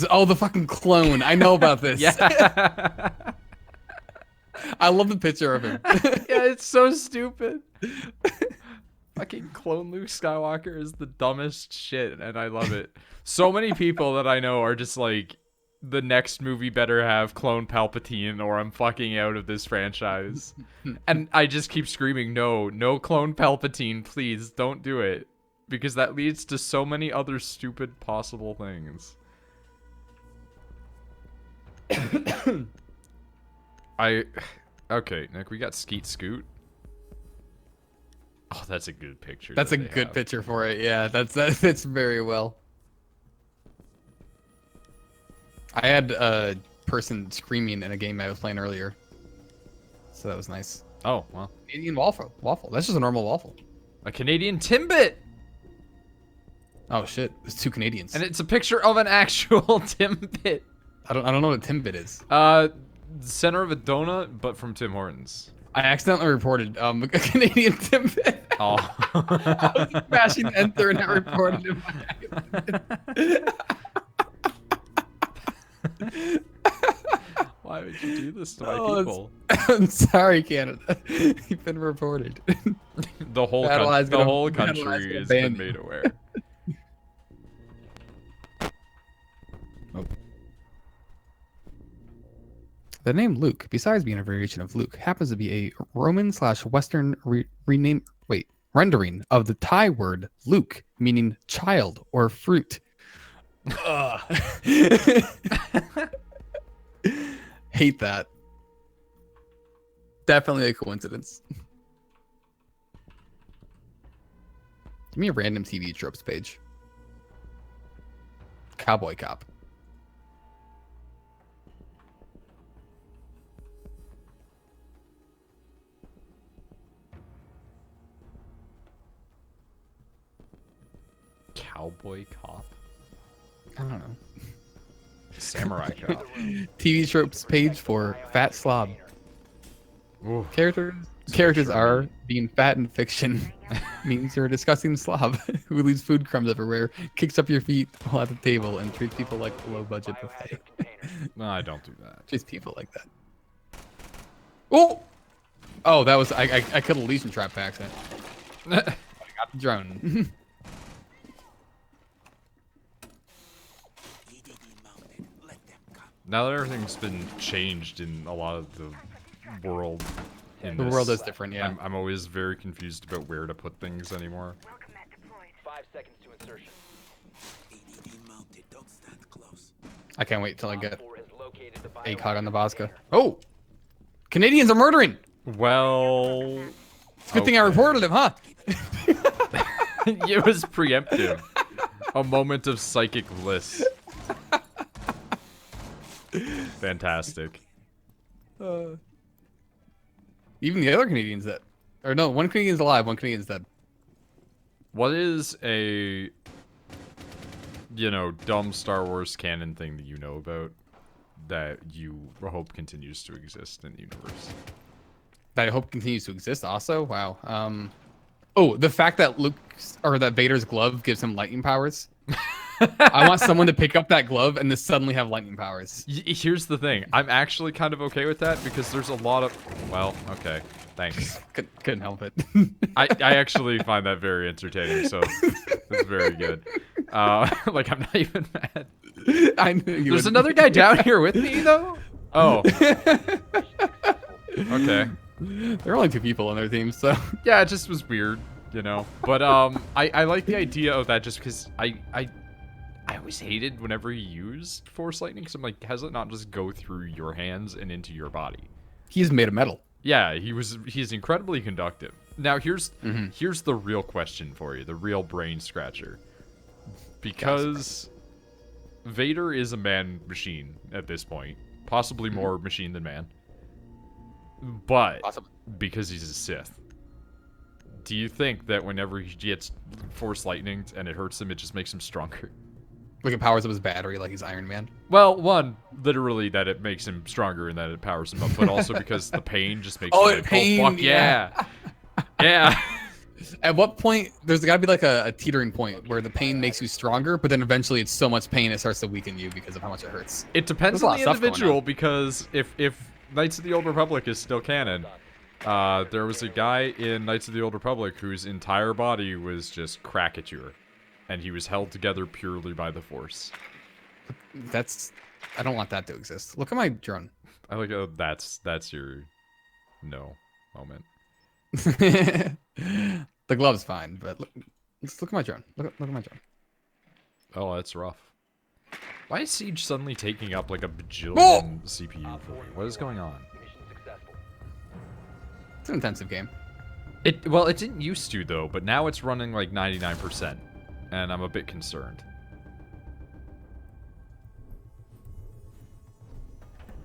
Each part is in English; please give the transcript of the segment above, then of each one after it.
Oh, the fucking clone. I know about this. Yeah. I love the picture of him. Yeah, it's so stupid. Fucking clone Luke Skywalker is the dumbest shit, and I love it. So many people that I know are just like, the next movie better have clone Palpatine or I'm fucking out of this franchise. And I just keep screaming, no clone Palpatine, please don't do it. Because that leads to so many other stupid possible things. Okay, Nick, we got Skeet Scoot. Oh, that's a good picture. That's a good picture for it. Yeah, that fits very well. I had a person screaming in a game I was playing earlier, so that was nice. Oh, well. Canadian waffle. That's just a normal waffle. A Canadian Timbit! Oh shit, there's 2 Canadians. And it's a picture of an actual Timbit. I don't know what a Timbit is. Center of a donut, but from Tim Hortons. I accidentally reported a Canadian Timbit. Oh. I was smashing enter and I reported him. Why would you do this to my people? I'm sorry, Canada. You've been reported. The whole country has been made aware. Oh. The name Luke, besides being a variation of Luke, happens to be a Roman/Western rendering of the Thai word Luke, meaning child or fruit. Hate that. Definitely a coincidence. Give me a random TV tropes page. Cowboy cop. Cowboy cop? I don't know. Samurai cop. TV tropes page for fat slob. Ooh. Characters are being fat in fiction means you're a disgusting slob who leaves food crumbs everywhere, kicks up your feet while at the table, and treats people like a low budget buffet. No, I don't do that. Treats people like that. Oh, that was I cut a legion trap by accident. I got the drone. Now that everything's been changed in a lot of the world, The world is different, yeah. I'm always very confused about where to put things anymore. 5 seconds to insertion. I can't wait till I get ACOG on the Bosca. Oh! Canadians are murdering! Well... It's a good thing I reported him, huh? It was preemptive. A moment of psychic bliss. Fantastic. Even the other Canadians that... Or no, one Canadian's alive, one Canadian's dead. What is a... dumb Star Wars canon thing that you know about that you hope continues to exist in the universe? That I hope continues to exist also? Wow. Oh, the fact that that Vader's glove gives him lightning powers. I want someone to pick up that glove and to suddenly have lightning powers. Here's the thing. I'm actually kind of okay with that because there's a lot of... Well, okay. Thanks. Couldn't help it. I actually find that very entertaining, so it's very good. Like, I'm not even mad. I knew you There's would. another guy down here with me, though? Oh. Okay. There are only 2 people on their team, so... Yeah, it just was weird, But I like the idea of that just because I always hated whenever he used Force Lightning because I'm like, has it not just go through your hands and into your body? He's made of metal. Yeah, he's incredibly conductive. Now here's the real question for you, the real brain scratcher. Because Vader is a man machine at this point, possibly more machine than man. But because he's a Sith, do you think that whenever he gets Force Lightning and it hurts him, it just makes him stronger? Like it powers up his battery like he's Iron Man. Well, one, literally that it makes him stronger and that it powers him up, but also because the pain just makes him like, pain, oh, fuck yeah. Yeah. At what point there's got to be like a teetering point where the pain makes you stronger, but then eventually it's so much pain it starts to weaken you because of how much it hurts. It depends There's a lot on of the stuff going individual on. because if Knights of the Old Republic is still canon, there was a guy in Knights of the Old Republic whose entire body was just crackature, and he was held together purely by the Force. I don't want that to exist. Look at my drone. I like that's your no moment. The glove's fine, but look at my drone. Look at my drone. Oh, that's rough. Why is Siege suddenly taking up like a bajillion Oh! CPU for me? What is going on? Mission successful. It's an intensive game. It didn't used to though, but now it's running like 99%, and I'm a bit concerned.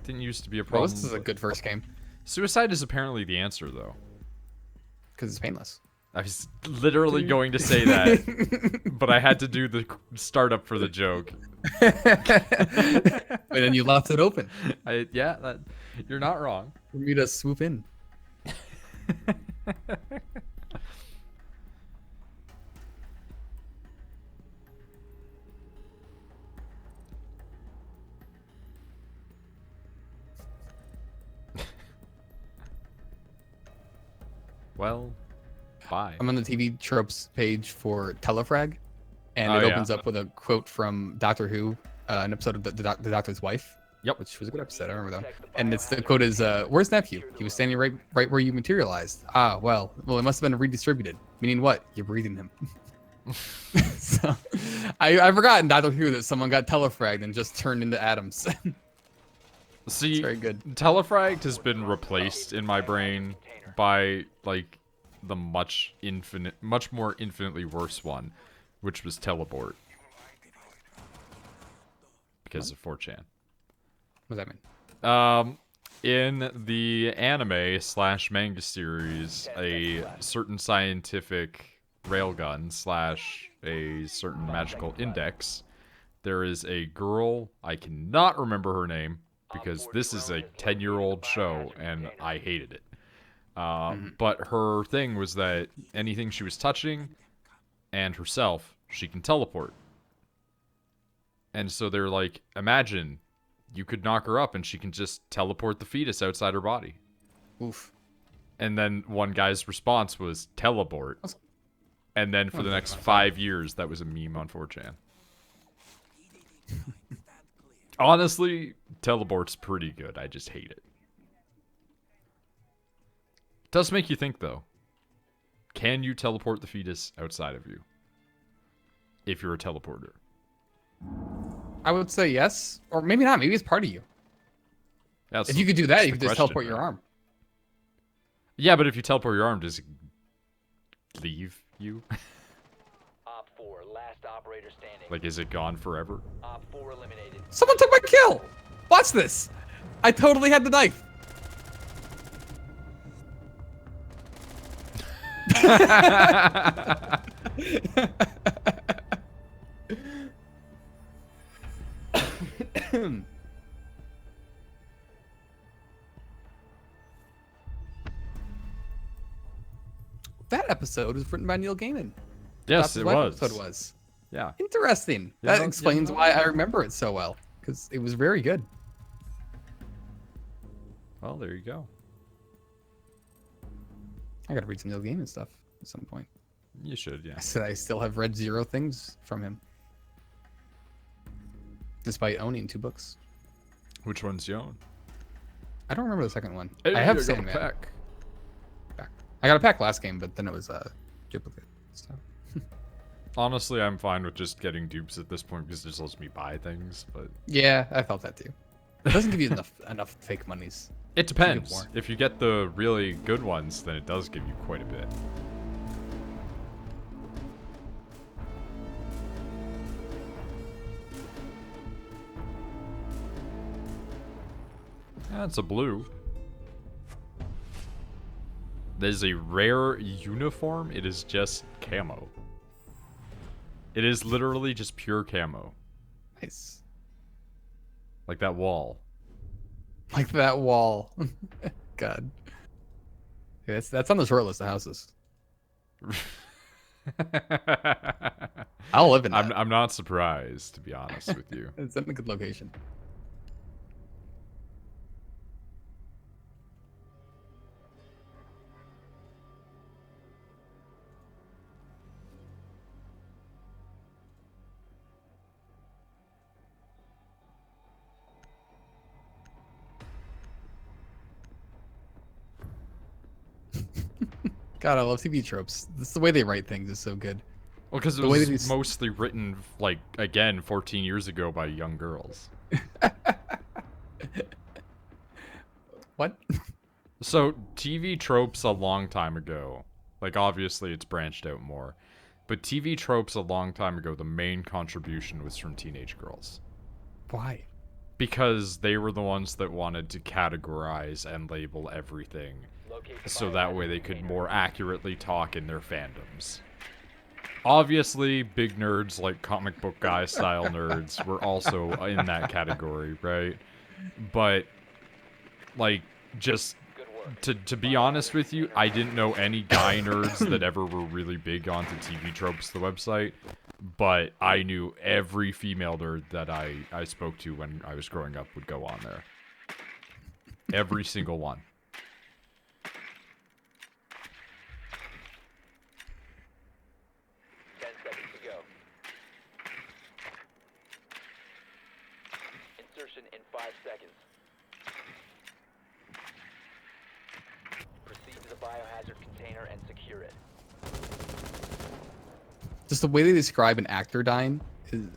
Didn't used to be a Well, problem. this is a good first game Suicide is apparently the answer though. because it's painless. I was literally going to say that, but I had to do the startup for the joke. And then you left it open You're not wrong. for me to swoop in. Well, bye. I'm on the TV tropes page for Telefrag, and Oh, it yeah. opens up with a quote from Doctor Who, an episode of the Doctor's Wife. Yep. Which was a good episode. I remember that. And the quote is, "Where's nephew? He was standing right where you materialized. Ah, well, it must have been redistributed. Meaning what? You're breathing him." So, I forgot in Doctor Who that someone got telefragged and just turned into atoms. See, It's very good. Telefragged has been replaced in my brain by like the much more infinitely worse one, which was teleport. Because of 4chan. What does that mean? In the anime / manga series, a certain scientific railgun / a certain magical index, there is a girl, I cannot remember her name, because this is a 10-year-old show, and I hated it. But her thing was that anything she was touching, and herself, she can teleport. And so they're like, imagine you could knock her up and she can just teleport the fetus outside her body. Oof. And then one guy's response was teleport. And then for the next 5 years, that was a meme on 4chan. Honestly, teleport's pretty good. I just hate it. Does make you think, though. Can you teleport the fetus outside of you? If you're a teleporter. I would say yes, or maybe not. Maybe it's part of you. That's If you could do that, the you could just question, teleport your right? arm. Yeah, but if you teleport your arm, does it leave you? Op 4, last operator standing. Like, is it gone forever? Op 4 eliminated. Someone took my kill. Watch this. I totally had the knife. That episode was written by Neil Gaiman. Yes, That's it what was. episode was. Yeah. Interesting. That explains why I remember it so well, because it was very good. Well, there you go. I gotta read some Neil Gaiman stuff at some point. You should, yeah. I said I still have read 0 things from him, despite owning 2 books. Which one's you own? I don't remember the second one. Hey, I have got a Sandman. pack. I got a pack last game, but then it was duplicate. So. Honestly, I'm fine with just getting dupes at this point because it just lets me buy things, but... Yeah, I felt that too. It doesn't give you enough fake monies. It depends. more. If you get the really good ones, then it does give you quite a bit. That's a blue. There's a rare uniform. It is just camo. It is literally just pure camo. Nice. Like that wall. Like that wall. God. Yeah, that's on the short list of houses. I'll live in that. I'm not surprised, to be honest with you. It's in a good location. God, I love TV tropes. This the way they write things is so good. Well, because it The way that was he's- mostly written, like, again, 14 years ago by young girls. What? So, TV tropes a long time ago, like, obviously it's branched out more, but TV tropes a long time ago, the main contribution was from teenage girls. Why? Because they were the ones that wanted to categorize and label everything, Locate the so that biohazard way they could container. more accurately talk in their fandoms. Obviously, big nerds like comic book guy style nerds were also in that category, right? But, like, just Good work. to be honest with you, I didn't know any guy nerds that ever were really big onto TV tropes, the website, but I knew every female nerd that I spoke to when I was growing up would go on there. Every single one. 10 seconds to go. Insertion in 5 seconds. Proceed to the biohazard container and secure it. Just the way they describe an actor dying,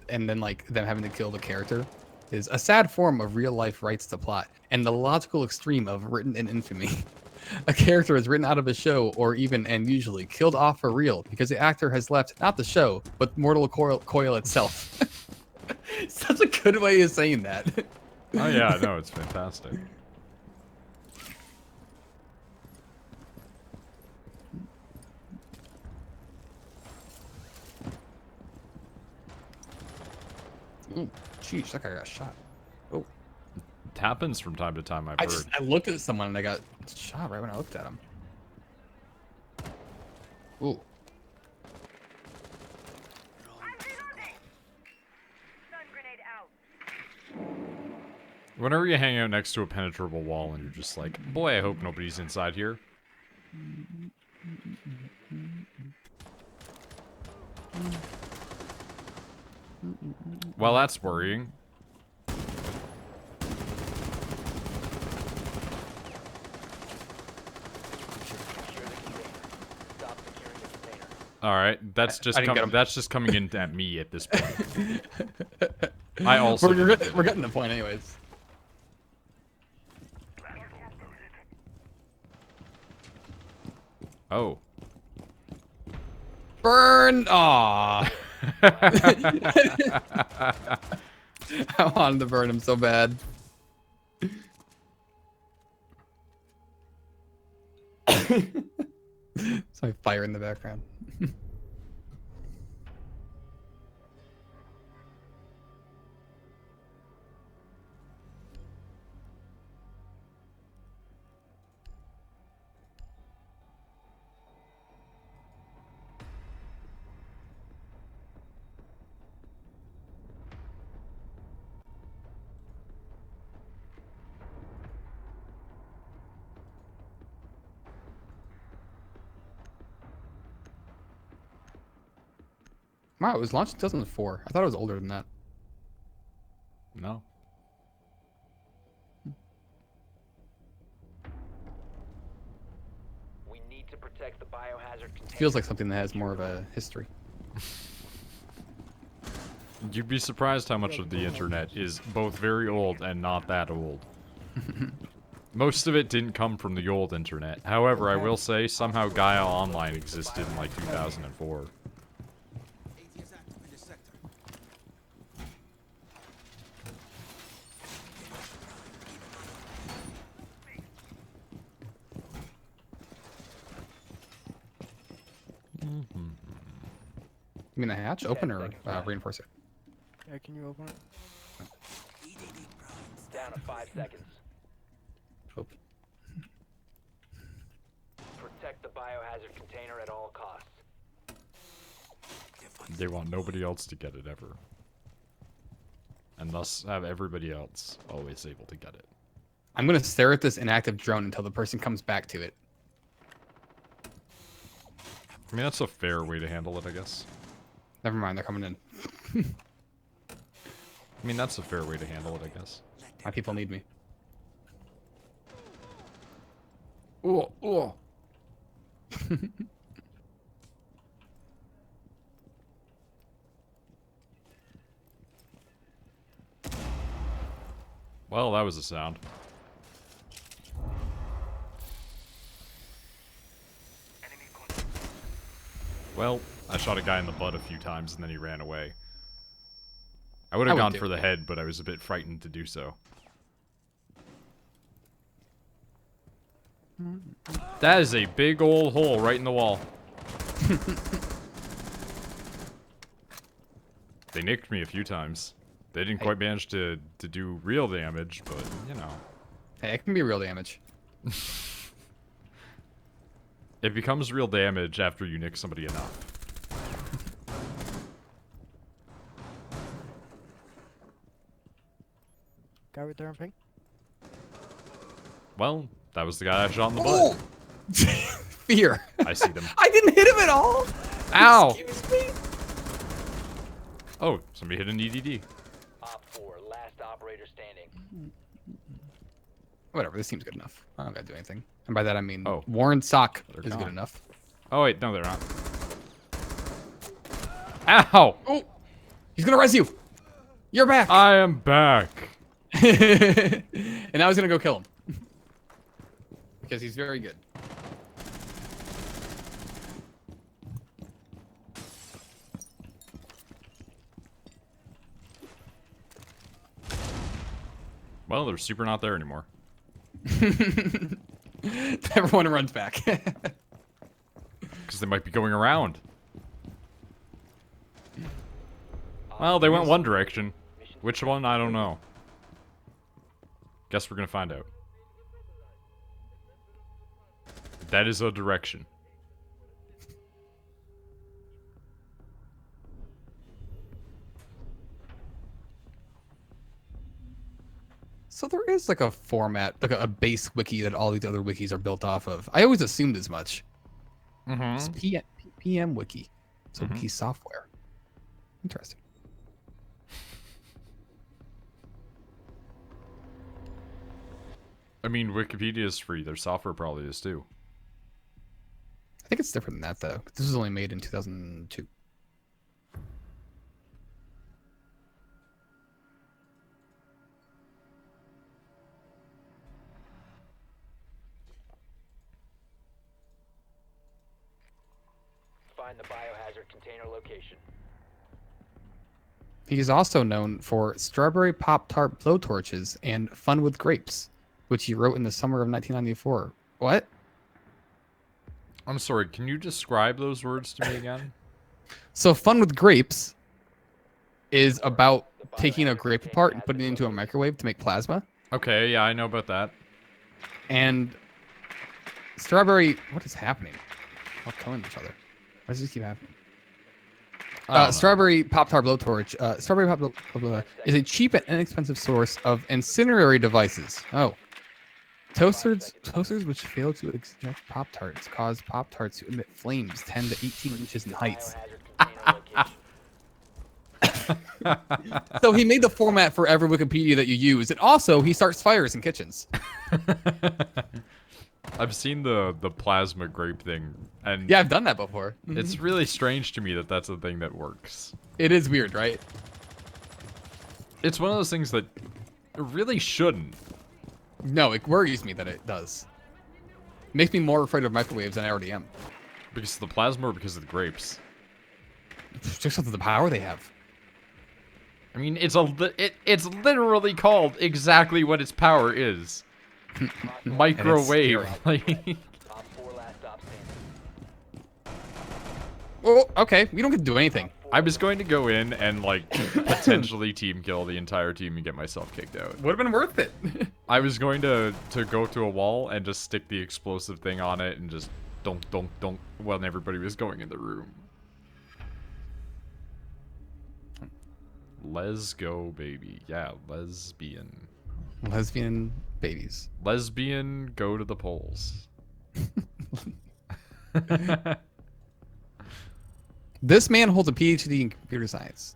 and then like them having to kill the character, is a sad form of real life rights to plot, and the logical extreme of written in infamy. A character is written out of a show, or even and usually killed off for real, because the actor has left not the show, but mortal coil itself. Such a good way of saying that. Oh yeah, no, it's fantastic. Jeez, that guy got shot. Oh, It happens from time to time, I've I heard. looked at someone and I got shot right when I looked at him. Ooh. Whenever you hang out next to a penetrable wall and you're just like, boy, I hope nobody's inside here. Well, that's worrying. Secure the container. Stop securing the container. All right, that's just I didn't get him. that's just coming in at me at this point. I also We're didn't- getting the point anyways. Oh. Burn! Aw. I wanted to burn him so bad. Sorry, fire in the background. Wow, it was launched in 2004. I thought it was older than that. No. We need to protect the biohazard container. Feels like something that has more of a history. You'd be surprised how much of the internet is both very old and not that old. Most of it didn't come from the old internet. However, I will say somehow Gaia Online existed in like 2004. You mean a hatch? Open or reinforce it? Yeah, can you open it? Down to 5 seconds. Open. Protect the biohazard container at all costs. They want nobody else to get it ever. And thus have everybody else always able to get it. I'm gonna stare at this inactive drone until the person comes back to it. I mean, that's a fair way to handle it, I guess. Never mind, they're coming in. I mean, that's a fair way to handle it, I guess. My people need me. Oh, oh. Well, that was a sound. Well, I shot a guy in the butt a few times and then he ran away. I would have gone for the head, but I was a bit frightened to do so. That is a big old hole right in the wall. They nicked me a few times. They didn't quite manage to do real damage, but, you know. Hey, it can be real damage. It becomes real damage after you nick somebody enough. Guy right there on ping. Well, that was the guy I shot in the butt. Fear. I see them. I didn't hit him at all. Ow! Excuse me. Oh, somebody hit an EDD. Op 4, last operator standing. Whatever, this seems good enough. I don't gotta do anything. And by that I mean, Oh. Warren Sock They're is gone. good enough. Oh, wait, no, they're not. Ow! Oh, he's gonna res you. You're back. I am back. And now he's gonna go kill him. Because he's very good. Well, they're super not there anymore. Everyone runs back. Because they might be going around. Well, they went one direction. Which one? I don't know. Guess we're gonna find out. That is a direction. So there is like a format, like a base wiki that all these other wikis are built off of. I always assumed as much. It's PM wiki. So wiki software. Interesting. I mean, Wikipedia is free. Their software probably is too. I think it's different than that though. This was only made in 2002. Find the biohazard container location. He is also known for Strawberry Pop-Tart blowtorches and Fun with Grapes, which he wrote in the summer of 1994. What? I'm sorry, can you describe those words to me again? So Fun with Grapes is about taking a grape apart and putting it into a microwave to make plasma. Okay, yeah, I know about that. And Strawberry... What is happening? All killing each other. Why does this keep happening? Strawberry Pop-Tart blowtorch. Strawberry Pop-Tart is a cheap and inexpensive source of incendiary devices. Oh. Toasters which fail to eject Pop-Tarts cause Pop-Tarts to emit flames 10 to 18 inches in height. Biohazard container location. So he made the format for every Wikipedia that you use, and also he starts fires in kitchens. I've seen the plasma grape thing, and Yeah, I've done that before. it's really strange to me that that's a thing that works. It is weird, right? It's one of those things that really shouldn't. No, it worries me that it does. Makes me more afraid of microwaves than I already am. Because of the plasma or because of the grapes? Just because of the power they have. I mean, it's literally called exactly what its power is. Microwave. Like, Op 4, last stop standing. Oh, okay. We don't get to do anything. I was going to go in and, like, potentially team kill the entire team and get myself kicked out. Would have been worth it. I was going to go to a wall and just stick the explosive thing on it and just donk when everybody was going in the room. Let's go, baby. Yeah, lesbian. Lesbian babies. Lesbian, go to the polls. This man holds a PhD in computer science,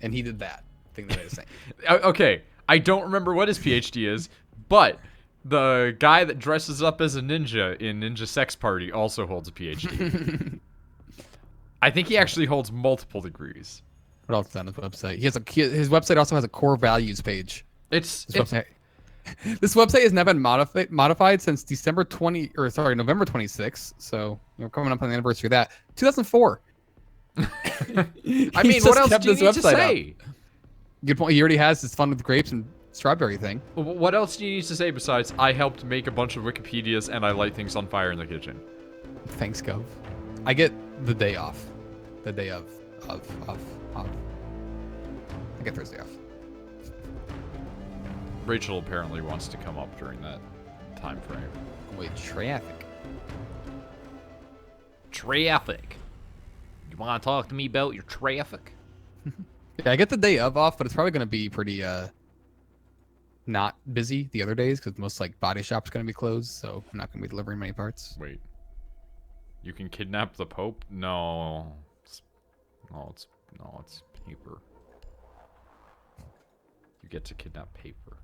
and he did that thing that I was saying. Okay, I don't remember what his PhD is, but the guy that dresses up as a ninja in Ninja Sex Party also holds a PhD. I think he actually holds multiple degrees. What else is on his website? His website also has a core values page. This Website has now been modified since November 26th. So we're coming up on the anniversary of that. 2004. I mean, what else do you need to say? Good point. He already has his fun with grapes and strawberry thing. What else do you need to say besides I helped make a bunch of Wikipedias and I light things on fire in the kitchen? Thanks, Gov. I get the day off. The day of. I get Thursday off. Rachel apparently wants to come up during that time frame. Wait, traffic. Traffic. You want to talk to me about your traffic? Yeah, I get the day of off, but it's probably going to be pretty not busy the other days because most like body shops going to be closed, so I'm not going to be delivering many parts. Wait. You can kidnap the Pope? No. It's paper. You get to kidnap paper.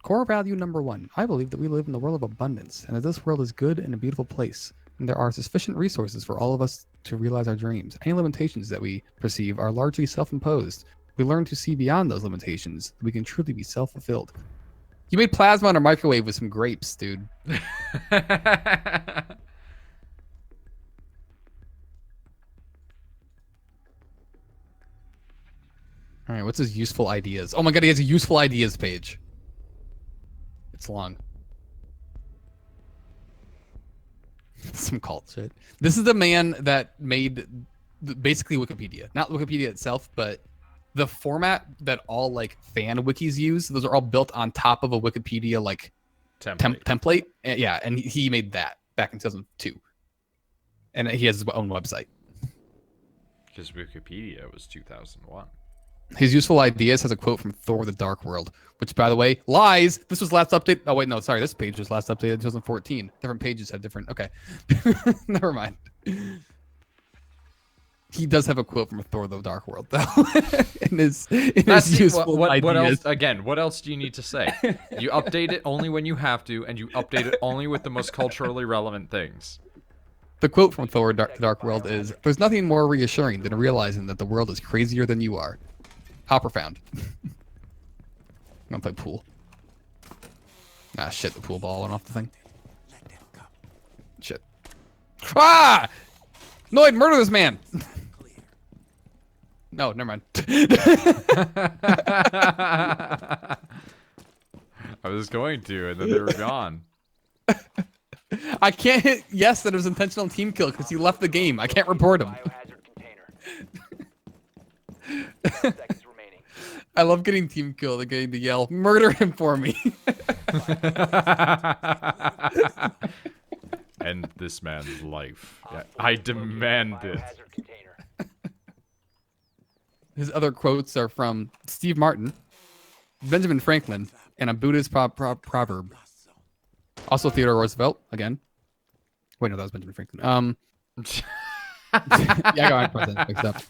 Core value number 1. I believe that we live in the world of abundance, and that this world is good and a beautiful place, and there are sufficient resources for all of us to realize our dreams. Any limitations that we perceive are largely self-imposed. We learn to see beyond those limitations. We can truly be self-fulfilled. You made plasma on a microwave with some grapes, dude. All right, what's his useful ideas? Oh my god, he has a useful ideas page. It's long. Some cult shit. This is the man that made basically Wikipedia. Not Wikipedia itself, but the format that all like fan wikis use. Those are all built on top of a Wikipedia like template. Yeah, and he made that back in 2002. And he has his own website. Because Wikipedia was 2001. His useful ideas has a quote from Thor: The Dark World, which, by the way, lies. This was last updated. Oh wait, no, sorry. This page was last updated in 2014. Different pages have different. Okay, never mind. He does have a quote from Thor: The Dark World, though. in his useful ideas. What else? Again, what else do you need to say? You update it only when you have to, and you update it only with the most culturally relevant things. The quote from Thor: The Dark World is, "There's nothing more reassuring than realizing that the world is crazier than you are." How profound. I'm gonna play pool. Ah, shit, the pool ball went off the thing. Shit. Ah! Noid, murder this man! No, never mind. I was going to, and then they were gone. I can't hit yes that it was intentional team kill because he left the game. I can't report him. Biohazard container. Seconds remaining. I love getting team killed and getting to yell, murder him for me. End this man's life. Yeah, I demand it. Biohazard container. His other quotes are from Steve Martin, Benjamin Franklin, and a Buddhist proverb. Also Theodore Roosevelt, again. Wait, no, that was Benjamin Franklin. Yeah, I got my president mixed up.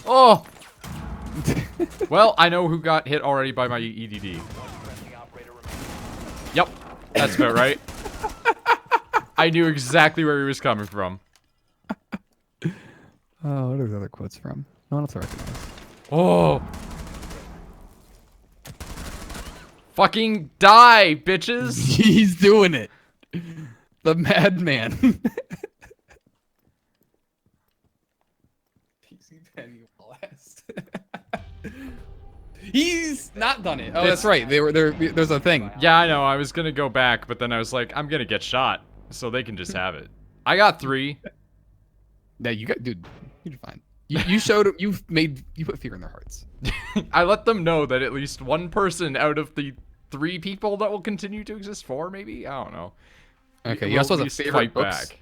Oh! Well, I know who got hit already by my EDD. Yep, that's about right. I knew exactly where he was coming from. Oh, what are the other quotes from? No one else I recognize. Oh! Fucking die, bitches! He's doing it. The madman. PC Penny blast. He's not done it. Oh, that's right. There's a thing. Yeah, I know. I was gonna go back, but then I was like, I'm gonna get shot, so they can just have it. I got 3. Yeah, you got, dude. You're fine. You showed. You put fear in their hearts. I let them know that at least one person out of the 3 people that will continue to exist, 4 maybe, I don't know. Okay. He also has a favorite books. Back.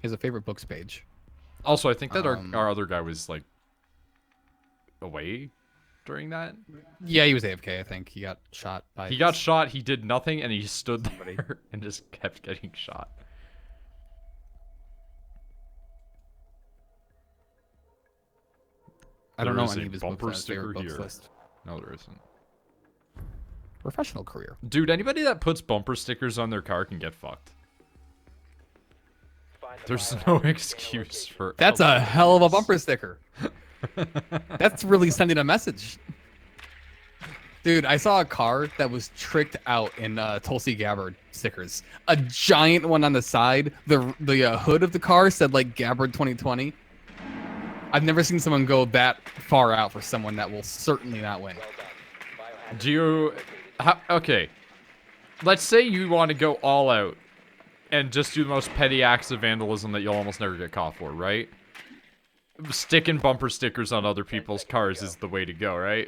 He has a favorite books page. Also, I think that our other guy was like away. during that? Yeah, he was AFK. I think he got shot by. He got shot. He did nothing, and he stood there and just kept getting shot. I don't know There is any a of his bumper books on his favorite sticker books here. list. No, there isn't. Professional career. Dude, anybody that puts bumper stickers on their car can get fucked. Find the There's biohazard no container excuse location. for. That's a hell of a bumper sticker. That's really sending a message. Dude, I saw a car that was tricked out in Tulsi Gabbard stickers. A giant one on the side. The hood of the car said like Gabbard 2020. I've never seen someone go that far out for someone that will certainly not win. Well done. Biohazard Do you? Okay. Let's say you want to go all out and just do the most petty acts of vandalism that you'll almost never get caught for, right? Sticking bumper stickers on other people's cars is the way to go, right?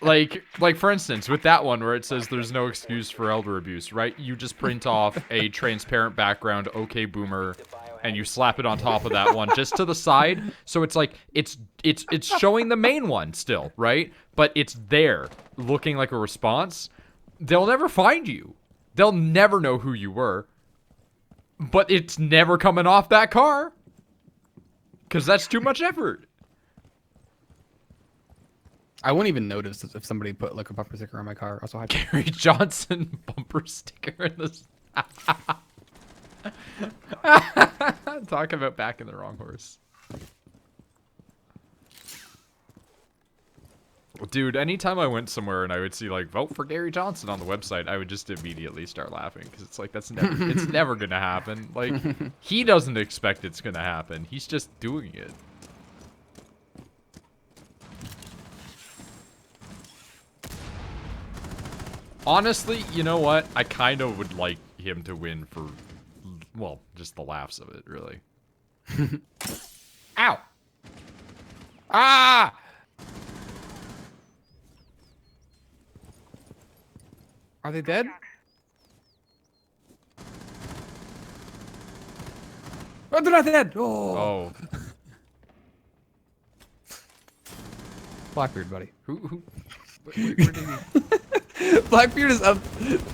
like for instance, with that one where it says there's no excuse for elder abuse, right? You just print off a transparent background okay boomer and you slap it on top of that one just to the side. So it's like it's showing the main one still, right? But it's there looking like a response. They'll never find you. They'll never know who you were. But it's never coming off that car. Because that's too much effort. I wouldn't even notice if somebody put like a bumper sticker on my car. Also, I Gary Johnson bumper sticker in this. Talk about backing the wrong horse. Dude, anytime I went somewhere and I would see like vote for Gary Johnson on the website, I would just immediately start laughing because it's like it's never gonna happen. Like he doesn't expect it's gonna happen. He's just doing it. Honestly, you know what? I kind of would like him to win for, well, just the laughs of it, really. Ow! Ah! Are they dead? Oh, they're not dead! Oh! Oh, Blackbeard, buddy. who where did he? Blackbeard is up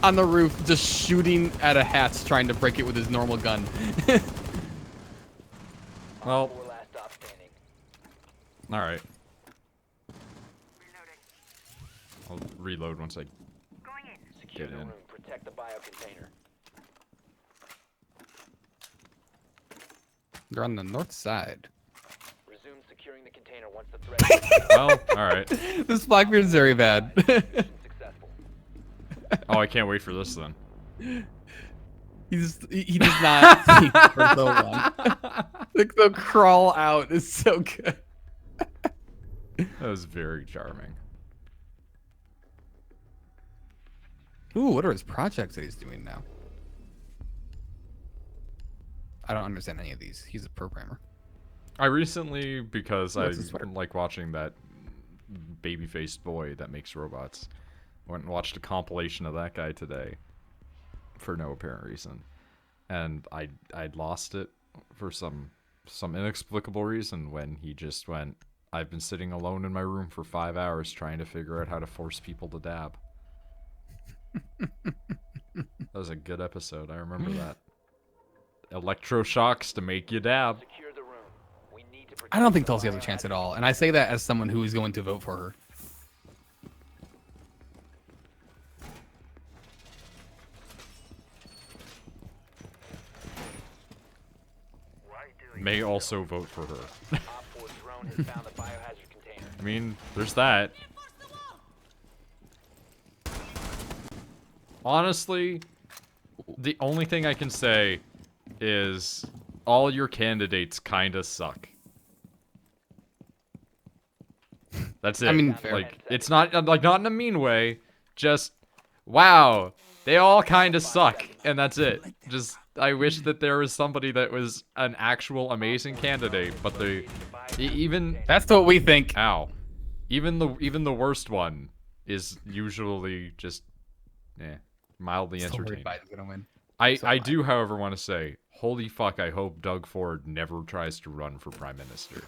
on the roof just shooting at a hatch trying to break it with his normal gun. Well, Four last stop standing. all right. I'll reload once I Secure get the in. room. Protect the bio container. They're on the north side. Resume securing the container once the threat is Well, all right. This Blackbeard is very bad. successful. Oh, I can't wait for this then. He does not sleep for so long. Like the crawl out is so good. That was very charming. Ooh, what are his projects that he's doing now? I don't understand any of these. He's a programmer. I recently, because I What's his sweater? like watching that baby-faced boy that makes robots, went and watched a compilation of that guy today for no apparent reason. And I'd lost it for some inexplicable reason when he just went, I've been sitting alone in my room for 5 hours trying to figure out how to force people to dab. That was a good episode. I remember that. Electroshocks to make you dab. Secure the room. We need to I don't think Tulsi has a chance at all, and I say that as someone who is going to vote for her. May also vote for her. Op 4 drone has found the biohazard container. I mean, there's that. Honestly, the only thing I can say is all your candidates kinda suck. That's it. I mean, fair. Like, it's not like not in a mean way. Just wow, they all kinda suck, and that's it. Just I wish that there was somebody that was an actual amazing candidate, but even That's what we think. even the worst one is usually just mildly Still worried entertaining. Biden's gonna win. I do, however, want to say, holy fuck, I hope Doug Ford never tries to run for prime minister.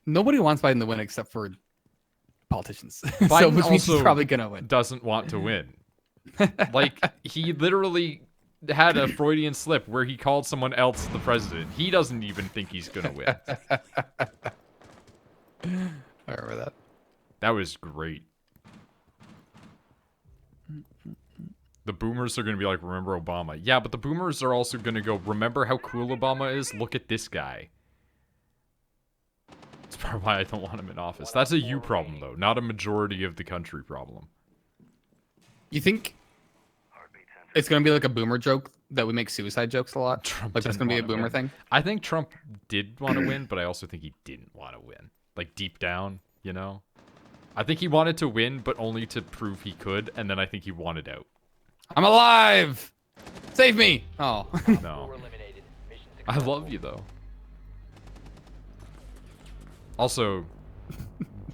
Nobody wants Biden to win except for politicians. So Biden which means he's also probably gonna win. doesn't want to win. Like, he literally had a Freudian slip where he called someone else the president. He doesn't even think he's gonna win. I remember that. That was great. The boomers are going to be like, remember Obama. Yeah, but the boomers are also going to go, remember how cool Obama is? Look at this guy. That's probably why I don't want him in office. That's a you problem, though, not a majority of the country problem. You think it's gonna be like a boomer joke that we make suicide jokes a lot? Trump Like that's didn't gonna be a wanna boomer win. thing? I think Trump did want to win, but I also think he didn't want to win. Like, deep down, you know? I think he wanted to win, but only to prove he could, and then I think he wanted out. I'm alive! Save me! Oh. No. Eliminated. Mission I successful. love you, though. Also,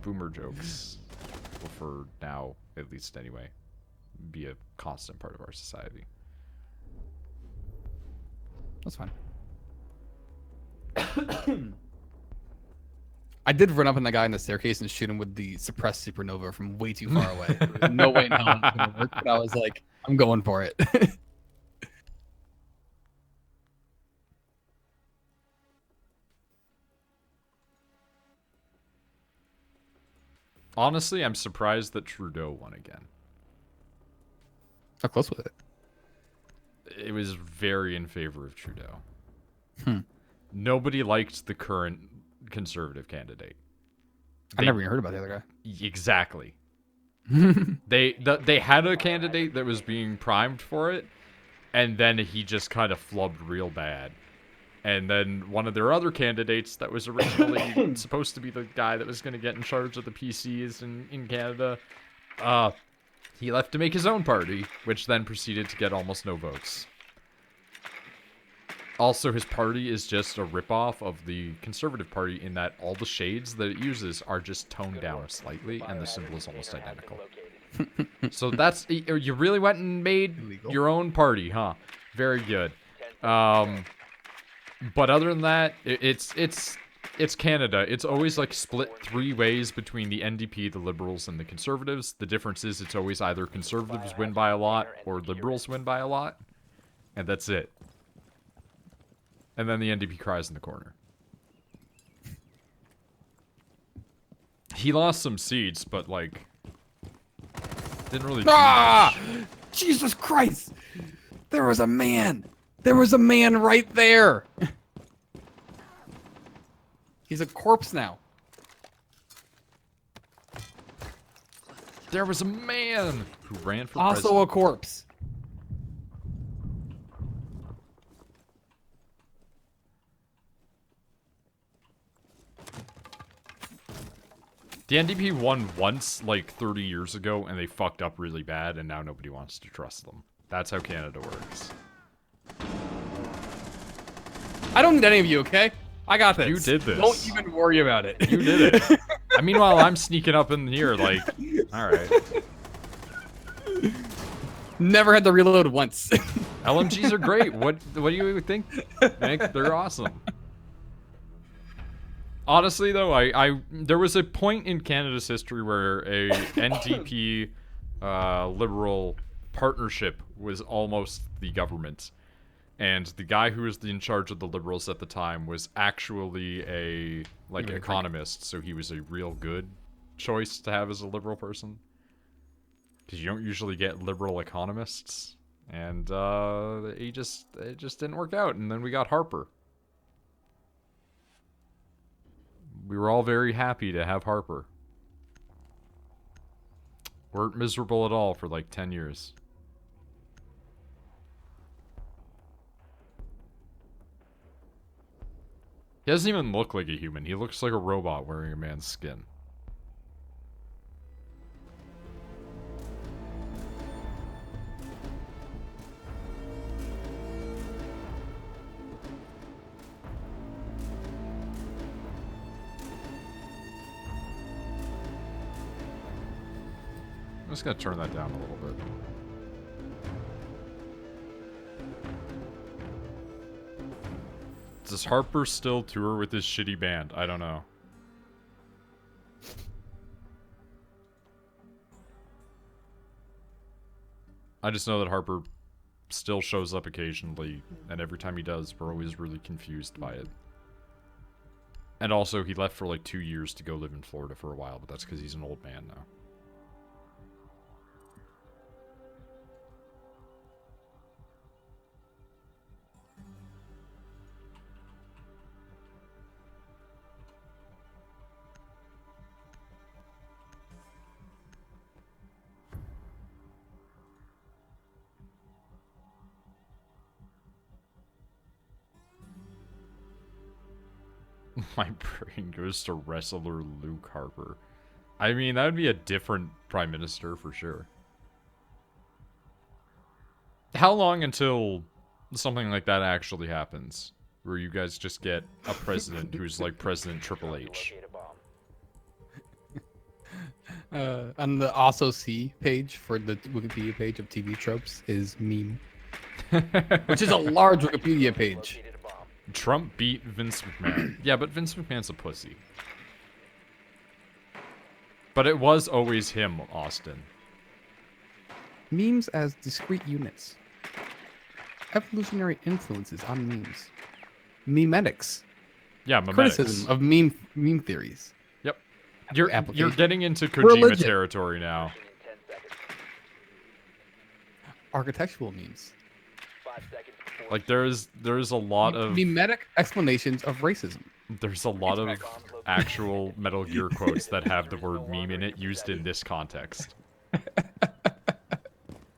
boomer jokes will, for now, at least anyway, be a constant part of our society. That's fine. I did run up on the guy in the staircase and shoot him with the suppressed supernova from way too far away. There was no way in hell it was gonna work, but I was like, I'm going for it. Honestly, I'm surprised that Trudeau won again. How close was it? It was very in favor of Trudeau. Hmm. Nobody liked the current conservative candidate. I never even heard about the other guy. Exactly. They had a candidate that was being primed for it, and then he just kind of flubbed real bad. And then one of their other candidates that was originally supposed to be the guy that was going to get in charge of the PCs in Canada, he left to make his own party, which then proceeded to get almost no votes. Also, his party is just a ripoff of the Conservative Party in that all the shades that it uses are just toned down slightly, and the symbol is almost identical. So that's... You really went and made Illegal. your own party, huh? Very good. But other than that, it's Canada. It's always like split three ways between the NDP, the Liberals, and the Conservatives. The difference is it's always either Conservatives win by a lot or Liberals win by a lot. And that's it. And then the NDP cries in the corner. He lost some seats, but like... didn't really do much. Jesus Christ! There was a man! There was a man right there! He's a corpse now. There was a man who ran for Also president. a corpse. The NDP won once, like 30 years ago, and they fucked up really bad, and now nobody wants to trust them. That's how Canada works. I don't need any of you, okay? I got this. You did this. Don't even worry about it. You did it. Meanwhile, I'm sneaking up in here, like, alright. Never had to reload once. LMGs are great. What do you think, Nick? They're awesome. Honestly, though, there was a point in Canada's history where a NDP Liberal partnership was almost the government. And the guy who was in charge of the Liberals at the time was actually a economist, so he was a real good choice to have as a liberal person. Because you don't usually get liberal economists. And it just didn't work out. And then we got Harper. We were all very happy to have Harper. Weren't miserable at all for like 10 years. He doesn't even look like a human. He looks like a robot wearing a man's skin. I'm just gonna turn that down a little bit. Does Harper still tour with his shitty band? I don't know. I just know that Harper still shows up occasionally, and every time he does, we're always really confused by it. And also, he left for like 2 years to go live in Florida for a while, but that's because he's an old man now. My brain goes to wrestler Luke Harper. I mean, that would be a different prime minister for sure. How long until something like that actually happens? Where you guys just get a president who's like President Triple H. On the also see page for the Wikipedia page of TV tropes is meme, which is a large Wikipedia page. Trump beat Vince McMahon. Yeah, but Vince McMahon's a pussy. But it was always him, Austin. Memes as discrete units. Evolutionary influences on memes. Memetics. Yeah, memetics. Criticism of meme theories. Yep. You're Application. getting into Kojima Religion. territory now. Architectural memes. Like there's a lot of Memetic explanations of racism. there's a lot of actual Metal Gear quotes that have the word meme in it used in this context.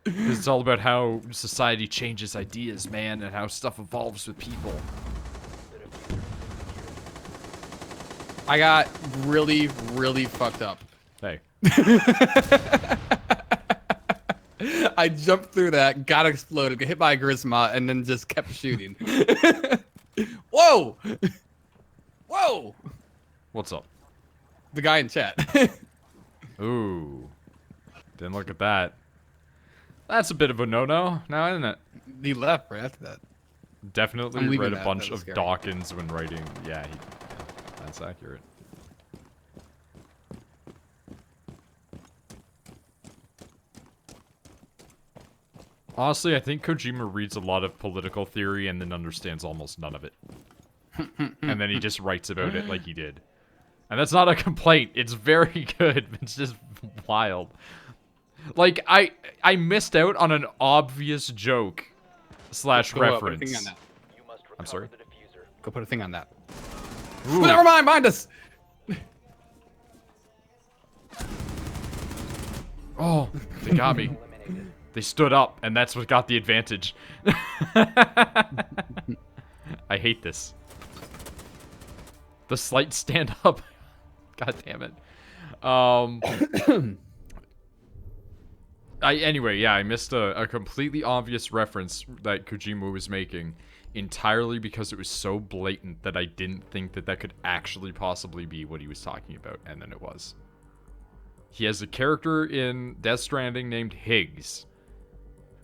It's all about how society changes ideas, man, and how stuff evolves with people. I got really, really fucked up. Hey. I jumped through that, got exploded, got hit by a Grisma, and then just kept shooting. Whoa! Whoa! What's up? The guy in chat. Ooh. Didn't look at that. That's a bit of a no-no now, isn't it? He left right after that. Definitely I'm leaving read a that. bunch That was of scary. Dawkins when writing. Yeah, that's accurate. Honestly, I think Kojima reads a lot of political theory and then understands almost none of it. And then he just writes about it like he did. And that's not a complaint. It's very good. It's just wild. Like, I missed out on an obvious joke slash Go put a reference. thing on that. I'm sorry? Go put a thing on that. Ooh. Never mind, mind us! Oh, they got me. They stood up, and that's what got the advantage. I hate this. The slight stand up. God damn it. Anyway, yeah, I missed a completely obvious reference that Kojima was making entirely because it was so blatant that I didn't think that that could actually possibly be what he was talking about, and then it was. He has a character in Death Stranding named Higgs,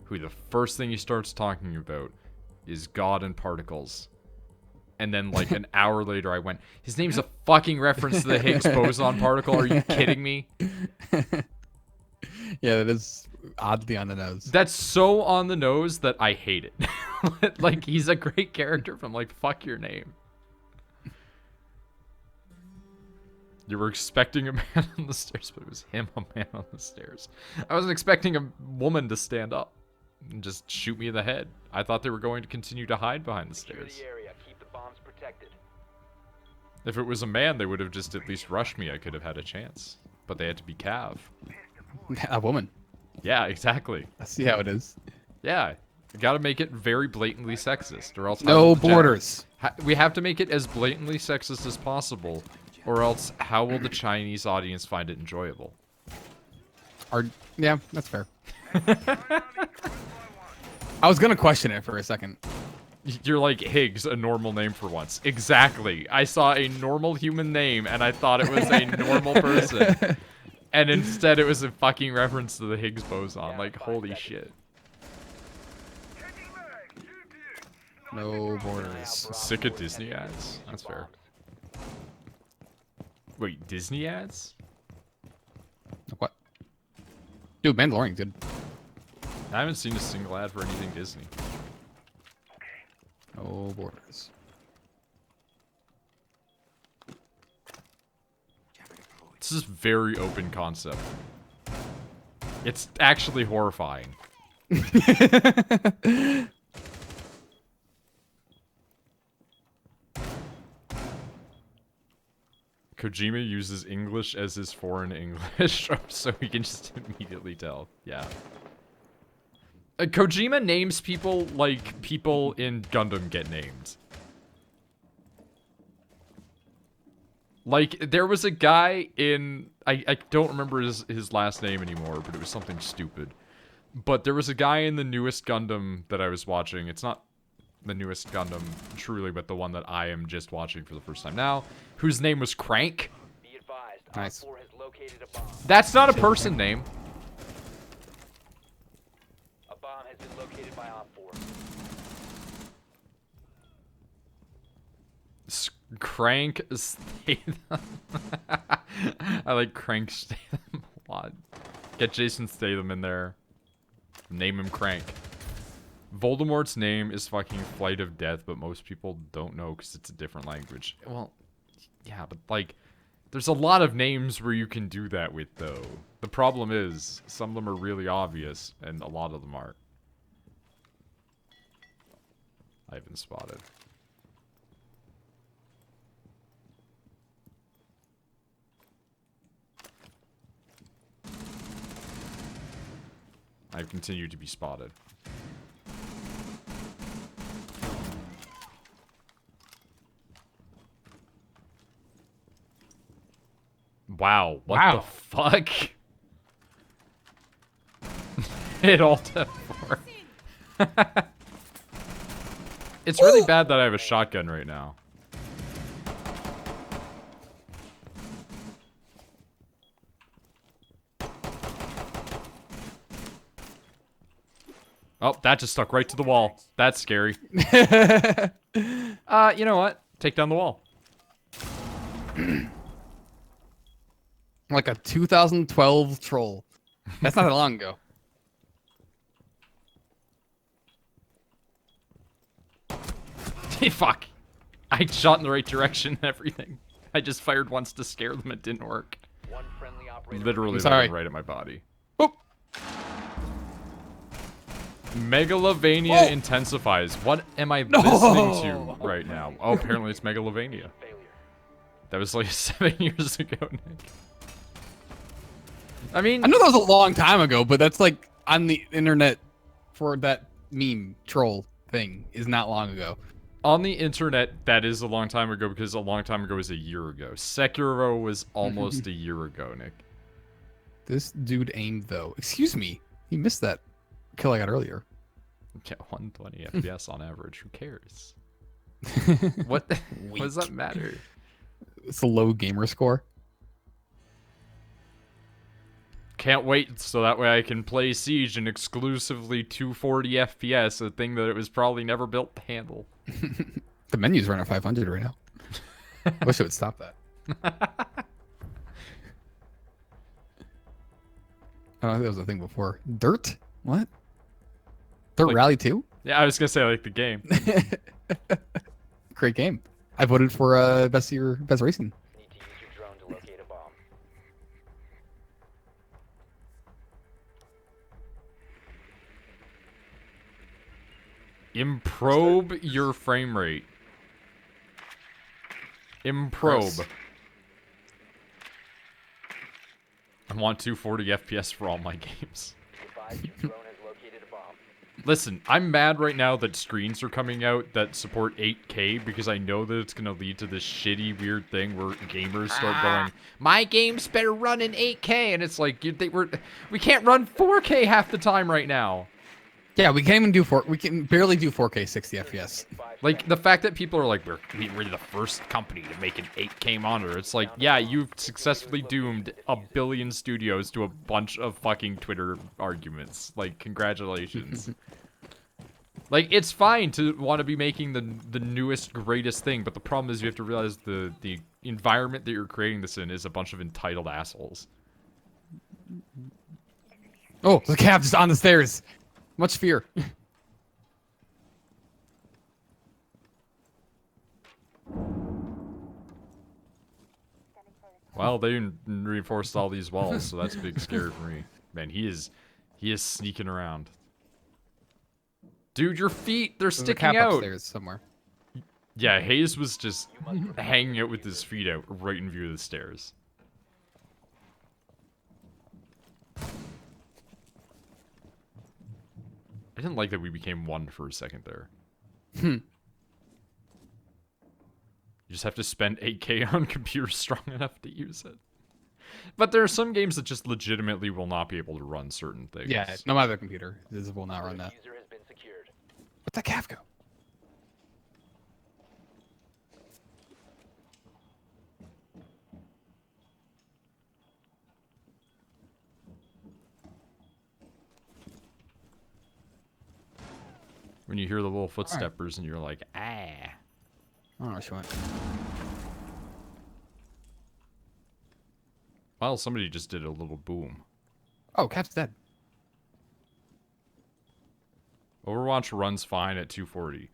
who the first thing he starts talking about is God and particles. And then, like, an hour later, I went, his name's a fucking reference to the Higgs boson particle. Are you kidding me? Yeah, that is oddly on the nose. That's so on the nose that I hate it. Like, he's a great character, but I'm like, fuck your name. You were expecting a man on the stairs, but it was him, a man on the stairs. I wasn't expecting a woman to stand up and just shoot me in the head. I thought they were going to continue to hide behind the stairs. If it was a man, they would have just at least rushed me. I could have had a chance. But they had to be Cav. A woman. Yeah, exactly. I see how it is. Yeah. You gotta make it very blatantly sexist, or else... No borders. We have to make it as blatantly sexist as possible, or else how will the Chinese audience find it enjoyable? Yeah, that's fair. I was gonna question it for a second. You're like, Higgs, a normal name for once. Exactly. I saw a normal human name, and I thought it was a normal person. And instead it was a fucking reference to the Higgs boson. Like, holy shit. No borders. Sick of Disney ads? That's fair. Wait, Disney ads? What? Dude, Mandalorian, good. I haven't seen a single ad for anything Disney. No borders. This is very open concept. It's actually horrifying. Kojima uses English as his foreign English, so he can just immediately tell. Yeah. Kojima names people like people in Gundam get named. Like, there was a guy in... I don't remember his last name anymore, but it was something stupid. But there was a guy in the newest Gundam that I was watching. It's not the newest Gundam, truly, but the one that I am just watching for the first time now, whose name was Crank. Be advised, Nice. Op 4 has located a bomb. That's not a person name. A bomb has been located by Op 4. Crank Statham. I like Crank Statham a lot. Get Jason Statham in there. Name him Crank. Voldemort's name is fucking Flight of Death, but most people don't know because it's a different language. Well, yeah, but like, there's a lot of names where you can do that with, though. The problem is, some of them are really obvious, and a lot of them aren't. I've been spotted. I've continued to be spotted. Wow, what the fuck? It all to 4. It's really bad that I have a shotgun right now. Oh, that just stuck right to the wall. That's scary. You know what? Take down the wall. Like a 2012 troll. That's not that long ago. Hey, fuck. I shot in the right direction and everything. I just fired once to scare them. It didn't work. One friendly operator. Literally I'm sorry. landed right at my body. Boop. Megalovania intensifies. What am I listening to right now? Oh, apparently it's Megalovania. Failure. That was like 7 years ago, Nick. I mean, I know that was a long time ago, but that's like on the internet for that meme troll thing is not long ago. on the internet, that is a long time ago because a long time ago is a year ago. Sekiro was almost a year ago, Nick. This dude aimed though. Excuse me. He missed that kill I got earlier. Yeah, 120 FPS on average. Who cares? What does that matter? It's a low gamer score. Can't wait so that way I can play Siege in exclusively 240 FPS, a thing that it was probably never built to handle. The menu's running at 500 right now. I wish it would stop that. Oh, that was a thing before. Dirt? What? Dirt Like- Rally 2? Yeah, I was gonna say like the game. Great game. I voted for best racing. Need to use your drone to locate a bomb. Improbe your frame rate. Improbe. Gross. I want 240 FPS for all my games. Advise your drone has located a bomb. Listen, I'm mad right now that screens are coming out that support 8K because I know that it's going to lead to this shitty, weird thing where gamers start going, my games better run in 8K, and it's like, we can't run 4K half the time right now. Yeah, we can't even do we can barely do 4K 60 FPS. Like, the fact that people are like, we're the first company to make an 8K monitor. It's like, yeah, you've successfully doomed a billion studios to a bunch of fucking Twitter arguments. Like, congratulations. Like, it's fine to want to be making the newest, greatest thing, but the problem is you have to realize the environment that you're creating this in is a bunch of entitled assholes. Oh, the cab just on the stairs. Much fear. Well, they reinforced all these walls, so that's a big scary for me. Man, he is sneaking around. Dude, your feet, they're There's a sticking cap out. upstairs somewhere. Yeah, Hayes was just hanging out with his feet out right in view of the stairs. I didn't like that we became one for a second there. You just have to spend 8K on computers strong enough to use it. But there are some games that just legitimately will not be able to run certain things. Yeah, no matter the computer, this will not run that. User has been secured. Where'd that calf go? When you hear the little footsteppers and you're like, ah. I don't know where she went. Well, somebody just did a little boom. Oh, cat's dead. Overwatch runs fine at 240.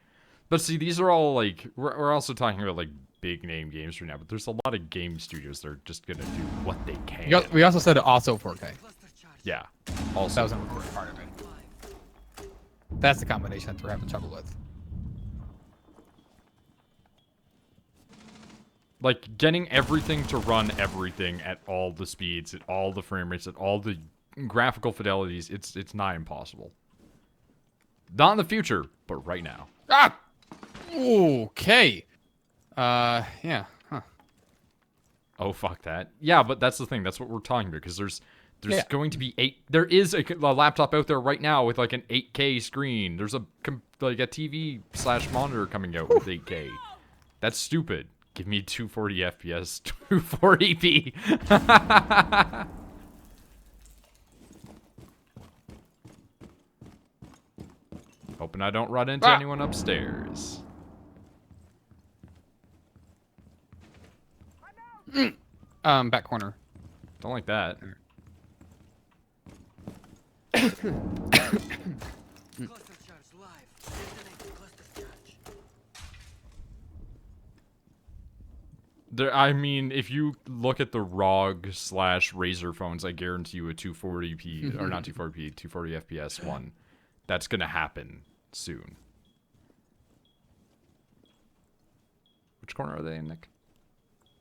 But see, these are all like, we're also talking about like big name games right now, but there's a lot of game studios that are just gonna do what they can. We also said also 4K. Yeah. That Also, was an important part of it. That's the combination that we're having trouble with. like getting everything to run everything at all the speeds, at all the frame rates, at all the graphical fidelities, it's not impossible. Not in the future, but right now. Ah! Okay. Yeah. Huh. Oh, fuck that. Yeah, but that's the thing. That's what we're talking about, because there's going to be there is a laptop out there right now with like an 8K screen. There's like a TV / monitor coming out with 8K. That's stupid. Give me 240 FPS, 240p. Hoping I don't run into anyone upstairs. Back corner. Don't like that. I mean, if you look at the ROG / Razer phones, I guarantee you a 240p, or not 240p, 240 FPS one. That's gonna happen soon. Which corner are they in, Nick?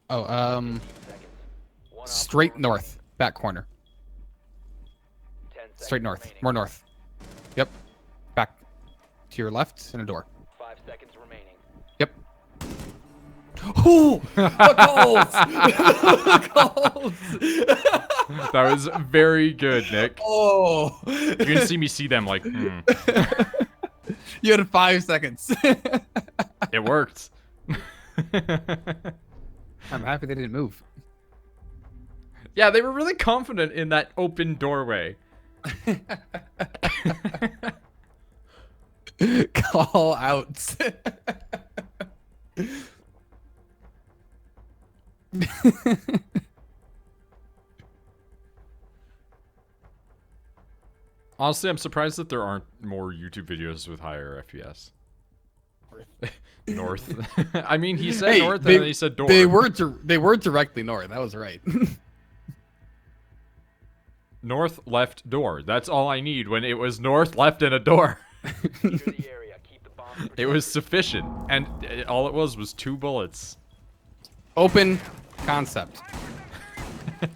Oh, straight north. Back corner. Straight north. More north. Yep. Back to your left and a door. 5 seconds remaining. Yep. Oh! The goals! That was very good, Nick. Oh! You're gonna see me see them like, You had 5 seconds. It worked. I'm happy they didn't move. Yeah, they were really confident in that open doorway. Call out. Honestly, I'm surprised that there aren't more YouTube videos with higher FPS. North. I mean, he said north and then he said door. They were directly north. That was right. North, left, door. That's all I need when it was north, left, and a door. Secure the area. Keep the bombs protected. It was sufficient. And all it was 2 bullets. Open concept. Op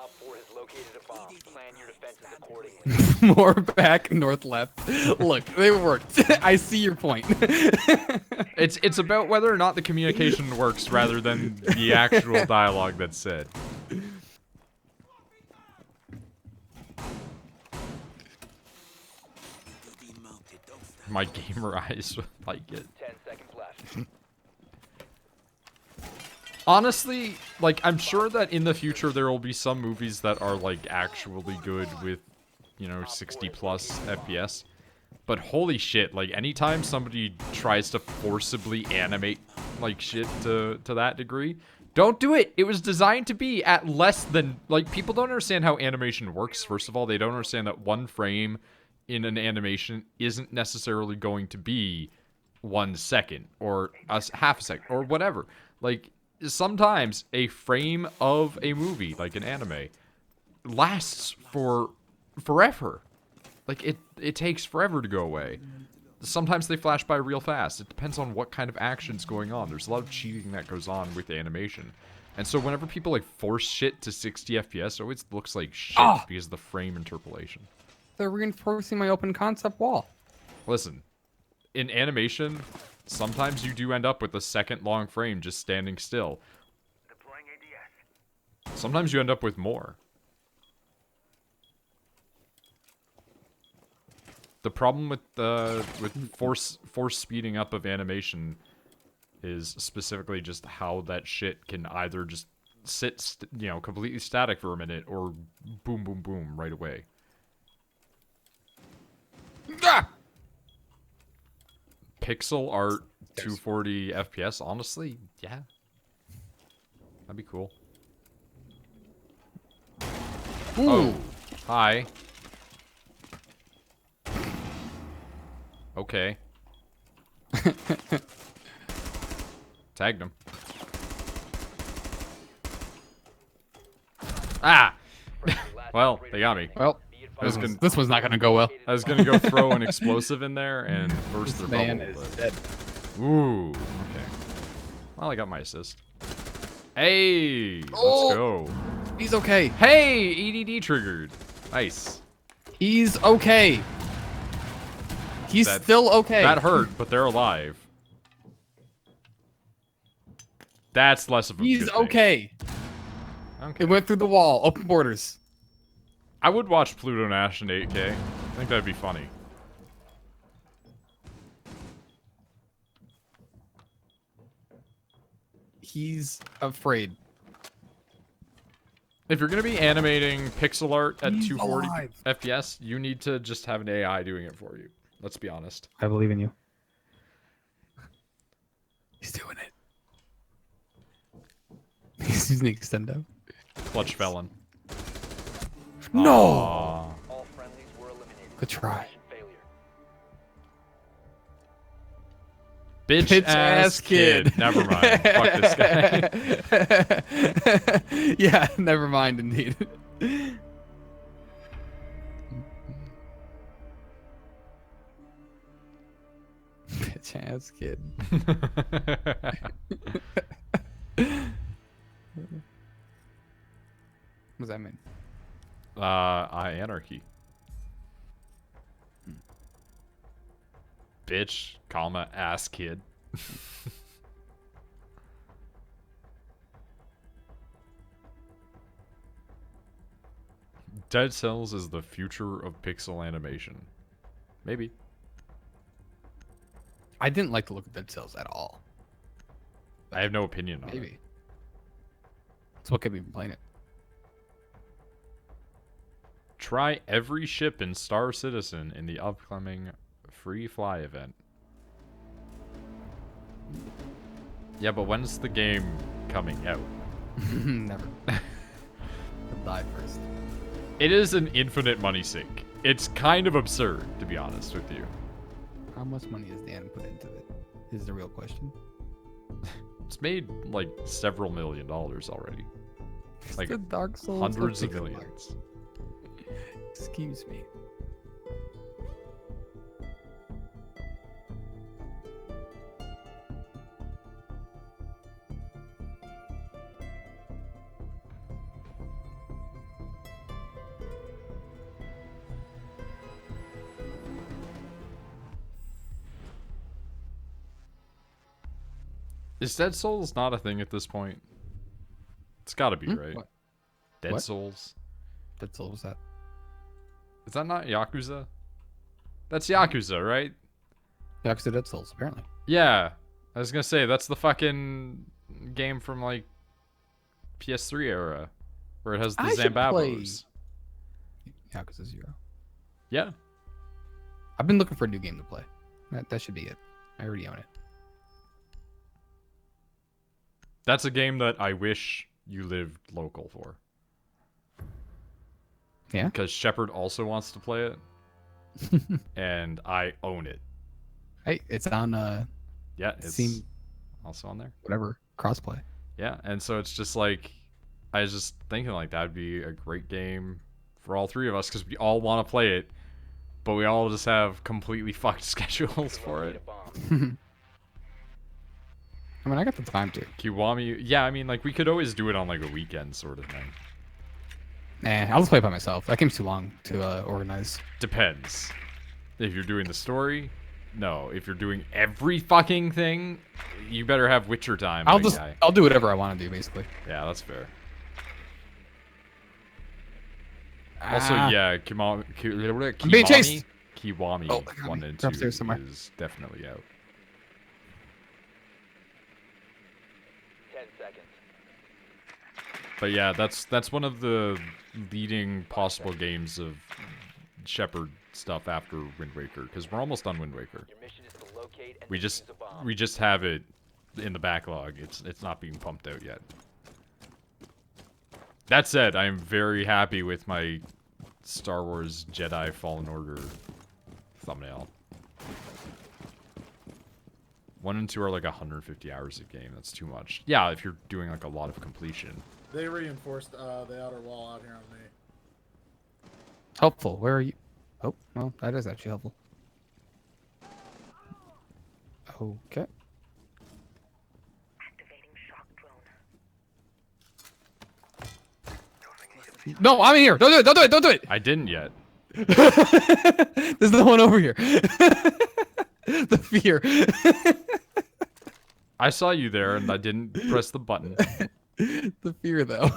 4 has located a bomb. Plan your defenses accordingly. More back, north, left. Look, they worked. I see your point. It's about whether or not the communication works rather than the actual dialogue that's said. My gamer eyes would like it. 10 seconds left. Honestly, like, I'm sure that in the future there will be some movies that are, like, actually good with, you know, 60 plus FPS. But holy shit, like, anytime somebody tries to forcibly animate, like, shit to that degree, Don't do it. It was designed to be at less than, like, people don't understand how animation works. First of all, they don't understand that one frame in an animation isn't necessarily going to be 1 second or half a second or whatever. Like, sometimes a frame of a movie, like an anime, lasts for forever. Like, it takes forever to go away. Sometimes they flash by real fast. It depends on what kind of action's going on. There's a lot of cheating that goes on with animation. And so whenever people, like, force shit to 60 FPS, it always looks like shit because of the frame interpolation. They're reinforcing my open concept wall. Listen, in animation, sometimes you do end up with a second-long frame just standing still. Sometimes you end up with more. The problem with force speeding up of animation is specifically just how that shit can either just sit, completely static for a minute or boom, boom, boom right away. Ah! Pixel art 240 FPS, honestly, yeah. That'd be cool. Ooh. Oh, hi. Okay. Tagged him. Ah! Well, they got me. Well, this was not gonna go well. I was gonna go throw an explosive in there and burst their Man bubble. is But... dead. Ooh, okay. Well, I got my assist. Hey, let's go. He's okay. Hey, EDD triggered. Nice. He's okay. He's still okay. That hurt, but they're alive. That's less of a He's good thing. okay. Okay. It went through the wall. Open borders. I would watch Pluto Nash in 8K. I think that'd be funny. He's afraid. If you're gonna be animating pixel art at He's 240 alive. FPS, you need to just have an AI doing it for you. Let's be honest. I believe in you. He's doing it. He's using extendo. Clutch felon. No! Aw. All friendlies were eliminated. Good try. Mission failure. Bitch ass kid. Never mind. Fuck this guy. Yeah, never mind indeed. Bitch ass kid. What does that mean? Anarchy. Bitch, comma, ass kid. Dead Cells is the future of pixel animation. Maybe. I didn't like the look of Dead Cells at all. I have no opinion on it. Maybe. That's what kept me from playing it. Try every ship in Star Citizen in the upcoming Free Fly event. Yeah, but when's the game coming out? Never. I'll die first. It is an infinite money sink. It's kind of absurd, to be honest with you. How much money has Dan put into it? Is the real question. It's made like several $1 million already. Like the Dark Souls hundreds of pixel art. millions. Excuse me. Is Dead Souls not a thing at this point? It's gotta be, right? What? Dead What? Souls? Dead Souls was that? Is that not Yakuza? That's Yakuza, right? Yakuza Dead Souls, apparently. Yeah. I was gonna say, that's the fucking game from, like, PS3 era. Where it has the I should play- Zambabos. Yakuza 0. Yeah. I've been looking for a new game to play. That should be it. I already own it. That's a game that I wish you lived local for. Yeah. Because Shepard also wants to play it, and I own it. Hey, it's on Yeah, it's Steam, also on there. whatever, crossplay. Yeah, and so it's just like, I was just thinking like that'd be a great game for all three of us because we all want to play it, but we all just have completely fucked schedules for Locate it. a bomb. I mean, I got the time to. Kiwami, yeah, I mean like we could always do it on like a weekend sort of thing. Nah, I'll just play it by myself. That game's too long to organize. Depends. If you're doing the story, no. If you're doing every fucking thing, you better have Witcher time. big guy. I'll do whatever I want to do, basically. Yeah, that's fair. Also, Ah. yeah, I'm being chased. Kiwami Oh, they got 1 me. and They're 2 upstairs somewhere. is definitely out. 10 seconds. But yeah, that's one of the leading possible games of Shepard stuff after Wind Waker, because we're almost done Wind Waker. Your mission is to locate and We defuse just a bomb. we just have it in the backlog. It's not being pumped out yet. That said, I am very happy with my Star Wars Jedi Fallen Order thumbnail. 1 and 2 are like 150 hours of game. That's too much. Yeah, if you're doing like a lot of completion. They reinforced the outer wall out here on me. Helpful. Where are you? Oh, well, that is actually helpful. Okay. No, I'm in here. Don't do it. Don't do it. Don't do it. I didn't yet. There's no one over here. The fear. I saw you there and I didn't press the button. The fear, though.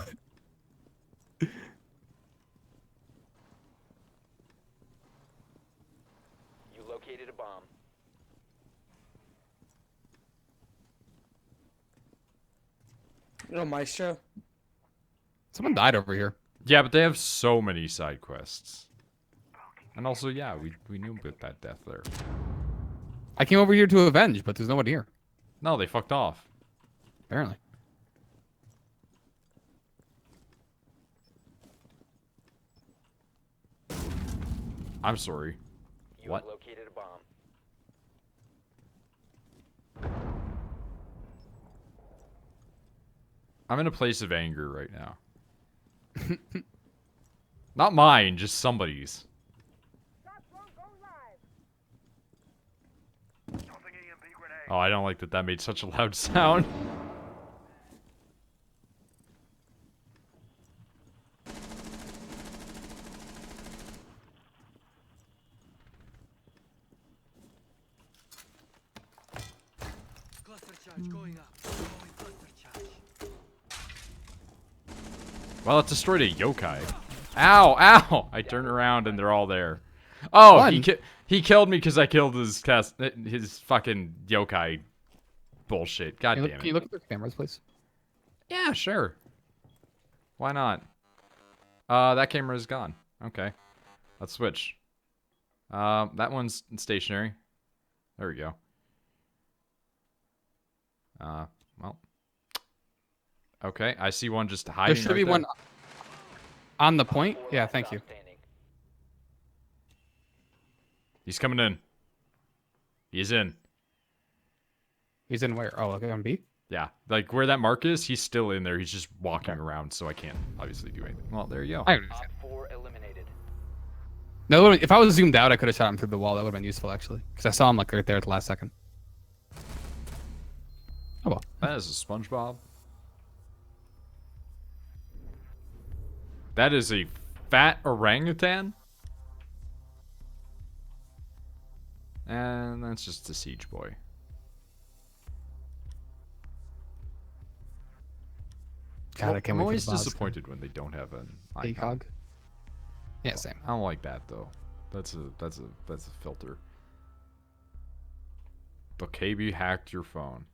You located a bomb. No, Maestro. Someone died over here. Yeah, but they have so many side quests. And also, yeah, we knew about that death there. I came over here to avenge, but there's no one here. No, they fucked off. Apparently. I'm sorry. You What? have located a bomb. I'm in a place of anger right now. Not mine, just somebody's. Oh, I don't like that that made such a loud sound. Well, it destroyed a yokai. Ow, ow! I turned around and they're all there. Oh, Fun. he killed me because I killed his fucking yokai bullshit. God Can you, damn can you it. look at their cameras, please? Yeah, sure. Why not? That camera is gone. Okay. Let's switch. That one's stationary. There we go. Well. Okay, I see one just hiding. There should right be there. one on the point. Four Yeah, last thank stop you. standing. He's coming in. He's in. He's in where? Oh, okay, on B? Yeah, like where that mark is, he's still in there. He's just walking around, so I can't obviously do anything. Well, there you go. I understand. Op 4 eliminated. No, if I was zoomed out, I could have shot him through the wall. That would have been useful, actually. Because I saw him like right there at the last second. Oh, well. That is a SpongeBob. That is a fat orangutan. And that's just a siege boy. God, I can't I'm wait always for the boss. disappointed when they don't have an icon. ACOG. Yeah, same. I don't like that though. That's a filter. Bokabi hacked your phone.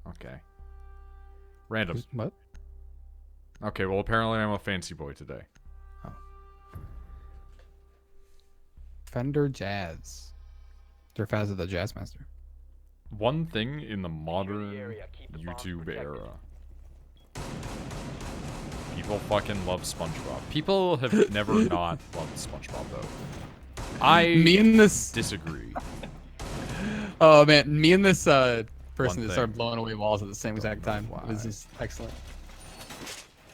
Okay. Random. What? Okay, well apparently I'm a fancy boy today. Fender Jazz. They're fans of the Jazz Master. One thing in the modern area, keep the bombs YouTube protected. era. People fucking love SpongeBob. People have never not loved SpongeBob though. Me I and this. disagree. Oh man, me and this person One that thing. started blowing away walls at the same exact know time. It was why. just excellent.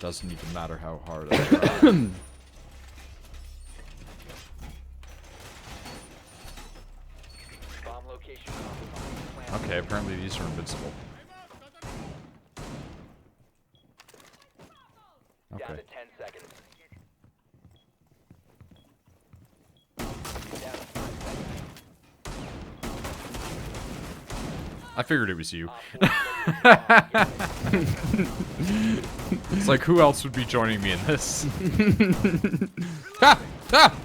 Doesn't even matter how hard I try. Bomb location compromised. Plan Okay, apparently these are invincible. down Okay. to 10 seconds. Down to 5 seconds. I figured it was you. Op 4 located It's like, who else would be joining me in this? Ah! Ah!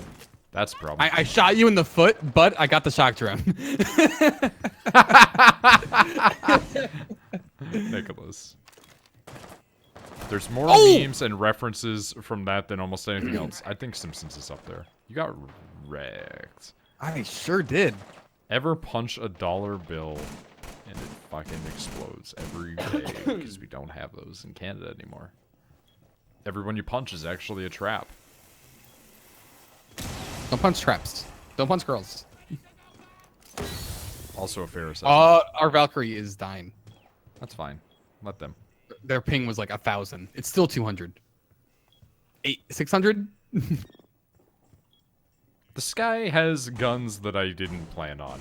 That's a problem. I shot you in the foot, but I got the shock drone. Nicholas. There's more Oh! memes and references from that than almost anything else. I think Simpsons is up there. You got wrecked. I sure did. Ever punch a dollar bill and it fucking explodes every day because we don't have those in Canada anymore. Everyone you punch is actually a trap. Don't punch traps. Don't punch girls. Also a fair assessment. Our Valkyrie is dying. That's fine. Let them. Their ping was like 1,000. It's still 200. 600? This guy has guns that I didn't plan on.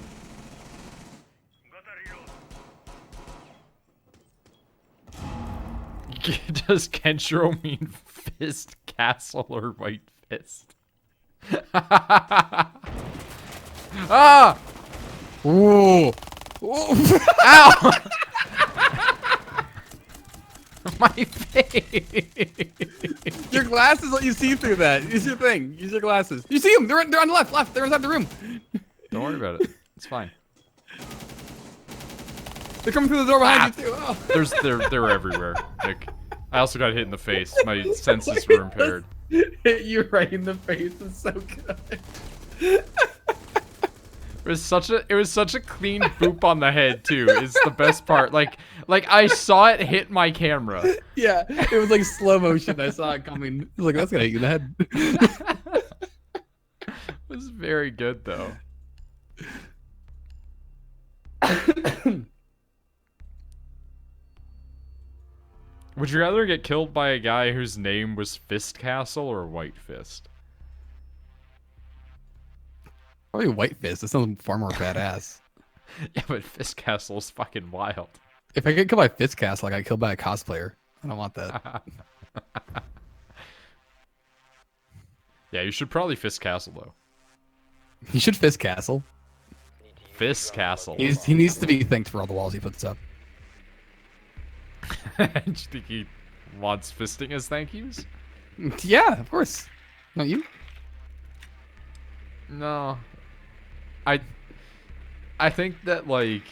Does Kenshiro mean fist, castle, or white fist? Ah! Ooh. Ooh. Ow! My face! Your glasses let you see through that. Use your thing. Use your glasses. You see them. They're on the left. Left. They're inside the room. Don't worry about it. It's fine. They're coming through the door behind you too. Oh. They're everywhere, Nick. I also got hit in the face. My senses were impaired. Hit you right in the face. It's so good. It was such a clean boop on the head too. Is the best part. Like I saw it hit my camera. Yeah, it was like slow motion. I saw it coming. I was like, that's gonna hit you in the head. It was very good though. Would you rather get killed by a guy whose name was Fist Castle or White Fist? Probably White Fist. That sounds far more badass. Yeah, but Fist Castle is fucking wild. If I get killed by Fist Castle, I got killed by a cosplayer. I don't want that. Yeah, you should probably Fist Castle though. He should Fist Castle. Need to use Fist drone Castle. He needs to be thanked for all the walls he puts up. Do you think he wants fisting as thank yous? Yeah, of course. Not you? No. I think that, like,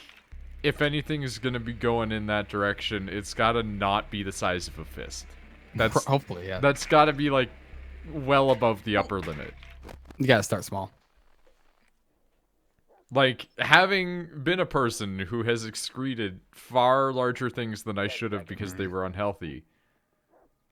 if anything is gonna be going in that direction, it's gotta not be the size of a fist. That's Hopefully, yeah. that's gotta be like well above the upper limit. You gotta start small. Like, having been a person who has excreted far larger things than I should have because they were unhealthy,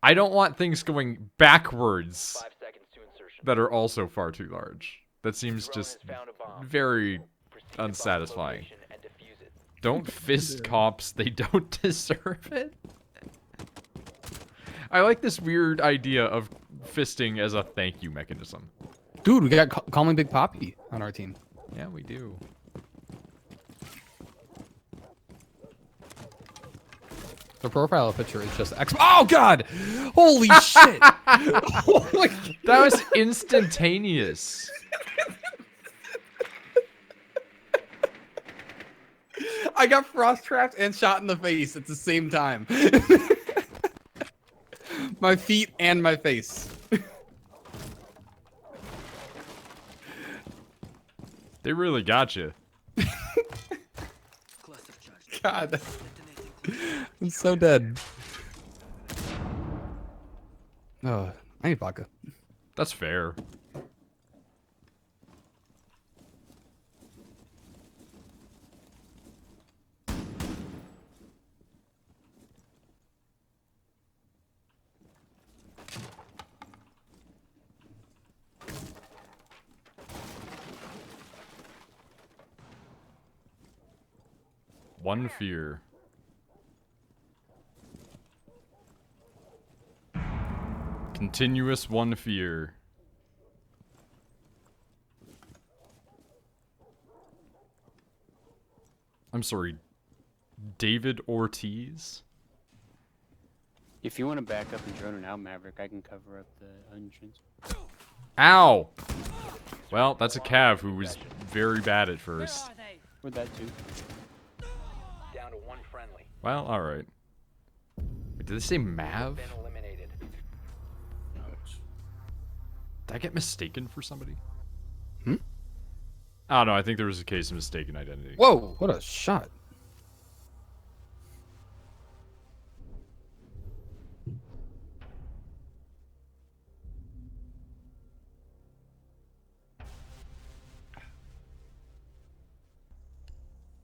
I don't want things going backwards 5 seconds to insertion. that are also far too large. That seems Drone just has found a bomb. very Proceed to bomb unsatisfying. location and defuse it. Don't fist cops, they don't deserve it. I like this weird idea of fisting as a thank you mechanism. Dude, we got Call Me Big Poppy on our team. Yeah, we do. The profile picture is just X. Oh God! Holy shit! Oh my God. That was instantaneous. I got frost trapped and shot in the face at the same time. My feet and my face. They really got you. God, I'm so dead. Oh, I need vodka. That's fair. One fear. Continuous one fear. I'm sorry. David Ortiz? If you want to back up and drone it out, Maverick, I can cover up the entrance. Ow! Well, that's a Cav who was very bad at first. Or that too. Down to one friendly. Well, alright. Did they say Mav? Been eliminated. Did I get mistaken for somebody? Hmm? I don't know, I think there was a case of mistaken identity. Whoa! What a shot.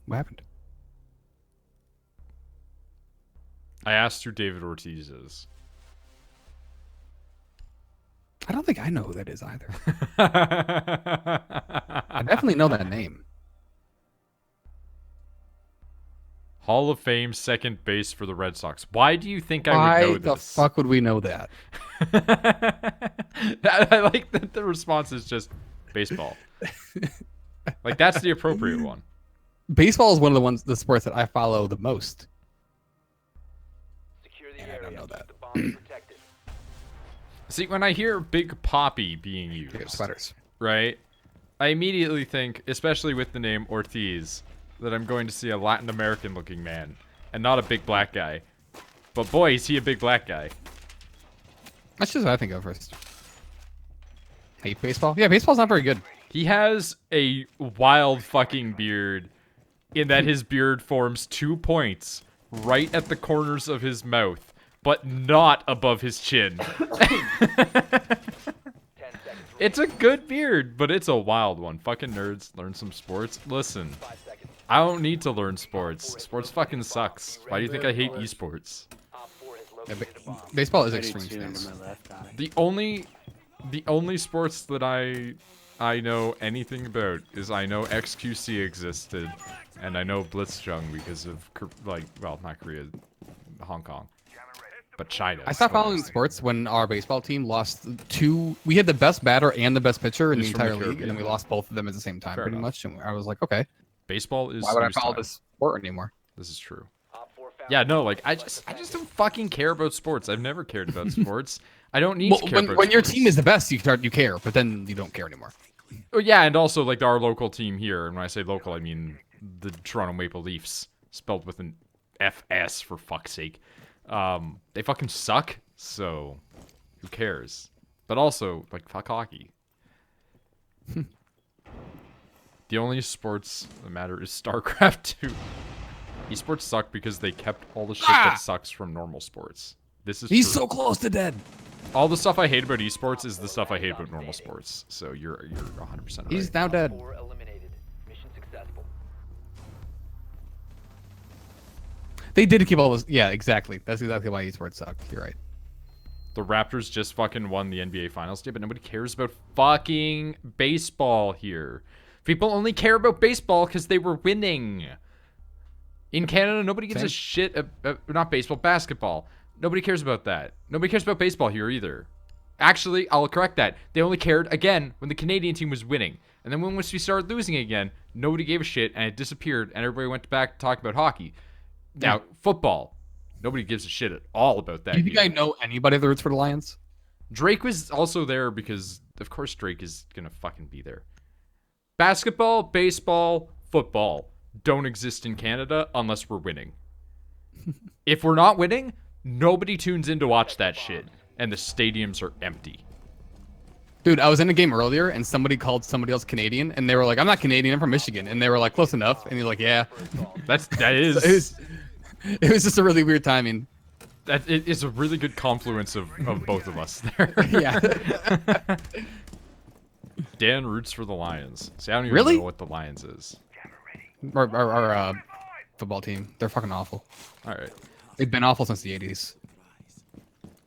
What happened? I asked who David Ortiz is. I don't think I know who that is either. I definitely know that name. Hall of Fame second base for the Red Sox. Why do you think I Why would know the this? fuck would we know that? I like that the response is just baseball. Like, that's the appropriate one. Baseball is one of the sports that I follow the most. Secure the And I area. don't know that. Keep the bomb protected. See, when I hear Big Poppy being used, Look at sweaters. right, I immediately think, especially with the name Ortiz, that I'm going to see a Latin American looking man and not a big black guy. But boy, is he a big black guy. That's just what I think of first. Hate baseball? Yeah, baseball's not very good. He has a wild fucking beard in that his beard forms 2 points right at the corners of his mouth, but not above his chin. 10 seconds. It's a good beard, but it's a wild one. Fucking nerds, learn some sports. Listen, 5 seconds. I don't need to learn sports. Sports fucking sucks. Why do you think I hate esports? Op 4 has Yeah, located the bomb. baseball is I did extreme two under stance. my left eye. The only sports that I know anything about is I know XQC existed, and I know Blitzchung because of not Korea, Hong Kong, but China. I stopped following sports when our baseball team lost two. We had the best batter and the best pitcher in the Who's from the entire league, and then we Caribbean. lost both of them at the same time, Fair pretty enough. much. And I was like, okay, Baseball is. why would I news follow time. this sport anymore? This is true. Op 4 found Yeah, no, like I just don't fucking care about sports. I've never cared about sports. I don't need Well, to care about when your sports. team is the best, you care, but then you don't care anymore. Oh, yeah, and also like our local team here, and when I say local, I mean the Toronto Maple Leafs, spelled with an FS for fuck's sake. They fucking suck, so who cares? But also, like, fuck hockey. The only sports that matter is StarCraft 2. Esports suck because they kept all the shit that sucks from normal sports. This is He's true. so close to dead. All the stuff I hate about esports is the stuff I hate about normal sports. So you're 100% right. He's now dead. 4 eliminated. Mission successful. They did keep all those. Yeah, exactly. That's exactly why esports suck. You're right. The Raptors just fucking won the NBA Finals today, but nobody cares about fucking baseball here. People only care about baseball because they were winning. In Canada, nobody gives a shit about, not baseball, basketball. Nobody cares about that. Nobody cares about baseball here either. Actually, I'll correct that. They only cared, again, when the Canadian team was winning. And then once we started losing again, nobody gave a shit, and it disappeared, and everybody went back to talk about hockey. Now, football. Nobody gives a shit at all about that. Do you think here. I know anybody that roots for the Lions? Drake was also there because, of course, Drake is going to fucking be there. Basketball, baseball, football don't exist in Canada unless we're winning. If we're not winning, nobody tunes in to watch that shit, and the stadiums are empty. Dude, I was in a game earlier, and somebody called somebody else Canadian, and they were like, I'm not Canadian, I'm from Michigan. And they were like, close enough. And he's like, yeah. That is It was just a really weird timing. that it is a really good confluence of both of us there. Yeah. Dan roots for the Lions. See, I don't even Really? know what the Lions is. our football team. They're fucking awful. All right. They've been awful since the 80s.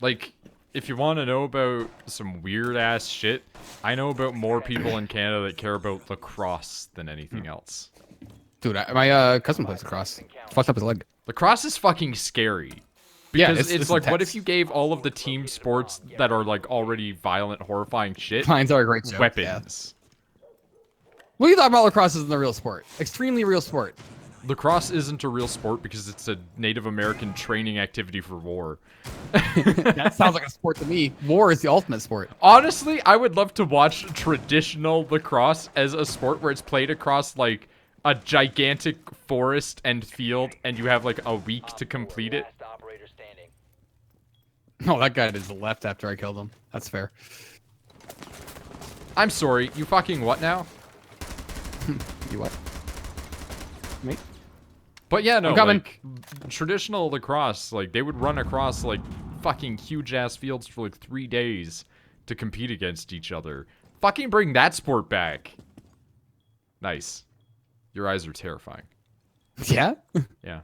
Like, if you want to know about some weird ass shit, I know about more people in Canada that care about lacrosse than anything else. Dude, my cousin plays lacrosse. Fucked up his leg. Lacrosse is fucking scary. Yeah, Because it's like, what if intense. you gave all of the team sports that are like already violent, horrifying shit Mines are a great joke. Yeah. weapons? What are you talking about? Lacrosse isn't a real sport. Extremely real sport. Lacrosse isn't a real sport because it's a Native American training activity for war. That sounds like a sport to me. War is the ultimate sport. Honestly, I would love to watch traditional lacrosse as a sport where it's played across like a gigantic forest and field, and you have like a week to complete it. Last operator standing. Oh, that guy just left after I killed him. That's fair. I'm sorry, you fucking what now? You what? Me? But yeah, no, I'm coming. like, traditional lacrosse, like, they would run across, like, fucking huge-ass fields for, like, 3 days to compete against each other. Fucking bring that sport back. Nice. Your eyes are terrifying. Yeah? Yeah,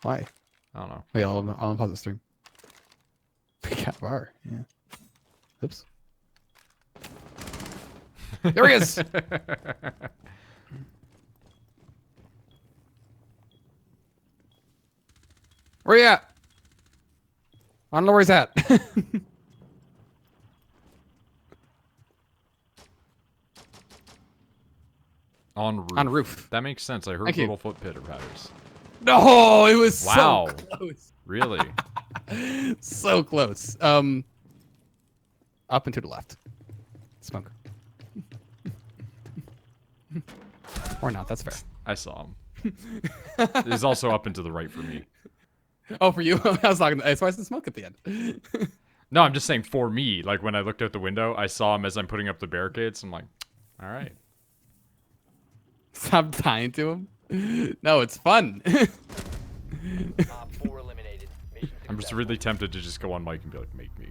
Why? I don't know. Wait, I'll pause the stream. Big cat bar. Yeah. Oops. There he is! Where you at? I don't know where he's at. On roof. On roof. That makes sense. I heard Thank you. little foot pitter-patters. No, it was Wow. so close. Really? So close. Up and to the left. Smoke. Or not, that's fair. I saw him. He's also up and to the right for me. Oh, for you? I was talking, that's why I said smoke at the end. No, I'm just saying for me. Like, when I looked out the window, I saw him as I'm putting up the barricades. I'm like, all right. Stop tying to him. No, it's fun. Op 4 eliminated. Mission I'm just successful. really tempted to just go on mic and be like, make me.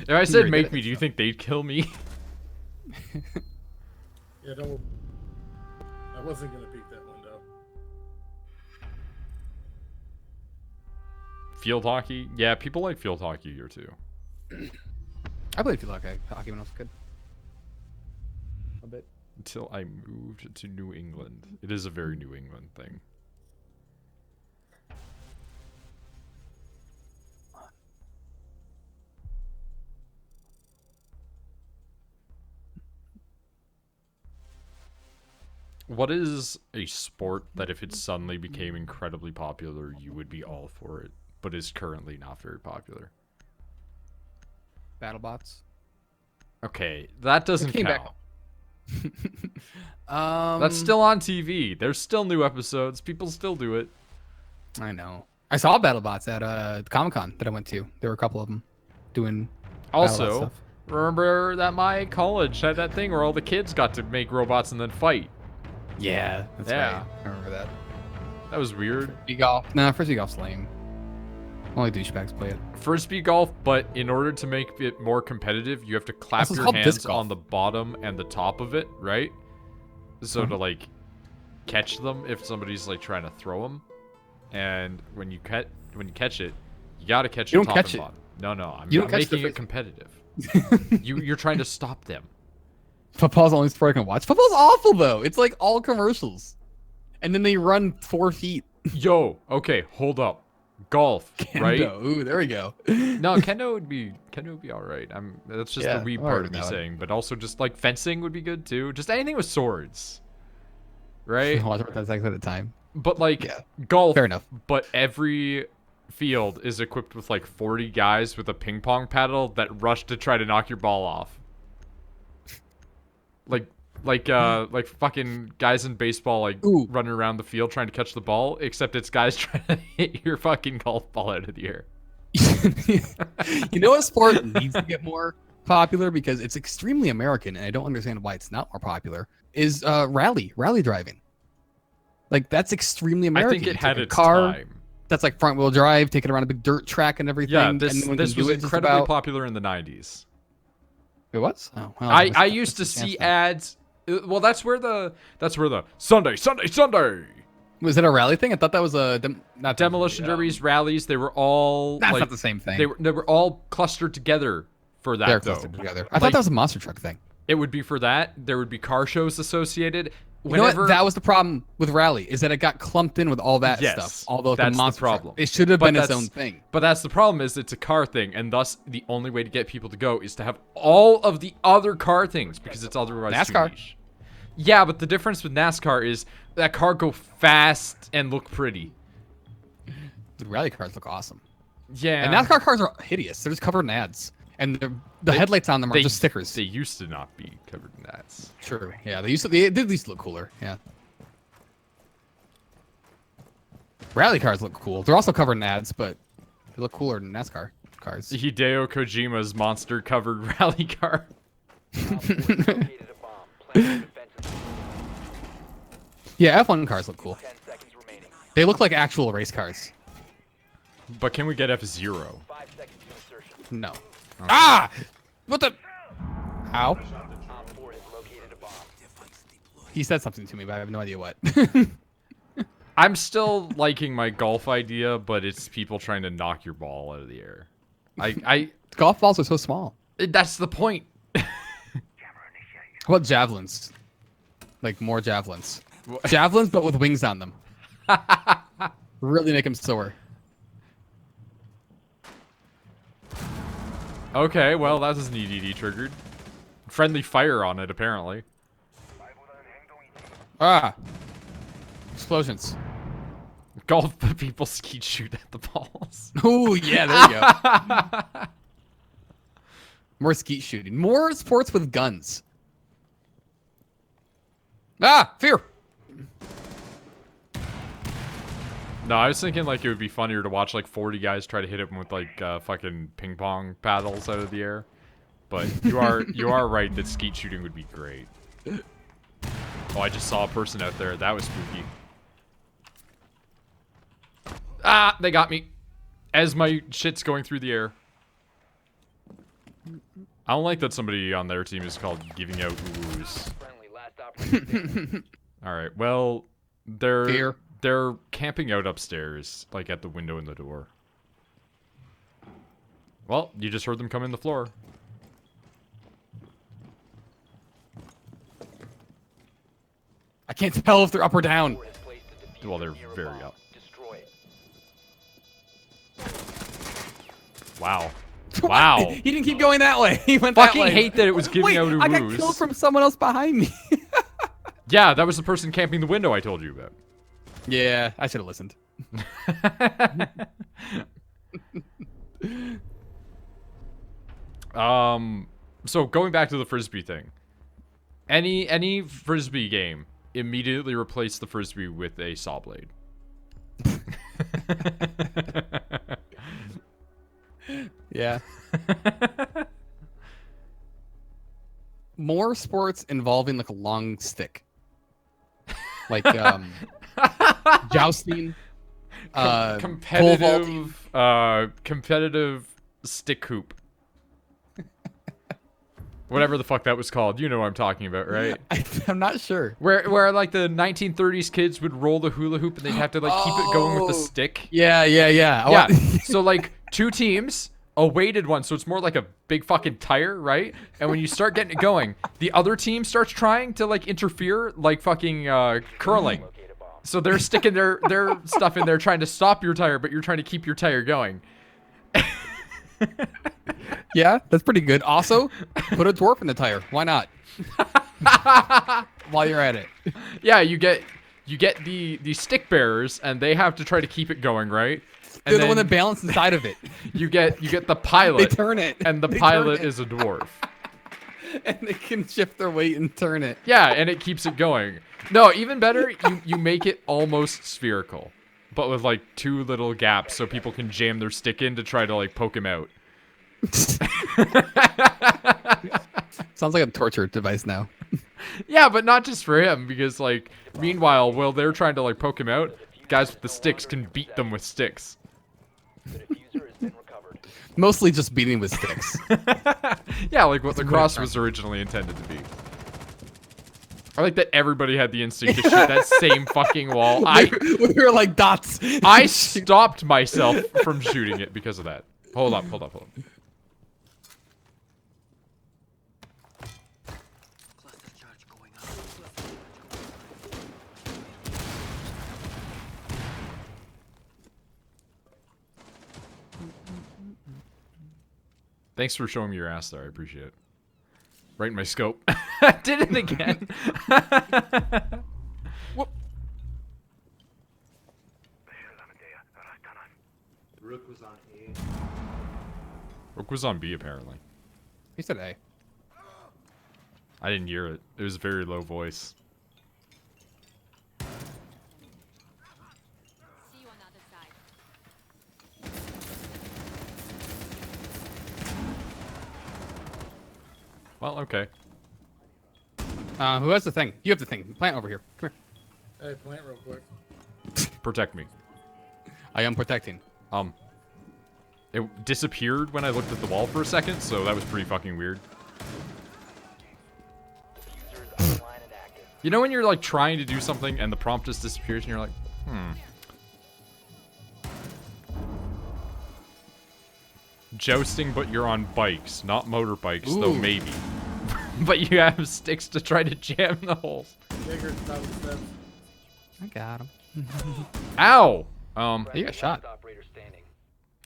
If I said make me, do you think they'd kill me? Yeah, don't. I wasn't gonna peek that window. Field hockey? Yeah, people like field hockey here too. I played field hockey when I was a kid. A bit. Until I moved to New England. It is a very New England thing. What is a sport that if it suddenly became incredibly popular, you would be all for it, but is currently not very popular? BattleBots. Okay, that doesn't came count. back. That's still on TV. There's still new episodes. People still do it. I know. I saw BattleBots at Comic-Con that I went to. There were a couple of them doing BattleBot Also, stuff. remember that my college had that thing where all the kids got to make robots and then fight? Yeah, that's Yeah. right. I remember that. That was weird. Frisbee golf. Nah, frisbee golf's lame. Only douchebags play it. Frisbee golf, but in order to make it more competitive, you have to clap That's what's your called hands disc golf. on the bottom and the top of it, right? So to like catch them if somebody's like trying to throw them, and when you catch it, you gotta catch You the don't top catch and it. bottom. No, I'm You not don't catch the making it fris- competitive. You're trying to stop them. Football's the only sport I can watch. Football's awful though. It's like all commercials, and then they run 4 feet. Yo, okay, hold up. Golf, right? Kendo. Ooh, there we go. No, kendo would be all right. That's just Yeah, the wee I'm part alright of me with that one. saying, but also just like fencing would be good too. Just anything with swords, right? Watch it 10 seconds at a time. But like Yeah, golf, fair enough. But every field is equipped with like 40 guys with a ping pong paddle that rush to try to knock your ball off. Like fucking guys in baseball like Ooh. running around the field trying to catch the ball, except it's guys trying to hit your fucking golf ball out of the air. You know what sport needs to get more popular because it's extremely American, and I don't understand why it's not more popular. Is rally driving. Like that's extremely I American. think it It's had like a its car time. that's like front wheel drive, taking around a big dirt track and everything. Yeah, and this no one this can was do it just incredibly about. popular in the 90s. It was. Oh, well, I used to see ads. Well, that's where the Sunday. Was it a rally thing? I thought that was a not Demolition derbies, rallies, they were all That's like, not the same thing. they were all clustered together for that They're though. clustered together. I thought that was a monster truck thing. It would be for that. There would be car shows associated. You know what? That was the problem with Rally, is that it got clumped in with all that Yes, stuff. All the that's the monster problem. truck. It should have But been its that's- own thing. But that's the problem, is it's a car thing, and thus the only way to get people to go is to have all of the other car things, because it's otherwise too NASCAR. niche. Yeah, but the difference with NASCAR is that car go fast and look pretty. The Rally cars look awesome. Yeah. And NASCAR cars are hideous. They're just covered in ads. And the headlights on them are just stickers. They used to not be covered in that. True. Yeah, they did at least look cooler. Yeah. Rally cars look cool. They're also covered in ads, but they look cooler than NASCAR cars. Hideo Kojima's monster-covered rally car. Op 4 has located a bomb. Plan your defenses. Yeah, F1 cars look cool. 10 seconds remaining. They look like actual race cars. But can we get F-Zero? 5 seconds to insertion. No. Ah! What the? How? Op 4 has located a bomb. He said something to me, but I have no idea what. I'm still liking my golf idea, but it's people trying to knock your ball out of the air. Golf balls are so small. That's the point. How about javelins? Like more javelins. Javelins, but with wings on them. Really make them soar. Okay, well, that was an EDD triggered. Friendly fire on it, apparently. Ah! Explosions. Golf people skeet shoot at the balls. Oh yeah, there you go. More skeet shooting. More sports with guns. Ah! Fear! No, I was thinking like it would be funnier to watch like 40 guys try to hit him with like fucking ping pong paddles out of the air. But you are right that skeet shooting would be great. Oh, I just saw a person out there. That was spooky. Ah, they got me. As my shit's going through the air. I don't like that somebody on their team is called giving out oohs. Friendly, last operator standing. Alright, well, they're Fear. they're camping out upstairs, like at the window and the door. Well, you just heard them come in the floor. I can't tell if they're up or down. 4 has placed a defuse Well, they're near a very bomb. up. Destroy it. Wow. Wow. He didn't keep going that way. He went Fucking that way. hate that it was giving Wait, out I got oohs. killed from someone else behind me. Yeah, that was the person camping the window I told you about. Yeah, I should have listened. So going back to the frisbee thing. Any frisbee game, immediately replace the frisbee with a saw blade. Yeah. More sports involving like a long stick. Like jousting. Pole vaulting. Competitive stick hoop. Whatever the fuck that was called. You know what I'm talking about, right? I'm not sure. Where like the 1930s kids would roll the hula hoop and they'd have to like keep it going with the stick. Yeah. Yeah. So like 2 teams, a weighted one, so it's more like a big fucking tire, right? And when you start getting it going, the other team starts trying to like interfere, like fucking curling. Locate a bomb. So they're sticking their stuff in there trying to stop your tire, but you're trying to keep your tire going. Yeah, that's pretty good. Also, put a dwarf in the tire. Why not? While you're at it. Yeah, you get the stick bearers and they have to try to keep it going, right? And They're the one then that balance inside of it. you get the pilot. They turn it. And the They turn pilot it. is a dwarf. And they can shift their weight and turn it. Yeah, and it keeps it going. No, even better, you make it almost spherical, but with like 2 little gaps so people can jam their stick in to try to like poke him out. Sounds like a torture device now. Yeah, but not just for him, because like meanwhile, while they're trying to like poke him out, guys with the sticks can beat them with sticks. The diffuser has been recovered. Mostly just beating with sticks. Yeah, like what That's lacrosse what was originally intended to be. I like that everybody had the instinct to shoot that same fucking wall. we were like dots. I stopped myself from shooting it because of that. Hold up. Thanks for showing me your ass there. I appreciate it. Right in my scope. Did it again. Whoop. Rook was on A. Rook was on B, apparently. He said A. I didn't hear it. It was a very low voice. See you on the other side. Well, okay. Who has the thing? You have the thing. Plant over here. Come Hey, plant real quick. Protect me. here. I am protecting. It disappeared when I looked at the wall for a second, so that was pretty fucking weird. Diffuser is online and active. You know when you're like trying to do something and the prompt just disappears and you're like, Jousting, but you're on bikes, not motorbikes, though Ooh. maybe. But you have sticks to try to jam the holes. Digger, top of the steps. I got him. Ow! You got shot. Last operator standing.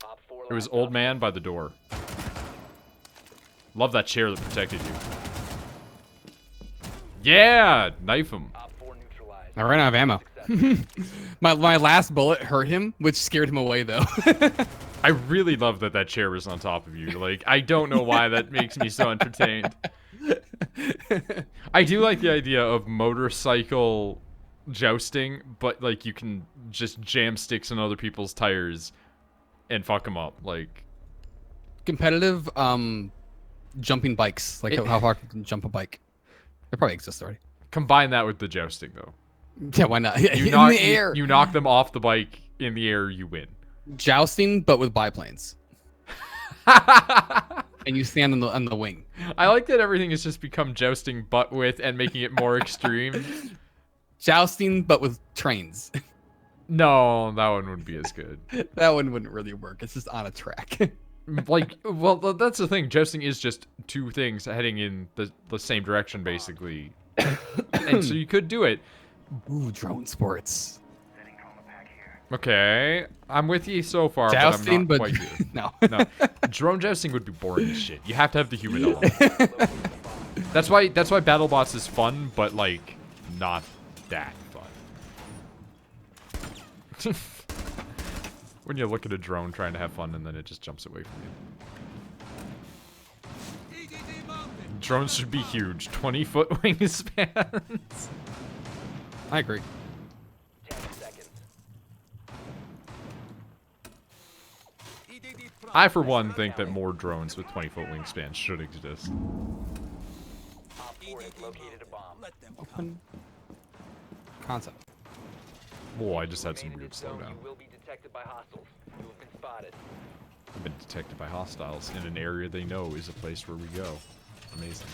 Op 4 It was last old op- man by the door. Love that chair that protected you. Yeah! Knife him. Op 4 neutralized. I ran out of ammo. Success. my last bullet hurt him, which scared him away though. I really love that that chair was on top of you. Like, I don't know why that makes me so entertained. I do like the idea of motorcycle jousting, but like you can just jam sticks in other people's tires and fuck them up. Like, Competitive jumping bikes. Like how far you can jump a bike. It probably exists already. combine that with the jousting though. Yeah, why not? Yeah, You in knock the air. You knock them off the bike in the air, you win. Jousting, but with biplanes. And you stand on the wing. I like that everything has just become jousting, but with and making it more extreme. Jousting, but with trains. No, that one wouldn't be as good. That one wouldn't really work. It's just on a track. Like, well, that's the thing. Jousting is just two things heading in the same direction, basically. And so you could do it. Ooh, drone sports. Okay, I'm with you so far, Jousting, but but I'm not quite here. no. No, drone jousting would be boring as shit. You have to have the human element. That's why BattleBots is fun, but like not that fun. When you look at a drone trying to have fun and then it just jumps away from you. Drones should be huge, 20-foot wingspans. I agree. 10 seconds. I, for one, think that more drones with 20-foot wingspans should exist. Op 4 has located a bomb. Open concept. Whoa, I just had some Remain in weird this zone, slowdown. you will be detected by hostiles. You have been spotted. I've been detected by hostiles in an area they know is a place where we go. Amazing.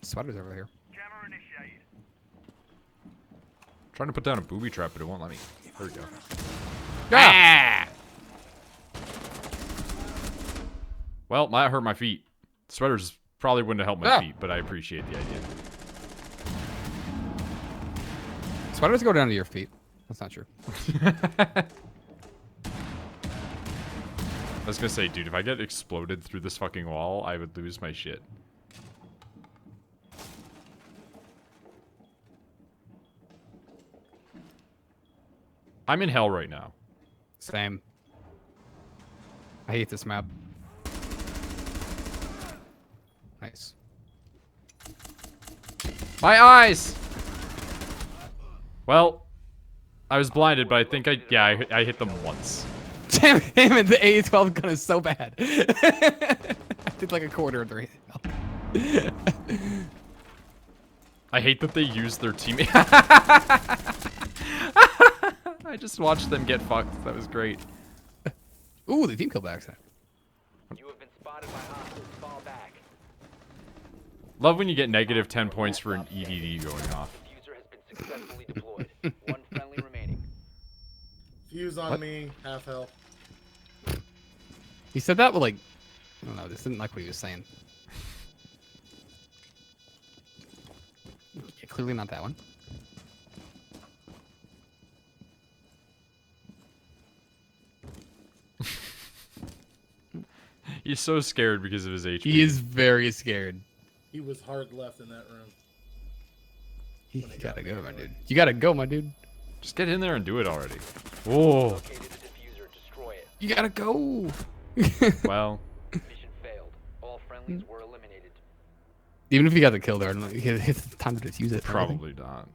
Sweater's over here. Trying to put down a booby trap, but it won't let me. There we go. Ah! Well, might hurt my feet. Sweaters probably wouldn't have helped my feet, but I appreciate the idea. Sweaters go down to your feet. That's not true. I was gonna say, dude, if I get exploded through this fucking wall, I would lose my shit. I'm in hell right now. Same. I hate this map. Nice. My eyes! Well, I was blinded, but I think I hit them once. Damn it, the A12 gun is so bad. I did like a quarter of the rate. I hate that they use their teammate. I just watched them get fucked. That was great. Ooh, the team kill by accident. You have been spotted by hostiles. Fall back. Love when you get negative 10 points for an EDD going off. Diffuser has been successfully deployed. One friendly remaining. Fuse on me, half health. He said that with like, I don't know, this didn't like what he was saying. Yeah, clearly not that one. He's so scared because of his HP. He is very scared. He was hard left in that room. You gotta go, my dude. You gotta go, my dude. Just get in there and do it already. Whoa. Located the diffuser. Destroy it. You gotta go. Well, Mission failed. All friendlies were eliminated. Even if you got the kill there, I don't know. It's time to just use it. probably not.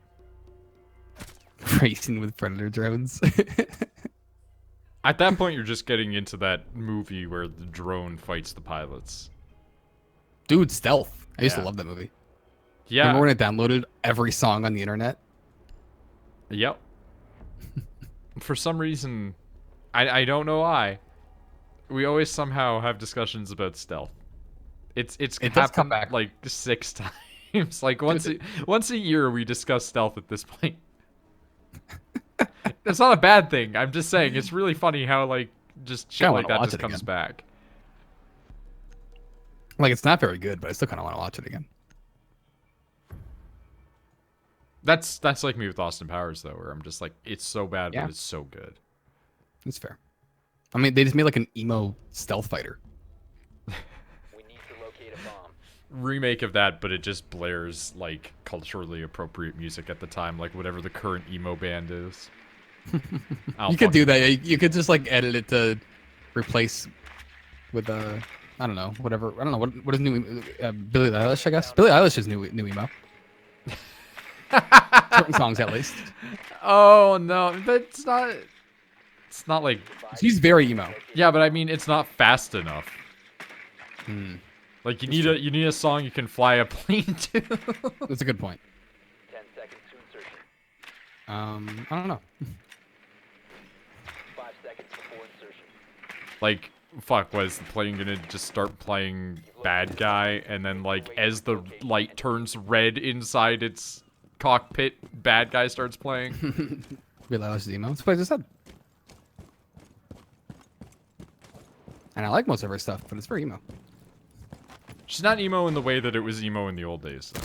Racing with predator drones. At that point, you're just getting into that movie where the drone fights the pilots. Dude, Stealth. I used to Yeah. love that movie. Yeah. Remember when I downloaded every song on the internet? Yep. For some reason, I don't know why. We always somehow have discussions about stealth. It does come happened back. like 6 times. Like once a year we discuss stealth at this point. That's not a bad thing. I'm just saying it's really funny how like just shit Kinda like wanna that watch just it comes again. back. Like, it's not very good, but I still kind of want to watch it again. That's like me with Austin Powers though, where I'm just like, it's so bad, Yeah. but it's so good. It's fair. I mean, they just made like an emo stealth fighter. We need to locate a bomb. Remake of that, but it just blares like culturally appropriate music at the time, like whatever the current emo band is. You could do that. You could just like edit it to replace with I don't know, whatever. I don't know what is new. Billie Eilish, I guess. Billie Eilish is new emo. Certain songs, at least. Oh no, but it's not. It's not like. She's very emo. Yeah, but I mean, it's not fast enough. Hmm. Like you need a song you can fly a plane to. That's a good point. 10 seconds to insertion. I don't know. 5 seconds before insertion. Like, fuck, was the plane gonna just start playing bad guy, and then like as the light turns red inside its cockpit, bad guy starts playing? Billie Eilish is emo. That's what I just said. And I like most of her stuff, but it's very emo. She's not emo in the way that it was emo in the old days. So.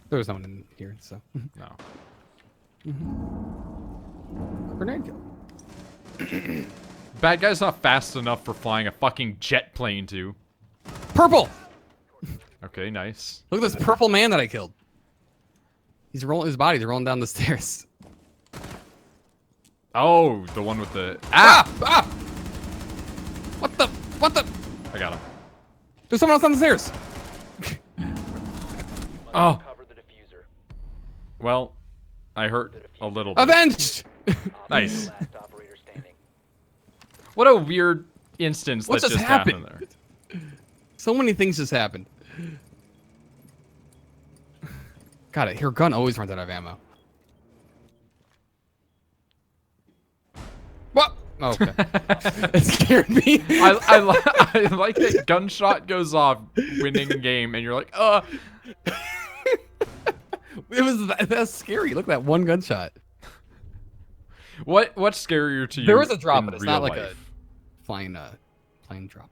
There was no one in here, so. No. Grenade kill. Bad guy's not fast enough for flying a fucking jet plane to. Purple! Okay, nice. Look at this purple man that I killed. He's rolling, his body's rolling down the stairs. Oh, the one with the Ah! What the? I got him. There's someone else on the stairs. Oh, Cover the diffuser. well, I hurt a little bit. Avenged! Nice. Last operator standing. What a weird instance What that just just happened there. So many things just happened. God, her gun always runs out of ammo. What? Oh, okay. It scared me. I like that gunshot goes off, winning game, and you're like, It was that's scary. Look at that one gunshot. What's scarier to you? There was a drop, in but it's real not like life? a flying drop.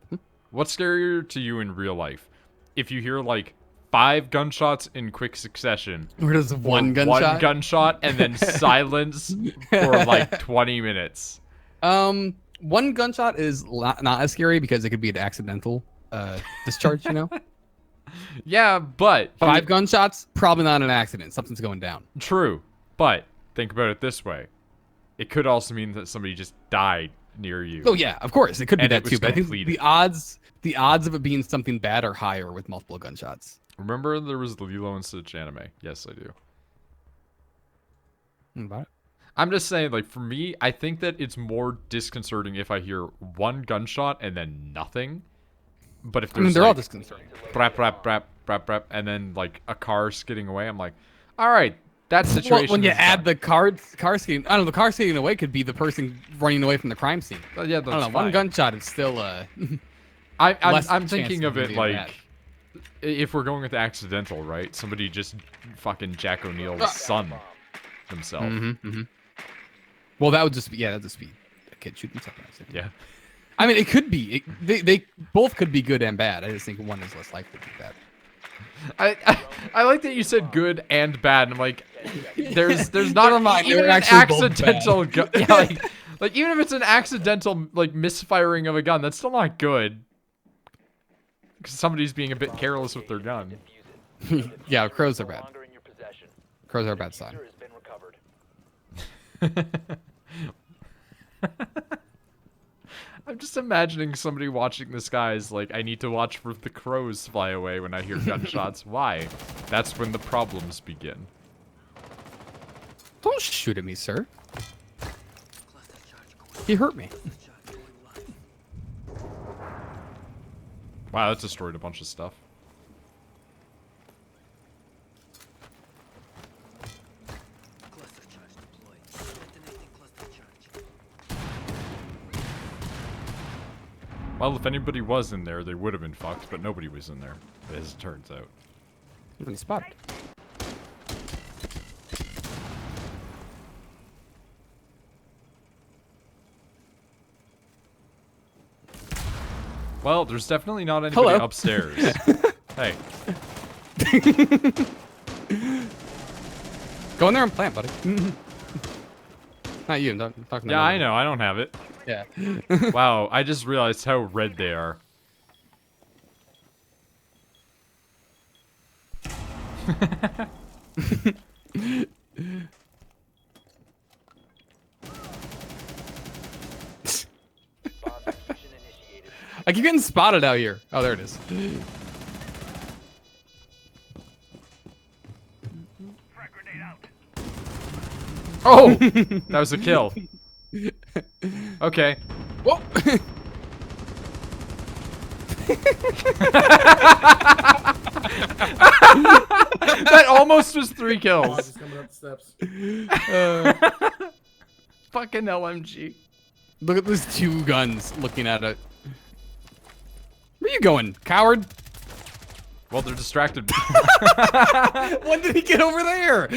What's scarier to you in real life? If you hear like 5 gunshots in quick succession, Where does one or gunshot? one gunshot, and then silence for like 20 minutes. One gunshot is not as scary because it could be an accidental discharge, you know? Yeah, but 5 gunshots, probably not an accident. Something's going down. true. But think about it this way: it could also mean that somebody just died near you. Oh yeah, of course. It could be And it that was too, but I think completed. the odds of it being something bad are higher with multiple gunshots. Remember, there was the Lilo and Stitch anime. Yes, I do. About it? I'm just saying, like, for me, I think that it's more disconcerting if I hear one gunshot and then nothing. But if I there's mean, they're all like, disconcerting. brap, brap, brap, brap, brap, and then like a car skidding away, I'm like, all right, that situation. Well, when you is add done. the car skating, I don't know, the car skating away could be the person running away from the crime scene. Yeah, I don't know, that's one fine. gunshot is still I'm less chance thinking of of it being like, bad. if we're going with accidental, right? Somebody just fucking Jack O'Neill's son himself. Well, that would just be that'd just be a kid shooting something. Yeah. I mean, it could be. They both could be good and bad. I just think one is less likely to be bad. I like that you said good and bad. And I'm like, there's not Never mind, even they're an actually both accidental. Yeah, Like, even if it's an accidental, like, misfiring of a gun, that's still not good. Because somebody's being a bit careless with their gun. Yeah, crows are No bad. longer in your possession. Crows are a bad sign. Diffuser has been recovered. I'm just imagining somebody watching this guy is like, I need to watch for the crows fly away when I hear gunshots. Why? That's when the problems begin. Don't shoot at me, sir. He hurt me. Wow, that destroyed a bunch of stuff. Well, if anybody was in there, they would have been fucked, but nobody was in there, as it turns out. Really spotted. Well, there's definitely not anybody Hello. upstairs. Hey. Go in there and plant, buddy. Not you. I'm talking. Yeah, I know. I don't have it. Yeah. Wow, I just realized how red they are. Bomb diffusion initiated. I keep getting spotted out here. Oh, there it is. Oh! That was a kill. Okay. Whoa! That almost was 3 Oh, kills. just coming up the steps. Fucking LMG. Look at those 2 guns looking at it. Where you going, coward? Well, they're distracted. When did he get over there?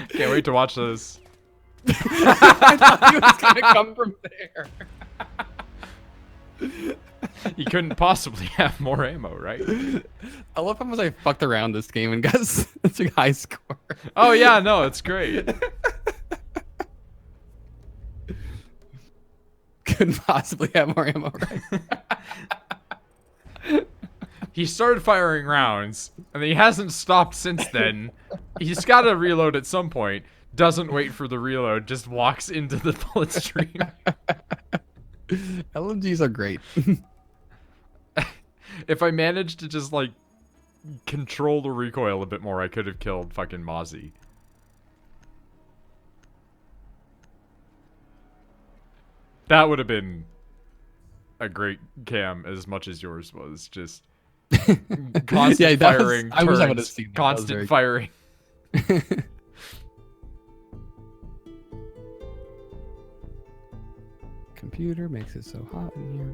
Can't wait to watch this. I thought he was gonna come from there. You couldn't possibly have more ammo, right? I love how much I fucked around this game and got such a high score. Oh yeah, no, it's great. Couldn't possibly have more ammo, right? He started firing rounds, and he hasn't stopped since then. He's got to reload at some point. Doesn't wait for the reload, just walks into the bullet stream. LMGs are great. If I managed to just, like, control the recoil a bit more, I could have killed fucking Mozzie. That would have been a great cam as much as yours was. Just constant Yeah, that was- firing, I wish I turns, would've seen that. That was constant very- firing. Computer makes it so hot in here.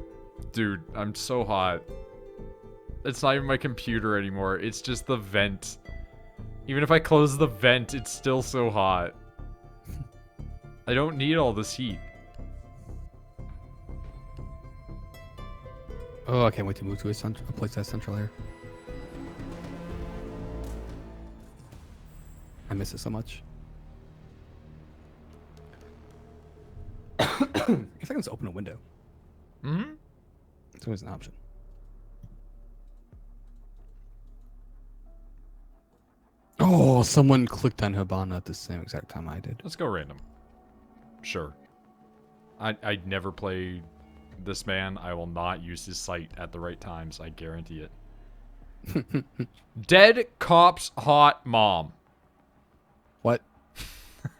Dude, I'm so hot. It's not even my computer anymore. It's just the vent. Even if I close the vent, it's still so hot. I don't need all this heat. Oh, I can't wait to move to a place that's central air. I miss it so much. I guess I can just open a window. Mm-hmm. It's always an option. Oh, someone clicked on Habana at the same exact time I did. Let's go random. Sure. I'd never play this man. I will not use his sight at the right times. I guarantee it. Dead cop's hot mom. What?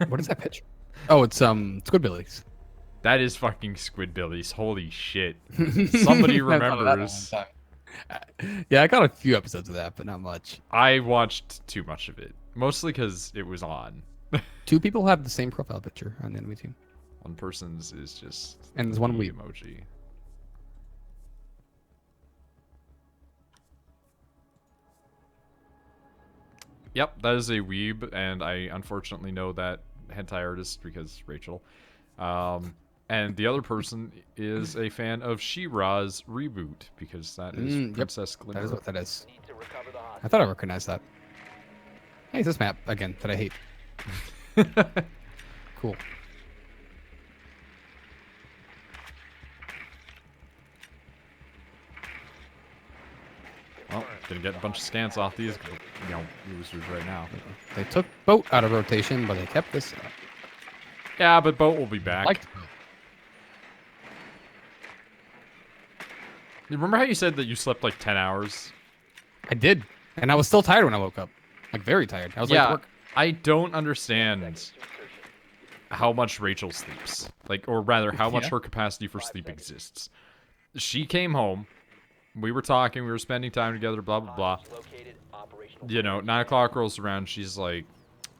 What is that picture? Oh, it's Squidbillies. That is fucking Squidbillies. Holy shit. Somebody remembers. Yeah, I got a few episodes of that, but not much. I watched too much of it. Mostly because it was on. 2 people have the same profile picture on the enemy team. One person's is just And there's one the weeb. emoji. Yep, that is a weeb, and I unfortunately know that hentai artist because Rachel. And the other person is a fan of She-Ra's reboot because that is Yep. Princess Glimmer. That is what that is. Need to recover the hostage. I thought I recognized that. Hey, it's this map again that I hate. Cool. Well, gonna get a bunch of scans off these, losers right now. They took boat out of rotation, but they kept this. Yeah, but boat will be back. Liked You remember how you said that you slept like 10 hours? I did, and I was still tired when I woke up. Like very tired. I was late to work. I don't understand how much Rachel sleeps. Like, or rather, how much her capacity for sleep exists. She came home. We were talking. We were spending time together. Blah blah blah. You know, 9 o'clock rolls around. She's like,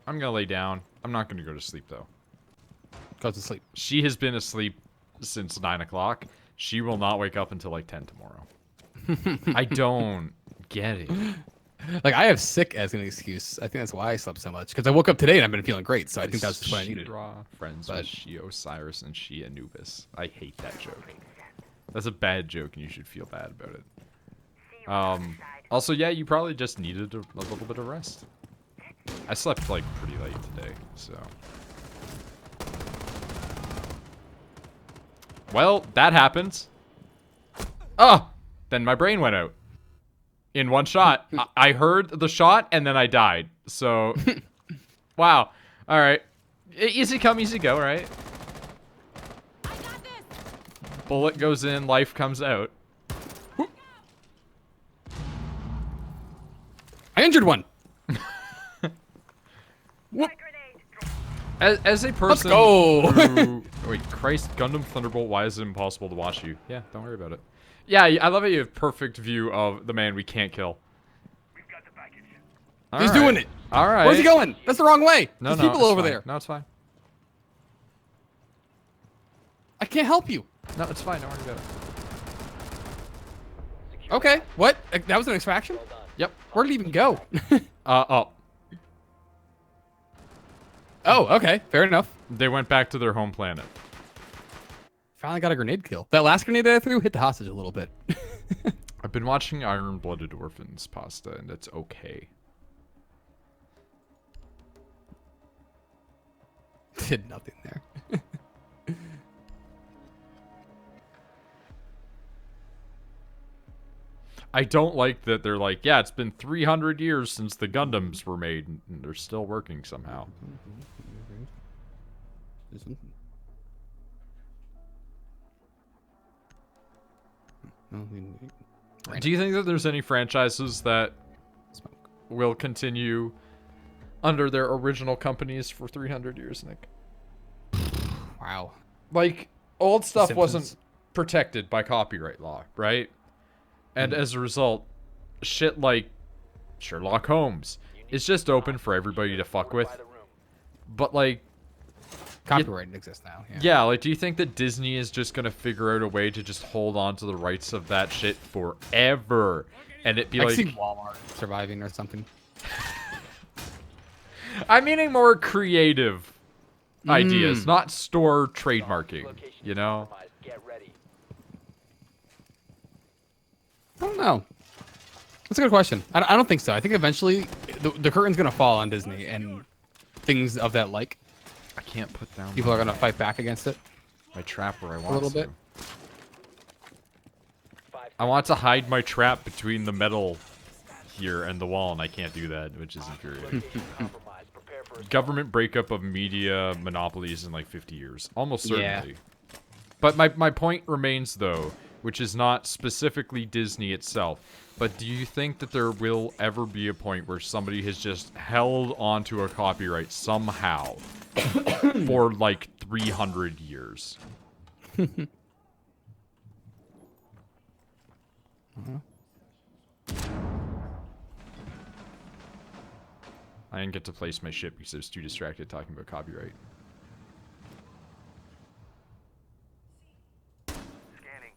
"I'm gonna lay down. I'm not gonna go to sleep though." Goes to sleep. She has been asleep since 9 o'clock. She will not wake up until like 10 tomorrow. I don't get it. Like, I have sick as an excuse. I think that's why I slept so much. Because I woke up today and I've been feeling great. So I think that's just what I needed. Friends But- with she Osiris and she Anubis. I hate that joke. That's a bad joke and you should feel bad about it. Also, yeah, you probably just needed a little bit of rest. I slept like pretty late today, so. Well, that happened. Oh, then my brain went out. In one shot. I heard the shot and then I died. So, wow. All right. Easy come, easy go, right? Bullet goes in, life comes out. I injured one. As a person go. who... Wait, Christ, Gundam Thunderbolt, why is it impossible to watch you? Yeah, don't worry about it. Yeah, I love how you have perfect view of the man we can't kill. He's doing it. All right. Where's he going? That's the wrong way. No, There's no, people it's over fine. there. No, it's fine. I can't help you. No, it's fine. Don't worry about it. Okay. What? That was an extraction? Yep. Where did he even go? Up. Oh, okay. Fair enough. They went back to their home planet. Finally got a grenade kill. That last grenade that I threw hit the hostage a little bit. I've been watching Iron-Blooded Orphans pasta, and it's okay. Did nothing there. I don't like that they're like, yeah, it's been 300 years since the Gundams were made, and they're still working somehow. Do you think that there's any franchises that will continue under their original companies for 300 years, Nick? Wow. Like, old stuff Simpsons. wasn't protected by copyright law, right? And as a result, shit like Sherlock Holmes is just open for everybody to fuck with. But, like... Copyright exists now. Yeah, like, do you think that Disney is just gonna figure out a way to just hold on to the rights of that shit forever? And it be I like... see Walmart surviving or something. I'm meaning more creative ideas, not store trademarking, you know? I don't know. That's a good question. I don't think so. I think eventually the curtain's going to fall on Disney and things of that like. I can't put down People are going to fight back against it. my trap where I want A little to. bit. I want to hide my trap between the metal here and the wall, and I can't do that, which is infuriating. Government breakup of media monopolies in like 50 years. Almost certainly. Yeah. But my point remains, though, which is not specifically Disney itself, but do you think that there will ever be a point where somebody has just held onto a copyright somehow for like 300 years? I didn't get to place my ship because I was too distracted talking about copyright. Scanning.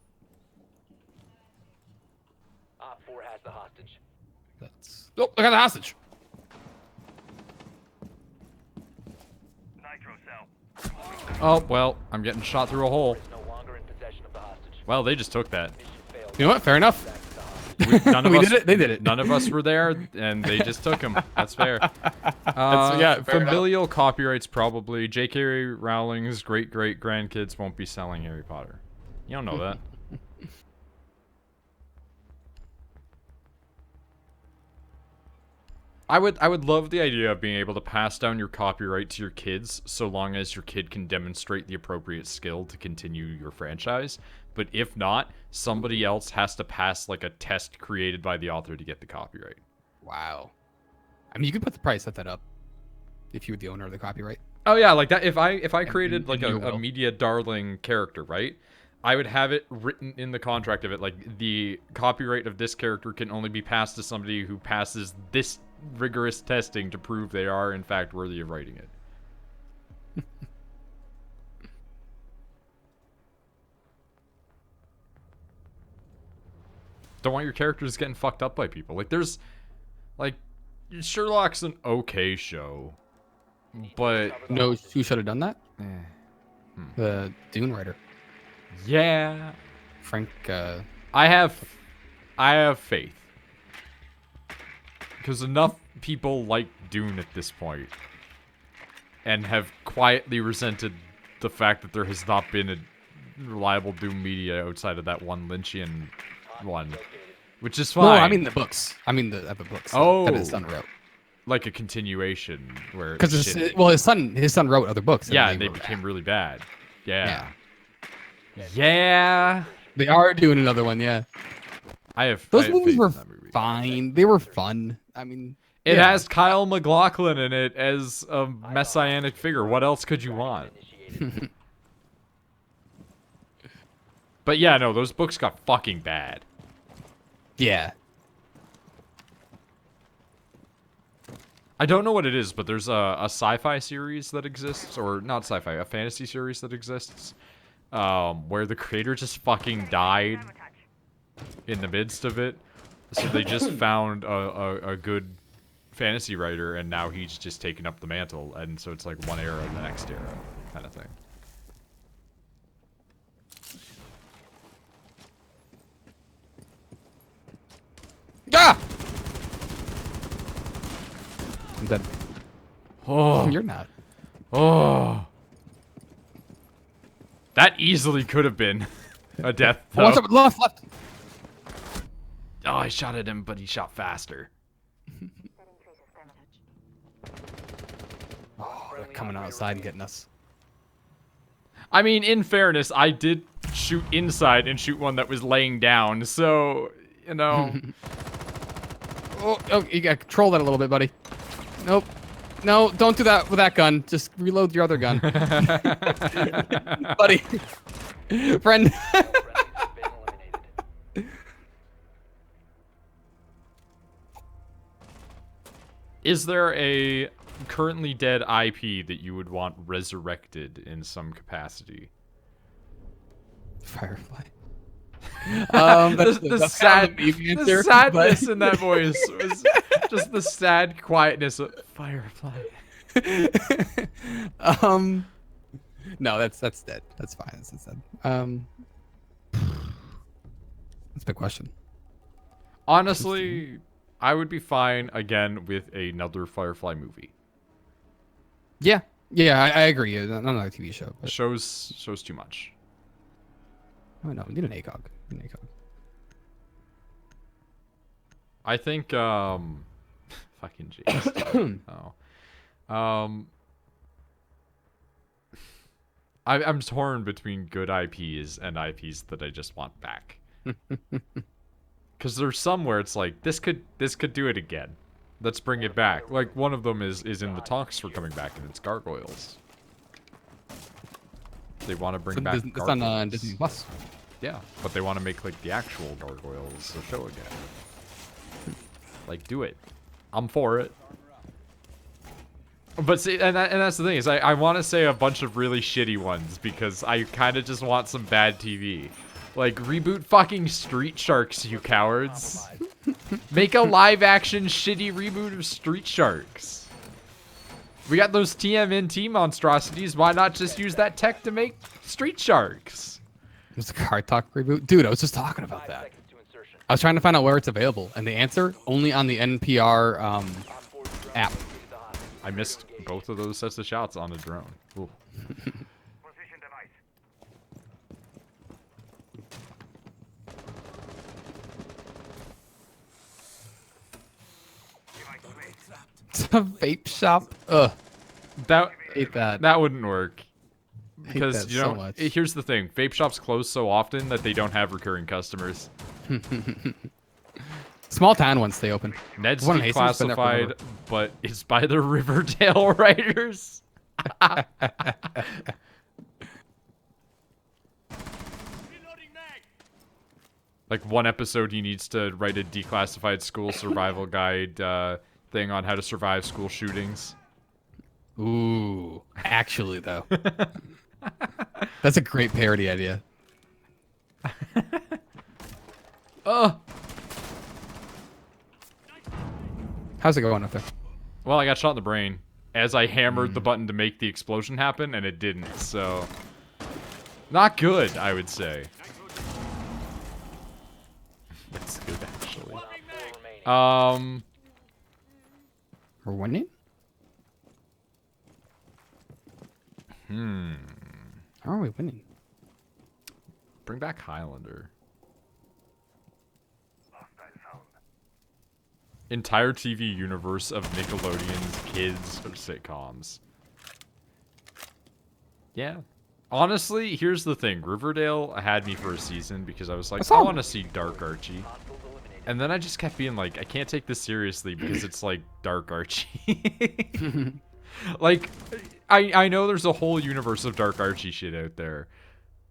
Op 4 has the hostage. That's... Oh, I got the hostage. Nitro cell. Oh, well, I'm getting shot through a hole. No longer in possession of the hostage. Well, they just took that. Mission failed. You know what? Fair enough. None of We us, did it. They did it. None of us were there, and they just took him. That's fair. yeah, fair enough. Familial copyrights probably. J.K. Rowling's great-great-grandkids won't be selling Harry Potter. You don't know that. I would love the idea of being able to pass down your copyright to your kids so long as your kid can demonstrate the appropriate skill to continue your franchise. But if not, somebody else has to pass like a test created by the author to get the copyright. Wow. I mean, you could put the price, set that up, if you were the owner of the copyright. Oh yeah, like that. If I created like you a will. media darling character, right? I would have it written in the contract of it, like the copyright of this character can only be passed to somebody who passes this rigorous testing to prove they are in fact worthy of writing it. Don't want your characters getting fucked up by people. Like there's like Sherlock's an okay show, but No, who should have done that? The Dune writer, yeah, Frank. I have faith. Because enough people like Dune at this point and have quietly resented the fact that there has not been a reliable Doom media outside of that one Lynchian one, which is fine. No, I mean the books. I mean the books. that his Oh. son wrote. Like a continuation where Because shit- his son wrote other books. yeah, and they they were became bad. really bad. Yeah. They are doing another one. Yeah, I have those I have movies faith were in that movie. fine. They were fun. I mean, It yeah. has Kyle MacLachlan in it as a messianic figure. What else could you want? But yeah, no, those books got fucking bad. Yeah. I don't know what it is, but there's a sci-fi series that exists, or not sci-fi, a fantasy series that exists, where the creator just fucking died in the midst of it. So they just found a good fantasy writer, and now he's just taken up the mantle, and so it's like one era and the next era kind of thing. Ah! I'm dead. Oh, You're not. oh. That easily could have been a death, though. Watch out, left. Oh, I shot at him, but he shot faster. Oh, they're coming outside and getting us. I mean, in fairness, I did shoot inside and shoot one that was laying down, so, you know. Oh, you gotta control that a little bit, buddy. Nope. No, don't do that with that gun. Just reload your other gun. Buddy. Friend. Is there a currently dead IP that you would want resurrected in some capacity? Firefly. The sadness but- in that voice was just the sad quietness of Firefly. No, that's dead. That's fine. That's dead. That's a big question. Honestly, I would be fine again with another Firefly movie. Yeah, I agree. Not another TV show. But... Shows too much. Oh no, we need an ACOG. I think fucking James. I'm torn between good IPs and IPs that I just want back. Because there's some where it's like this could do it again. Let's bring it back. Like one of them is in the talks for coming back, and it's Gargoyles. They want to bring back It's on Gargoyles. Disney Plus. Yeah, but they want to make like the actual Gargoyles a show again. Like, do it. I'm for it. But see, and that's the thing is, I want to say a bunch of really shitty ones because I kind of just want some bad TV. Like, reboot fucking Street Sharks, you cowards. Make a live-action shitty reboot of Street Sharks. We got those TMNT monstrosities. Why not just use that tech to make Street Sharks? There's a Car Talk reboot. Dude, I was just talking about that. I was trying to find out where it's available, and the answer only on the NPR app. I missed both of those sets of shots on a drone. Ooh. It's a vape shop. Ugh, That hate that. that wouldn't work. Hate Because that you so know, much. here's the thing: vape shops close so often that they don't have recurring customers. Small town ones stay open. Ned's One in Hastings, been there declassified, forever. but it's by the Riverdale writers. Like one episode, he needs to write a declassified school survival guide thing on how to survive school shootings. Ooh, actually though, that's a great parody idea. Oh, How's it going up there? well, I got shot in the brain as I hammered the button to make the explosion happen, and it didn't. So, not good, I would say. That's good, actually. We're winning. How are we winning? Bring back Highlander. Entire TV universe of Nickelodeon's kids or sitcoms. Yeah. Honestly, here's the thing. Riverdale had me for a season because I was like, I want to see Dark Archie. And then I just kept being like, I can't take this seriously because it's like Dark Archie. Like, I know there's a whole universe of Dark Archie shit out there.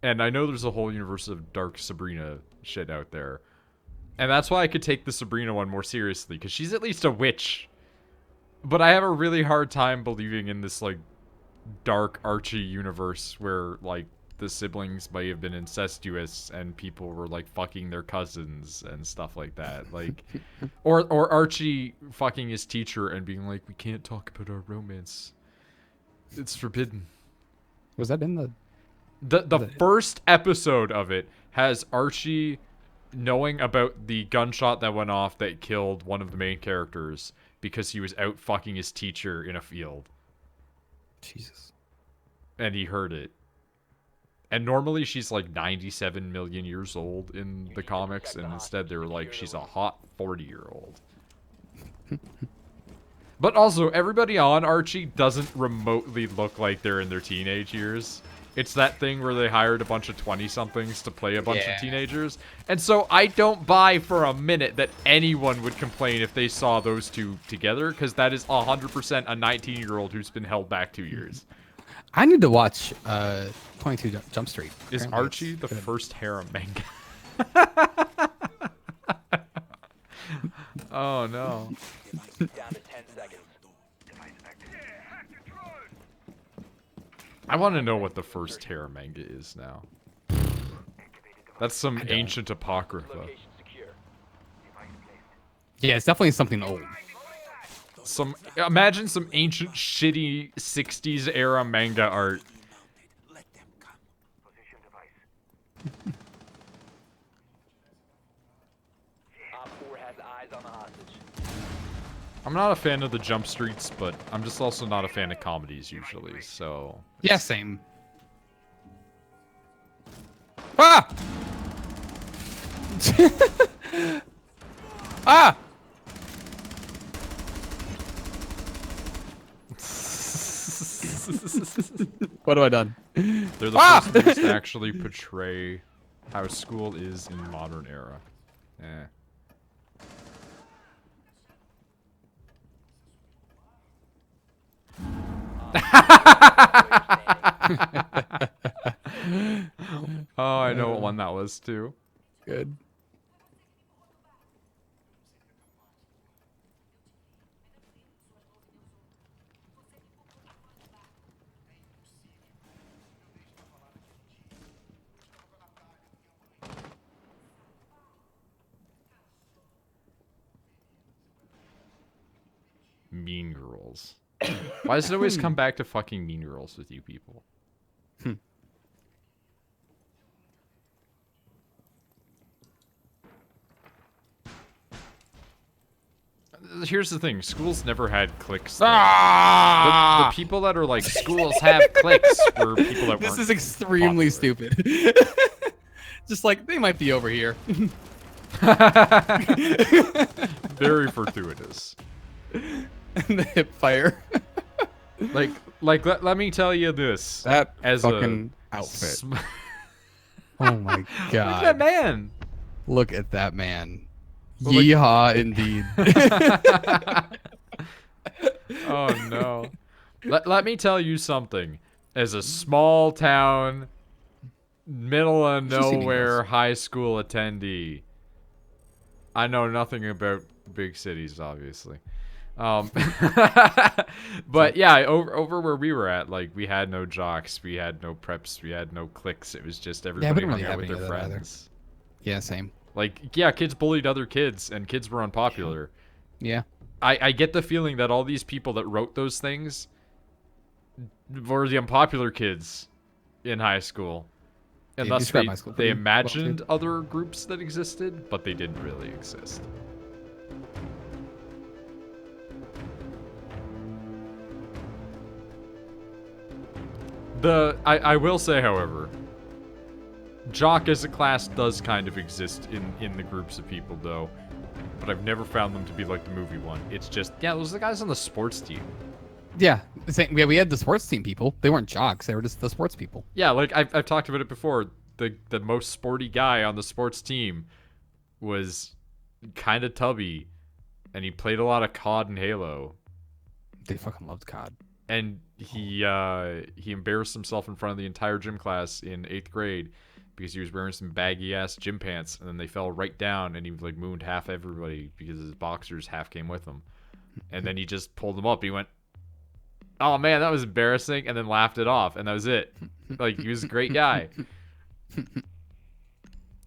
And I know there's a whole universe of Dark Sabrina shit out there. And that's why I could take the Sabrina one more seriously, because she's at least a witch. But I have a really hard time believing in this, like, Dark Archie universe where, like, the siblings may have been incestuous and people were, like, fucking their cousins and stuff like that. Like, or Archie fucking his teacher and being like, we can't talk about our romance. It's forbidden. Was that in the? The first episode of it has Archie knowing about the gunshot that went off that killed one of the main characters because he was out fucking his teacher in a field. Jesus. And he heard it. And normally she's like 97 million years old in the comics, and instead they were like, she's a hot 40-year-old. But also, everybody on Archie doesn't remotely look like they're in their teenage years. It's that thing where they hired a bunch of 20-somethings to play a bunch of teenagers. And so I don't buy for a minute that anyone would complain if they saw those two together, because that is 100% a 19-year-old who's been held back 2 years. I need to watch 22 Jump Street. Is Apparently Archie it's the good. first harem manga? Oh, no. Down to 10 seconds. I want to know what the first harem manga is now. That's some ancient apocrypha. Location secure. Yeah, it's definitely something old. Imagine some ancient, shitty 60s era manga art. Op 4 has eyes on the hostage. I'm not a fan of the jump streets, but I'm just also not a fan of comedies usually, so... Yeah, same. Ah! Ah! What have I done? They're the first movies to actually portray how school is in the modern era. Eh. Oh, I know what one that was too. Good. Mean Girls. Why does it always come back to fucking Mean Girls with you people? here's the thing. Schools never had cliques. though. Ah! The people that are like, schools have cliques were people that This weren't is extremely popular. stupid. Just like, they might be over here. Very fortuitous. And the hip fire. Like let me tell you this. That As fucking a outfit. Oh my Look at that god. man. Look at that man. Well, like- Yeehaw indeed. Oh no. Let me tell you something. As a small town, middle of Just seen nowhere emails. high school attendee, I know nothing about big cities, obviously. But yeah, over where we were at, like, we had no jocks, we had no preps, we had no cliques. It was just everybody didn't really hung out have with any their of that either. friends. Yeah, same. Like, yeah, kids bullied other kids, and kids were unpopular. Yeah. I get the feeling that all these people that wrote those things were the unpopular kids in high school. And Yeah, thus describe they, high school they pretty well, too. imagined other groups that existed, but they didn't really exist. I will say, however, jock as a class does kind of exist in the groups of people, though. But I've never found them to be like the movie one. It's just, yeah, those are the guys on the sports team. Yeah. Yeah, we had the sports team people. They weren't jocks. They were just the sports people. Yeah, like I've talked about it before. The most sporty guy on the sports team was kind of tubby, and he played a lot of COD and Halo. They fucking loved COD. And he embarrassed himself in front of the entire gym class in 8th grade because he was wearing some baggy ass gym pants, and then they fell right down, and he like mooned half everybody because his boxers half came with him. And then he just pulled them up. He went, "Oh man, that was embarrassing," and then laughed it off, and that was it. Like, he was a great guy.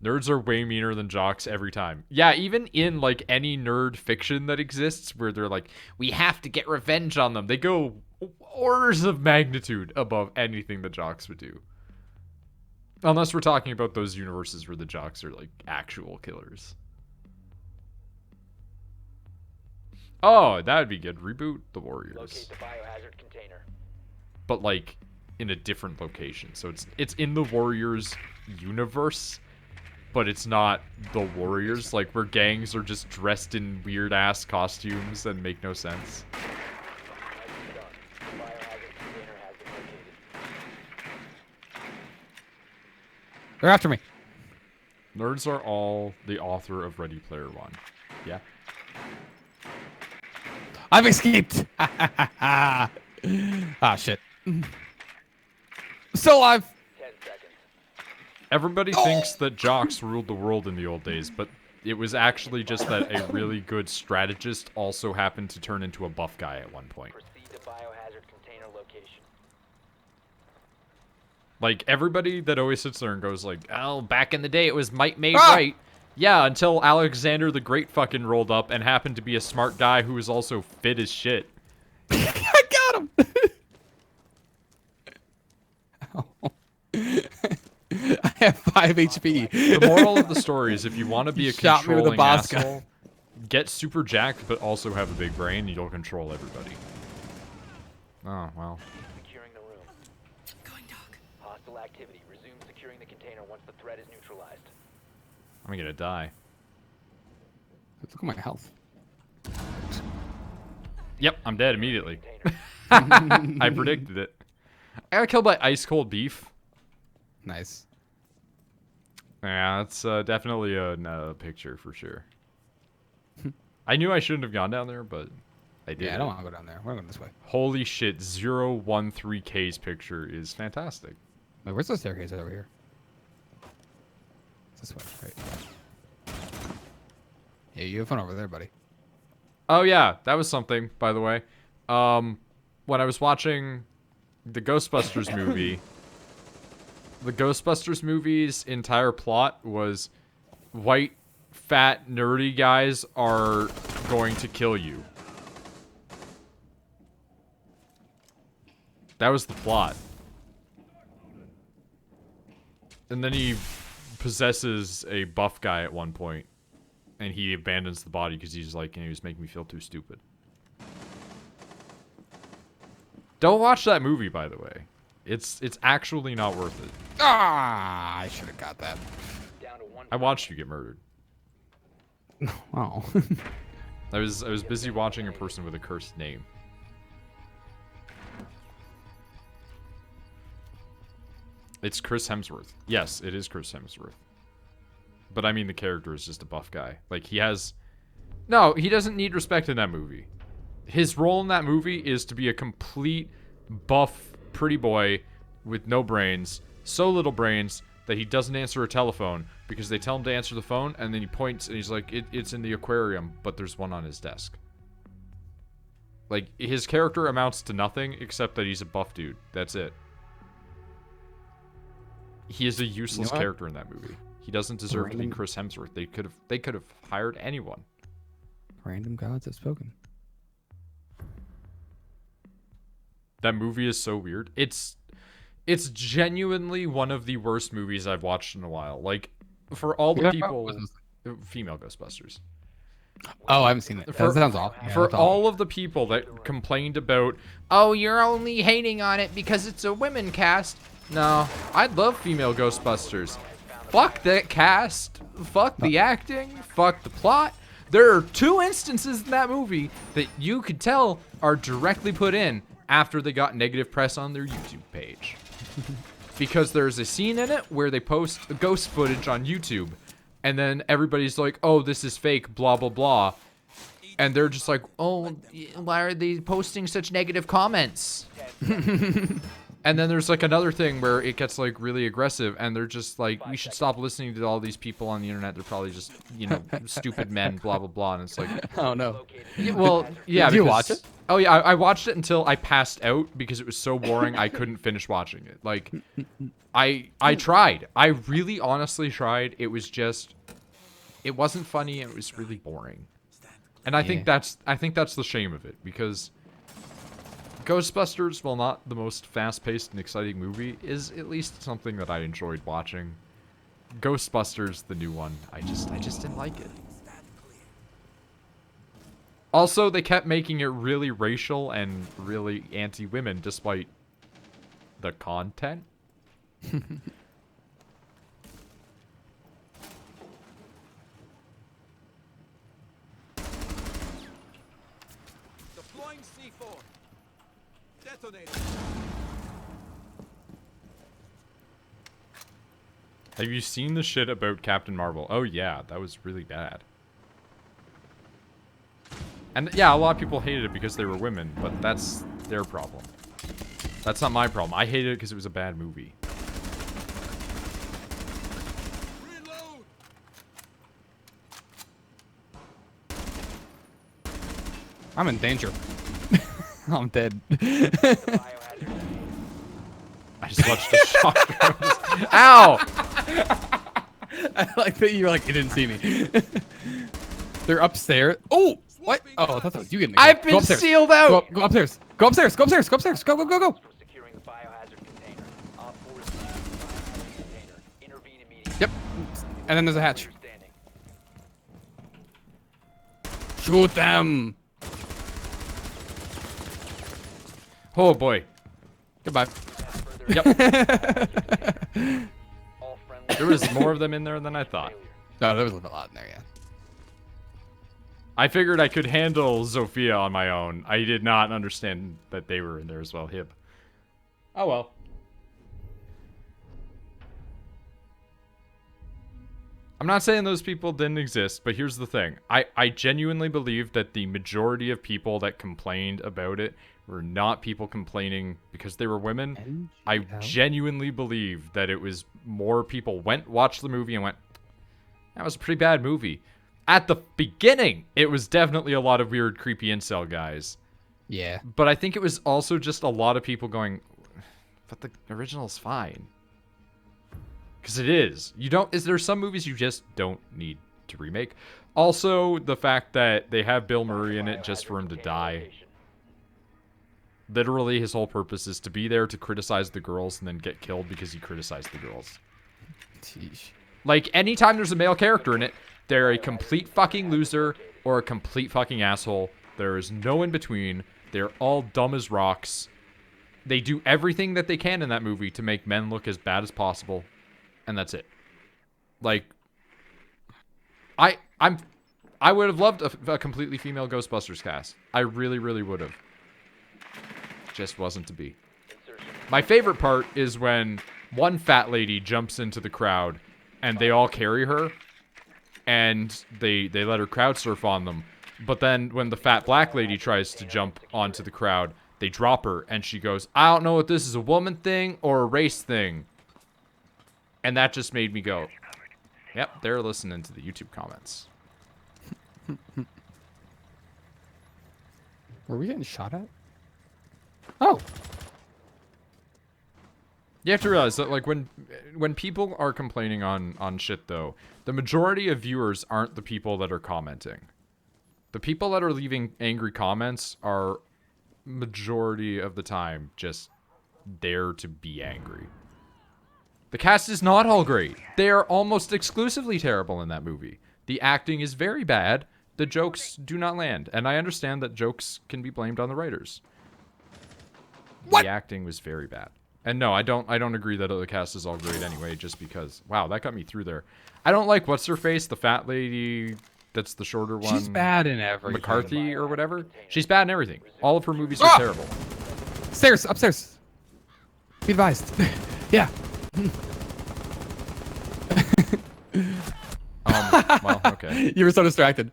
Nerds are way meaner than jocks every time. Yeah, even in like any nerd fiction that exists where they're like, we have to get revenge on them, they go orders of magnitude above anything the jocks would do. Unless we're talking about those universes where the jocks are like actual killers. Oh, that would be good. Reboot the Warriors. Locate the biohazard container. But like in a different location. So it's in the Warriors universe, but it's not the Warriors, like where gangs are just dressed in weird ass costumes and make no sense. Nicely done. The biohazard container has been located. They're after me. Nerds are all the author of Ready Player One. Yeah. I've escaped. Ah, shit. Still alive. 10 seconds. Everybody thinks that jocks ruled the world in the old days, but it was actually just that a really good strategist also happened to turn into a buff guy at one point. Proceed to biohazard container location. Like, everybody that always sits there and goes like, oh, back in the day it was might made Ah! right. Yeah, until Alexander the Great fucking rolled up and happened to be a smart guy who was also fit as shit. I got him. I have 5 HP. The moral of the story is if you want to be a Shot me with a controlling Bosca. asshole, get super jacked but also have a big brain and you'll control everybody. Oh, well. Securing the room. Going dog. Hostile activity. Resume securing the container once the threat is neutralized. I'm gonna die. Look at my health. Yep, I'm dead immediately. Container. I predicted it. I got killed by ice cold beef. Nice. Yeah, that's definitely a picture for sure. I knew I shouldn't have gone down there, but I did. Yeah, I don't want to go down there. We're going this way. Holy shit, 013K's picture is fantastic. Wait, where's the staircase over here? It's this way, right? Yeah, you have fun over there, buddy. Oh yeah, that was something, by the way. When I was watching the Ghostbusters movie, the Ghostbusters movie's entire plot was white, fat, nerdy guys are going to kill you. That was the plot. And then he possesses a buff guy at one point. and he abandons the body because he's like, he was making me feel too stupid. Don't watch that movie, by the way. It's actually not worth it. Ah, I should have got that. Down to one. I watched you get murdered. Wow. I was busy watching a person with a cursed name. It's Chris Hemsworth. Yes, it is Chris Hemsworth. But I mean the character is just a buff guy. Like he doesn't need respect in that movie. His role in that movie is to be a complete buff pretty boy with no brains, so little brains that he doesn't answer a telephone because they tell him to answer the phone, and then he points and he's like, it's in the aquarium, but there's one on his desk. Like, his character amounts to nothing except that he's a buff dude. That's it. He is a useless character in that movie. He doesn't deserve to be Chris Hemsworth. They could have hired anyone. Random gods have spoken. That movie is so weird. It's genuinely one of the worst movies I've watched in a while. Like, for all the people... Female Ghostbusters. Oh, I haven't seen it. That sounds awful. Yeah, For all of the people that complained about, oh, you're only hating on it because it's a women cast. No, I love female Ghostbusters. Fuck that cast. Fuck the acting. Fuck the plot. There are 2 instances in that movie that you could tell are directly put in after they got negative press on their YouTube page. Because there's a scene in it where they post ghost footage on YouTube, and then everybody's like, oh, this is fake, blah, blah, blah. And they're just like, oh, why are they posting such negative comments? And then there's like another thing where it gets like really aggressive, and they're just like, we should stop listening to all these people on the internet. They're probably just, stupid men, blah, blah, blah. And it's like, oh no. Well, yeah. Did you watch it? Oh yeah, I watched it until I passed out because it was so boring I couldn't finish watching it. Like, I tried. I really honestly tried. It was just, it wasn't funny. It was really boring. And I think that's the shame of it, because Ghostbusters, while not the most fast-paced and exciting movie, is at least something that I enjoyed watching. Ghostbusters, the new one, I just didn't like it. Also, they kept making it really racial and really anti-women, despite the content. Deploying C4. Detonator. Have you seen the shit about Captain Marvel? Oh yeah, that was really bad. And yeah, a lot of people hated it because they were women, but that's their problem. That's not my problem. I hated it because it was a bad movie. Reload. I'm in danger. I'm dead. I just watched the shotguns. Ow! I like that you're like, you didn't see me. They're upstairs. Oh! What? Oh, I thought that was you getting. I've been sealed out! Go upstairs. Go upstairs. Go upstairs. Go upstairs. Go, go, go, go. Securing the biohazard container. Op 4 is securing the biohazard container. Intervene immediately. Yep. And then there's a hatch. Standing. Shoot them. Oh boy. Goodbye. Yep. All friendly. There was more of them in there than I thought. No, there was a lot in there, yeah. I figured I could handle Zofia on my own. I did not understand that they were in there as well. Hip. Oh well. I'm not saying those people didn't exist, but here's the thing. I genuinely believe that the majority of people that complained about it were not people complaining because they were women. I genuinely believe that it was more people watched the movie and went, that was a pretty bad movie. At the beginning, it was definitely a lot of weird, creepy incel guys. Yeah. But I think it was also just a lot of people going, but the original's fine. Because it is. There's some movies you just don't need to remake. Also, the fact that they have Bill Murray in it just for him to die. Literally, his whole purpose is to be there to criticize the girls and then get killed because he criticized the girls. Jeez. Like, anytime there's a male character in it, They're a complete fucking loser or a complete fucking asshole. There is no in between. They're all dumb as rocks. They do everything that they can in that movie to make men look as bad as possible. And that's it. Like, I would have loved a completely female Ghostbusters cast. I really, really would have. Just wasn't to be. My favorite part is when one fat lady jumps into the crowd and they all carry her and they let her crowd surf on them. But then when the fat black lady tries to jump onto the crowd, they drop her and she goes, I don't know if this is a woman thing or a race thing. And that just made me go, yep, they're listening to the YouTube comments. Were we getting shot at? Oh. You have to realize that, like, when people are complaining on shit, though, the majority of viewers aren't the people that are commenting. The people that are leaving angry comments are, majority of the time, just there to be angry. The cast is not all great. They are almost exclusively terrible in that movie. The acting is very bad. The jokes do not land. And I understand that jokes can be blamed on the writers. What? The acting was very bad. And no, I don't agree that the cast is all great anyway, just because, wow, that got me through there. I don't like what's-her-face, the fat lady that's the shorter one. She's bad in everything. McCarthy or whatever. She's bad in everything. All of her movies are terrible. Stairs, upstairs. Be advised. Yeah. Well, okay. You were so distracted.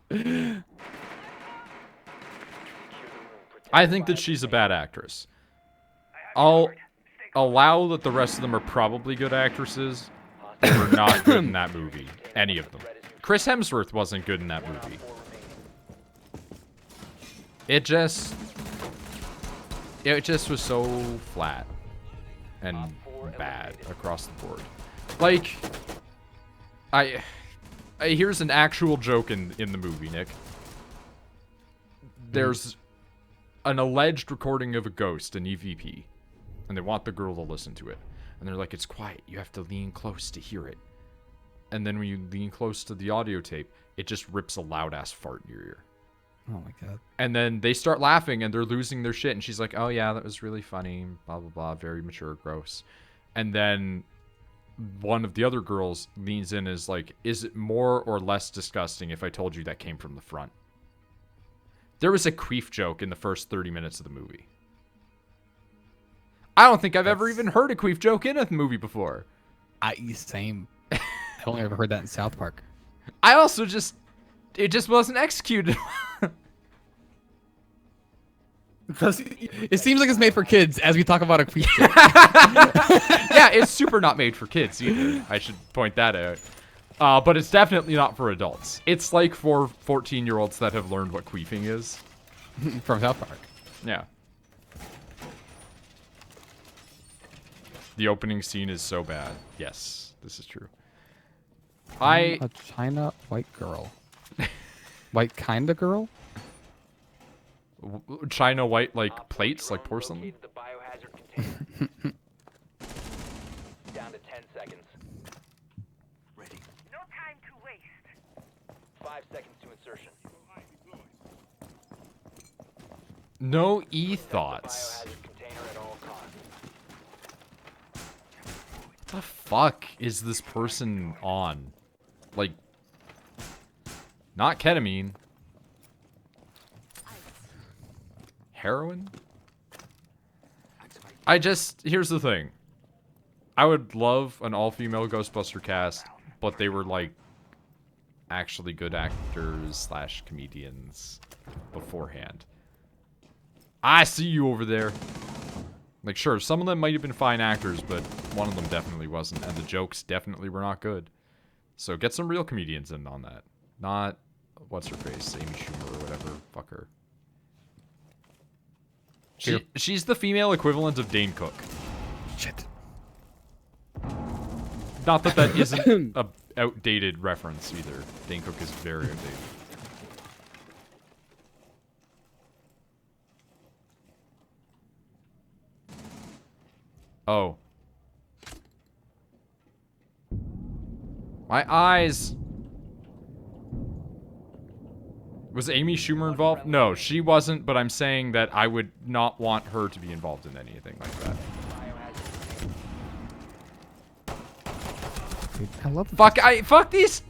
I think that she's a bad actress. I'll allow that the rest of them are probably good actresses. They were not good in that movie. Any of them. Chris Hemsworth wasn't good in that movie. It just was so flat and bad across the board. Like, here's an actual joke in the movie, Nick. There's an alleged recording of a ghost, an EVP, and they want the girl to listen to it. And they're like, it's quiet. You have to lean close to hear it. And then when you lean close to the audio tape, it just rips a loud-ass fart in your ear. Oh my god. And then they start laughing, and they're losing their shit. And she's like, oh yeah, that was really funny, blah, blah, blah, very mature, gross. And then one of the other girls leans in and is like, is it more or less disgusting if I told you that came from the front? There was a queef joke in the first 30 minutes of the movie. I don't think I've ever even heard a queef joke in a movie before. Same. I've only ever heard that in South Park. I also it just wasn't executed. It seems like it's made for kids as we talk about a queef joke. Yeah, it's super not made for kids either. I should point that out. But it's definitely not for adults. It's like for 14-year-olds that have learned what queefing is. From South Park. Yeah. The opening scene is so bad. Yes, this is true. A China white girl. White kinda girl? China white, like plates, like porcelain? Locate the biohazard container. Down to 10 seconds. Ready. No time to waste. 5 seconds to insertion. No e-thoughts. Biohazard container at all costs. What the fuck is this person on? Like, not ketamine. Heroin? Here's the thing. I would love an all-female Ghostbuster cast, but they were like actually good actors / comedians beforehand. I see you over there. Like, sure, some of them might have been fine actors, but one of them definitely wasn't, and the jokes definitely were not good. So get some real comedians in on that. Not, what's her face, Amy Schumer or whatever, fuck her. She's the female equivalent of Dane Cook. Shit. Not that that isn't a outdated reference either. Dane Cook is very outdated. Oh. My eyes. Was Amy Schumer involved? No, she wasn't, but I'm saying that I would not want her to be involved in anything like that. Dude, I love Fuck these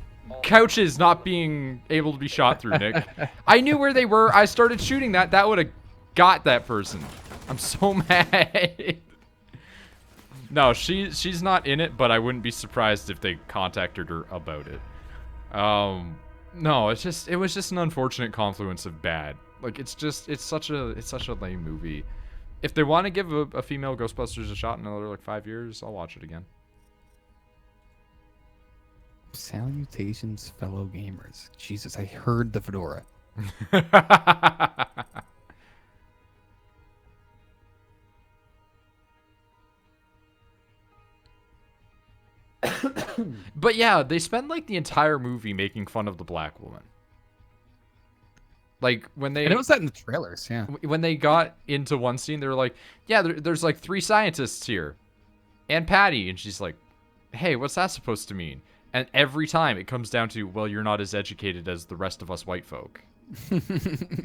couches not being able to be shot through, Nick. I knew where they were. I started shooting that. That would have got that person. I'm so mad. No, she's not in it, but I wouldn't be surprised if they contacted her about it. No, it was just an unfortunate confluence of bad. Like it's such a lame movie. If they want to give a female Ghostbusters a shot in another like 5 years, I'll watch it again. Salutations, fellow gamers. Jesus, I heard the fedora. But yeah, they spend like the entire movie making fun of the black woman. Like when they, I noticed that in the trailers. Yeah. When they got into one scene, they were like, "Yeah, there's like 3 scientists here, and Patty," and she's like, "Hey, what's that supposed to mean?" And every time it comes down to, "Well, you're not as educated as the rest of us white folk."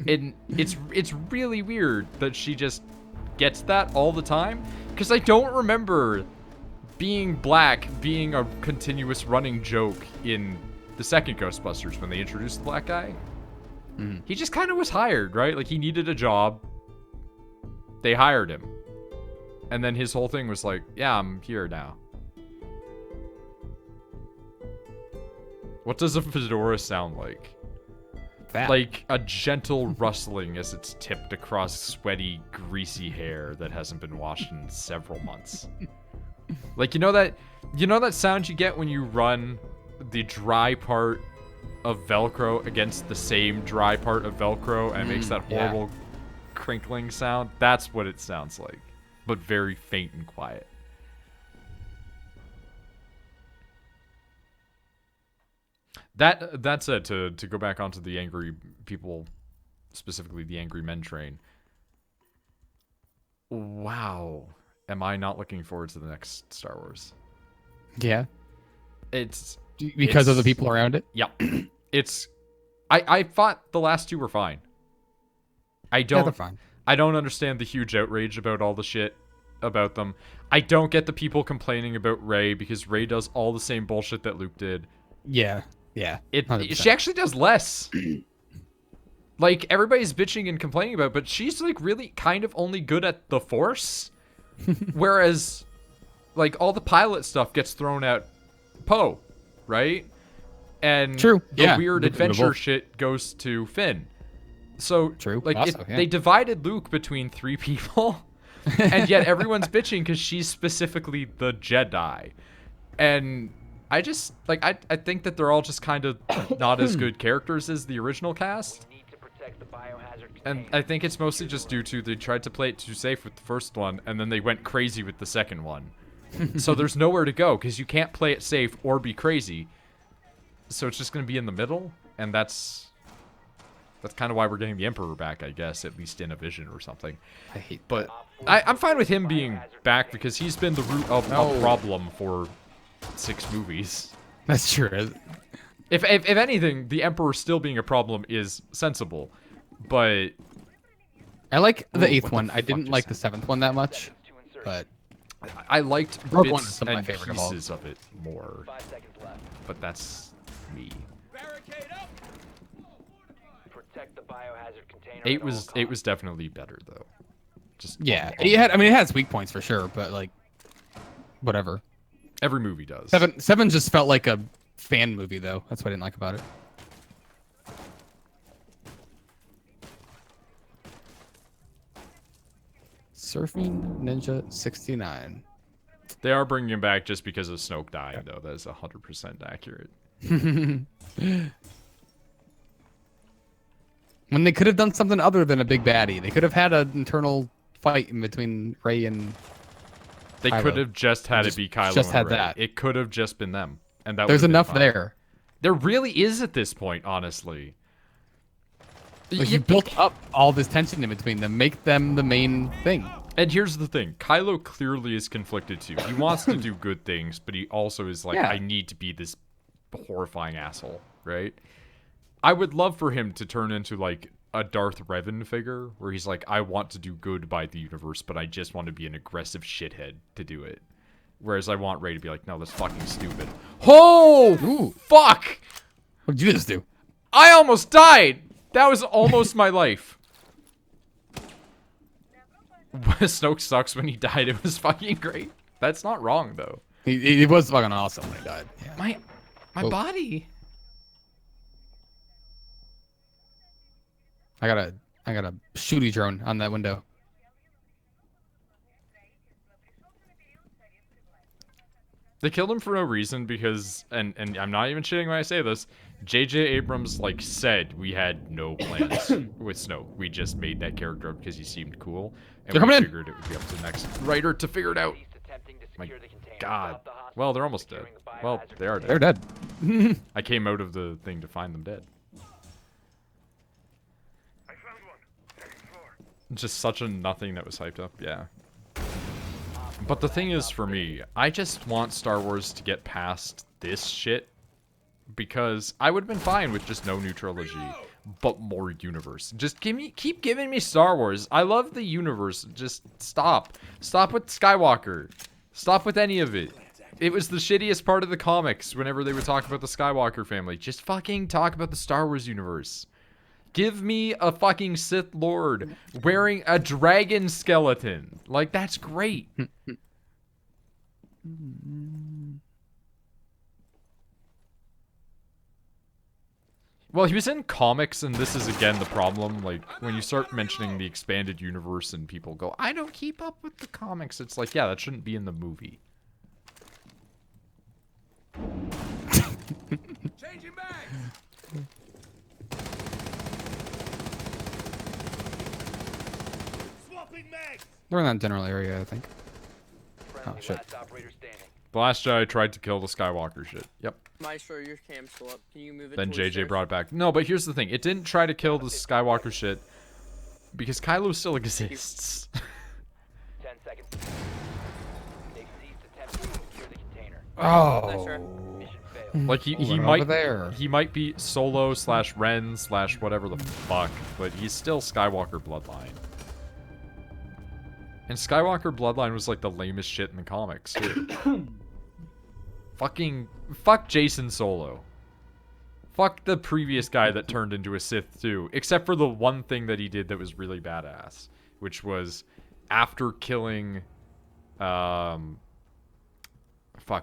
And it's really weird that she just gets that all the time, because I don't remember being black being a continuous running joke in the second Ghostbusters when they introduced the black guy. He just kind of was hired, right? Like, he needed a job. They hired him. And then his whole thing was like, yeah, I'm here now. What does a fedora sound like? Fat. Like a gentle rustling as it's tipped across sweaty, greasy hair that hasn't been washed in several months. Like, you know that sound you get when you run the dry part of Velcro against the same dry part of Velcro, and it makes that horrible crinkling sound? That's what it sounds like, but very faint and quiet. That's it. To go back onto the angry people, specifically the angry men train. Wow. Am I not looking forward to the next Star Wars? Yeah. It's because of the people around it. Yeah. I thought the last 2 were fine. They're fine. I don't understand the huge outrage about all the shit about them. I don't get the people complaining about Rey, because Rey does all the same bullshit that Luke did. Yeah. She actually does less. Like, everybody's bitching and complaining about it, but she's like really kind of only good at the Force. Whereas, like, all the pilot stuff gets thrown at Poe, right? And True. The weird adventure shit goes to Finn. So, True. like, Also, they divided Luke between 3 people, and yet everyone's bitching because she's specifically the Jedi. And I just, like, I think that they're all just kind of not as good characters as the original cast. And I think it's mostly just due to they tried to play it too safe with the first one, and then they went crazy with the second one. So there's nowhere to go, because you can't play it safe or be crazy. So it's just going to be in the middle, and that's kind of why we're getting the Emperor back, I guess, at least in a vision or something. I hate But I'm fine with him being back, because he's been the root of a problem for 6 movies. That's true. If anything, the Emperor still being a problem is sensible. But I like the 8th what one. the I didn't fuck like just the 7th one that much, but I liked Rogue One is bits some of my and favorite of all. pieces of it more. 5 seconds left. But that's me. Protect the biohazard container. 8 at all was costs. definitely better though. Just yeah, it has weak points for sure, but like whatever. every movie does. 7 just felt like a fan movie though. That's what I didn't like about it. Surfing Ninja 69. They are bringing him back just because of Snoke dying, though. That is 100% accurate. When they could have done something other than a big baddie, they could have had an internal fight in between Rey and They Kylo. could have just had it be Kylo just and had Rey. that. It could have just been them, and that There's would've been enough fine. there. There really is at this point, honestly. Like, you built up all this tension in between them. Make them the main thing. And here's the thing. Kylo clearly is conflicted too. He wants to do good things, but he also is like, Yeah. I need to be this horrifying asshole, right? I would love for him to turn into like a Darth Revan figure where he's like, I want to do good by the universe, but I just want to be an aggressive shithead to do it. Whereas I want Rey to be like, no, that's fucking stupid. Oh, Ooh. fuck! What'd you just do? I almost died! That was almost my life. Snoke sucks when he died. It was fucking great. That's not wrong, though. He was fucking awesome when he died. Yeah. My body. I got a shooty drone on that window. They killed him for no reason because, and I'm not even shitting when I say this, J.J. Abrams, like, said we had no plans with Snoke. We just made that character up because he seemed cool. And They're we coming in. figured it would be up to the next writer to figure it out. My God. Well, they're almost dead. Well, they are dead. They're dead. I came out of the thing to find them dead. I found one. Second floor. Just such a nothing that was hyped up, yeah. But the thing is, for me, I just want Star Wars to get past this shit. Because I would have been fine with just no new trilogy, but more universe. Just keep giving me Star Wars. I love the universe. Just stop. Stop with Skywalker. Stop with any of it. It was the shittiest part of the comics whenever they would talk about the Skywalker family. Just fucking talk about the Star Wars universe. Give me a fucking Sith Lord wearing a dragon skeleton. Like, that's great. Well, he was in comics, and this is, again, the problem. Like, when you start mentioning the expanded universe and people go, I don't keep up with the comics, it's like, yeah, that shouldn't be in the movie. Changing bags. Swapping mags. They're in that general area, I think. Friendly shit. last operator standing. The Last Jedi tried to kill the Skywalker shit. Yep. Maestro, your cam's still up. Can you move it? Then towards JJ there? brought it back. No, but here's the thing. It didn't try to kill the Skywalker shit because Kylo still exists. 10 seconds. They've ceased attempting to secure the container. Nice try. Oh. Mission failed. Like, he Went might over there. he might be Solo / Ren / whatever the fuck, but he's still Skywalker bloodline. And Skywalker bloodline was like the lamest shit in the comics too. Fuck Jason Solo. Fuck the previous guy that turned into a Sith too, except for the one thing that he did that was really badass, which was after killing fuck,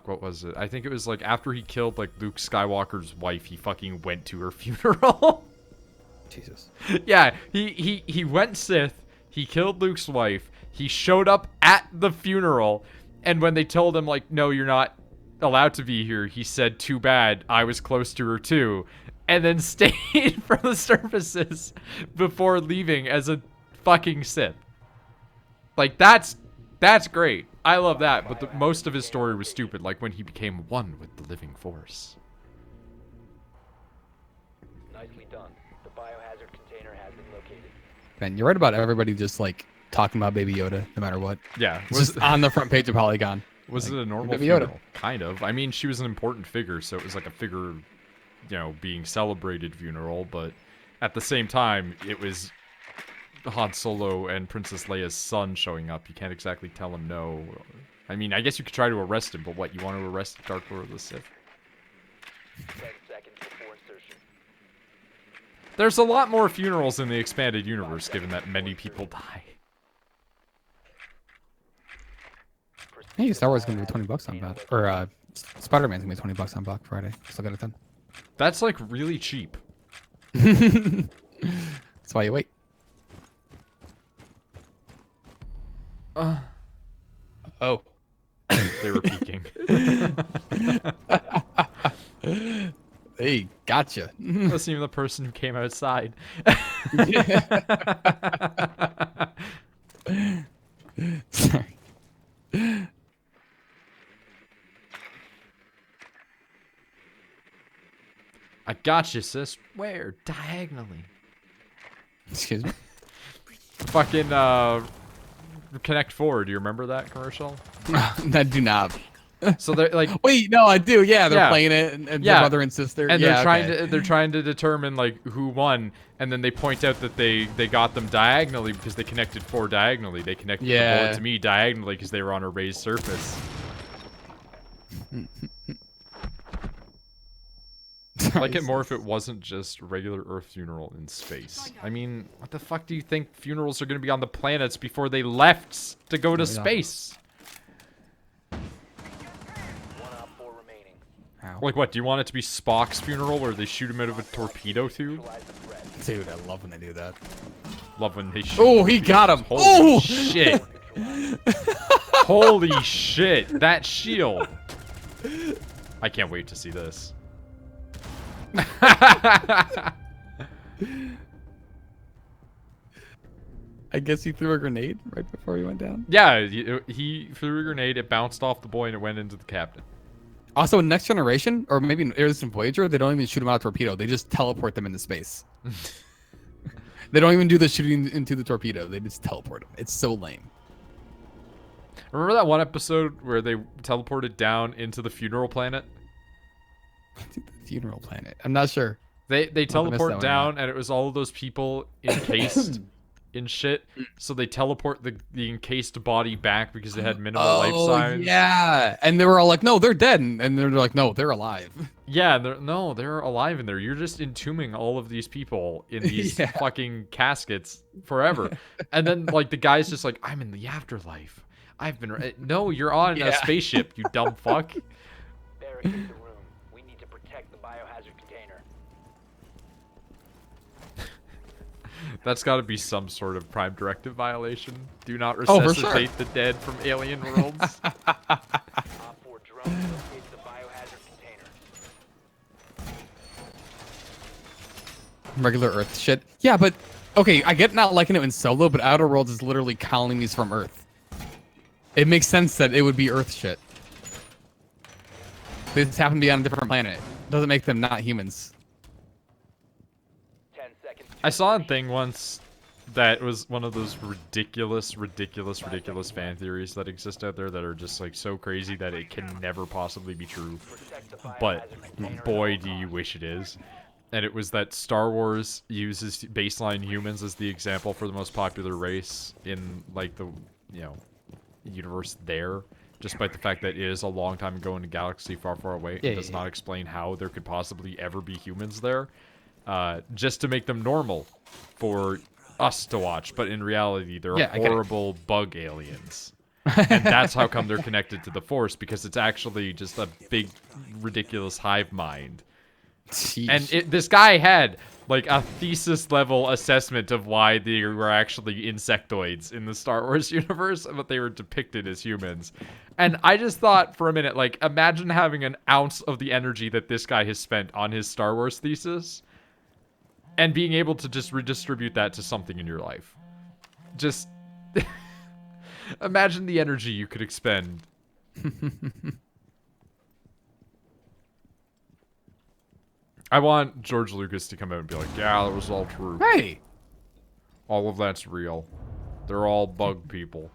what was it? I think it was like after he killed like Luke Skywalker's wife, he fucking went to her funeral. Jesus. Yeah, he went Sith, he killed Luke's wife, he showed up at the funeral, and when they told him like, no, you're not allowed to be here, he said, too bad, I was close to her too, and then stayed for the services before leaving as a fucking Sith. Like, that's great. I love that, but most of his story was stupid, like when he became one with the living force. Nicely done. The biohazard container has been located. Ben, you're right about everybody just like talking about Baby Yoda, no matter what. Yeah, It's just on the front page of Polygon. Was it a normal Baby Yoda. funeral? Kind of. I mean, she was an important figure, so it was like a figure, you know, being celebrated funeral, but at the same time, it was Han Solo and Princess Leia's son showing up. You can't exactly tell him no. I mean, I guess you could try to arrest him, but what, you want to arrest Dark Lord of the Sith? 10 seconds before insertion. There's a lot more funerals in the expanded universe, given that many people die. Hey, Star Wars is gonna be $20 on Black, or Spider-Man's gonna be $20 on Black Friday. Still got it done. That's like really cheap. That's why you wait. Oh. They were peeking. Hey, gotcha. Wasn't even the person who came outside. Sorry. I got you, sis. Where? Diagonally. Excuse me. Fucking, Connect Four. Do you remember that commercial? I do not. So they're like, Wait, no, I do. Yeah, they're Yeah. playing it, and Yeah. their brother and sister. and yeah, they're trying to determine like who won, and then they point out that they got them diagonally because they connected 4 diagonally. They connected the Yeah. bullet to me diagonally because they were on a raised surface. I like it more if it wasn't just regular Earth funeral in space. I mean, what the fuck do you think funerals are going to be on the planets before they left to go to Yeah. space? 1 Op 4 remaining. Ow. Like what? Do you want it to be Spock's funeral where they shoot him out of a torpedo tube? Neutralize the threat. Dude, I love when they do that. Love when they shoot. Oh, he got him. Holy Oh, shit. Holy shit. That shield. I can't wait to see this. I guess he threw a grenade right before he went down. Yeah, he threw a grenade, it bounced off the boy, and it went into the captain. Also, in Next Generation, or maybe in Airless Voyager, they don't even shoot them out of torpedo. They just teleport them into space. They don't even do the shooting into the torpedo. They just teleport them. It's so lame. Remember that one episode where they teleported down into the funeral planet? The funeral planet. I'm not sure. They I missed teleport that one, down, and it was all of those people encased in shit. So they teleport the encased body back because they had minimal life signs. Yeah. And they were all like, no, they're dead. And they're like, no, they're alive. Yeah, they're alive in there. You're just entombing all of these people in these Yeah. fucking caskets forever. And then, like, the guy's just like, I'm in the afterlife. I've been... No, you're on a Yeah. spaceship, you dumb fuck. Barricade the room. We need to protect the biohazard container. That's got to be some sort of Prime Directive violation. Do not Oh, for resuscitate sure. the dead from alien worlds. Op 4 drone locates the biohazard container. Regular Earth shit. Yeah, but okay, I get not liking it in Solo, but Outer Worlds is literally colonies from Earth. It makes sense that it would be Earth shit. They just happen to be on a different planet. Doesn't make them not humans. 10 seconds. I saw a thing once that was one of those ridiculous fan theories that exist out there that are just like so crazy that it can never possibly be true. Protect the But biohazard container at boy, all do you costs. wish it is. And it was that Star Wars uses baseline humans as the example for the most popular race in like the, you know, universe there, despite the fact that it is a long time ago in a galaxy far, far away. Yeah, It does yeah, not explain how there could possibly ever be humans there, just to make them normal for us to watch. But in reality, they're Yeah, I get it. horrible bug aliens. And that's how come they're connected to the Force, because it's actually just a big, ridiculous hive mind. And this guy had like a thesis level assessment of why they were actually insectoids in the Star Wars universe, but they were depicted as humans. And I just thought for a minute, like, imagine having an ounce of the energy that this guy has spent on his Star Wars thesis and being able to just redistribute that to something in your life. Just imagine the energy you could expend. I want George Lucas to come out and be like, yeah, that was all true. Hey! All of that's real. They're all bug people.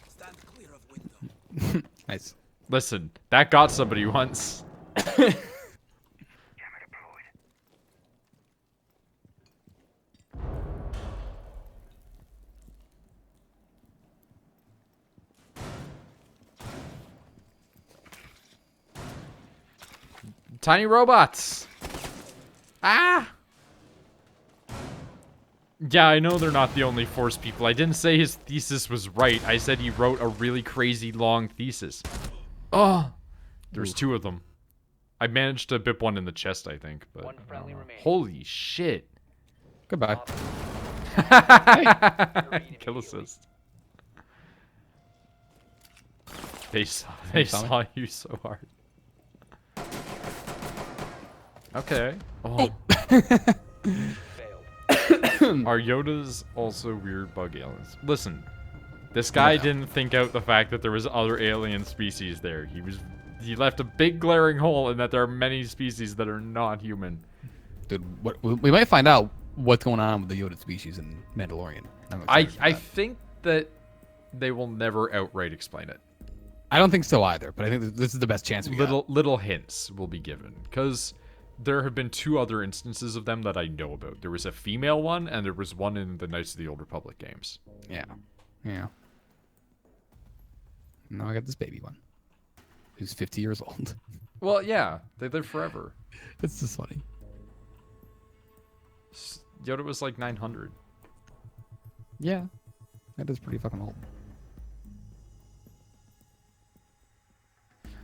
Stand clear of window. Nice. Listen, that got somebody once. Tiny robots. Ah! Yeah, I know they're not the only Force people. I didn't say his thesis was right. I said he wrote a really crazy long thesis. Oh! There's two of them. I managed to bip one in the chest, I think. But One friendly remaining. holy shit. Goodbye. Kill assist. They saw you so hard. Okay. Oh. Failed. Are Yodas also weird bug aliens? Listen, this guy didn't think out the fact that there was other alien species there. He left a big glaring hole in that there are many species that are not human. Dude, what we might find out what's going on with the Yoda species in Mandalorian. I'm I excited for that. think that they will never outright explain it. I don't think so either, but I think this is the best chance we got. Little hints will be given, because there have been 2 other instances of them that I know about. There was a female one, and there was one in the Knights of the Old Republic games. Yeah. Yeah. Now I got this baby one, who's 50 years old. Well, yeah, they live forever. It's just funny. Yoda was like 900. Yeah. That is pretty fucking old.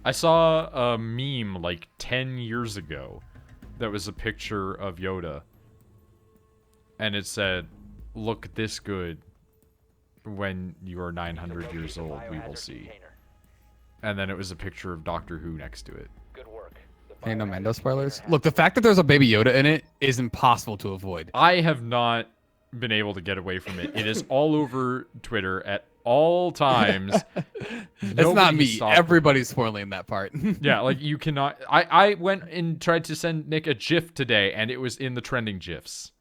I saw a meme like 10 years ago that was a picture of Yoda. And it said, "Look this good when you are 900 years old, we will see." And then it was a picture of Doctor Who next to it. Good work. Hey, no Mando spoilers. Look, the fact that there's a baby Yoda in it is impossible to avoid. I have not been able to get away from it. It is all over Twitter at all times. It's not Nobody me. stopped Everybody's spoiling that part. Yeah, like you cannot. I went and tried to send Nick a GIF today, and it was in the trending GIFs.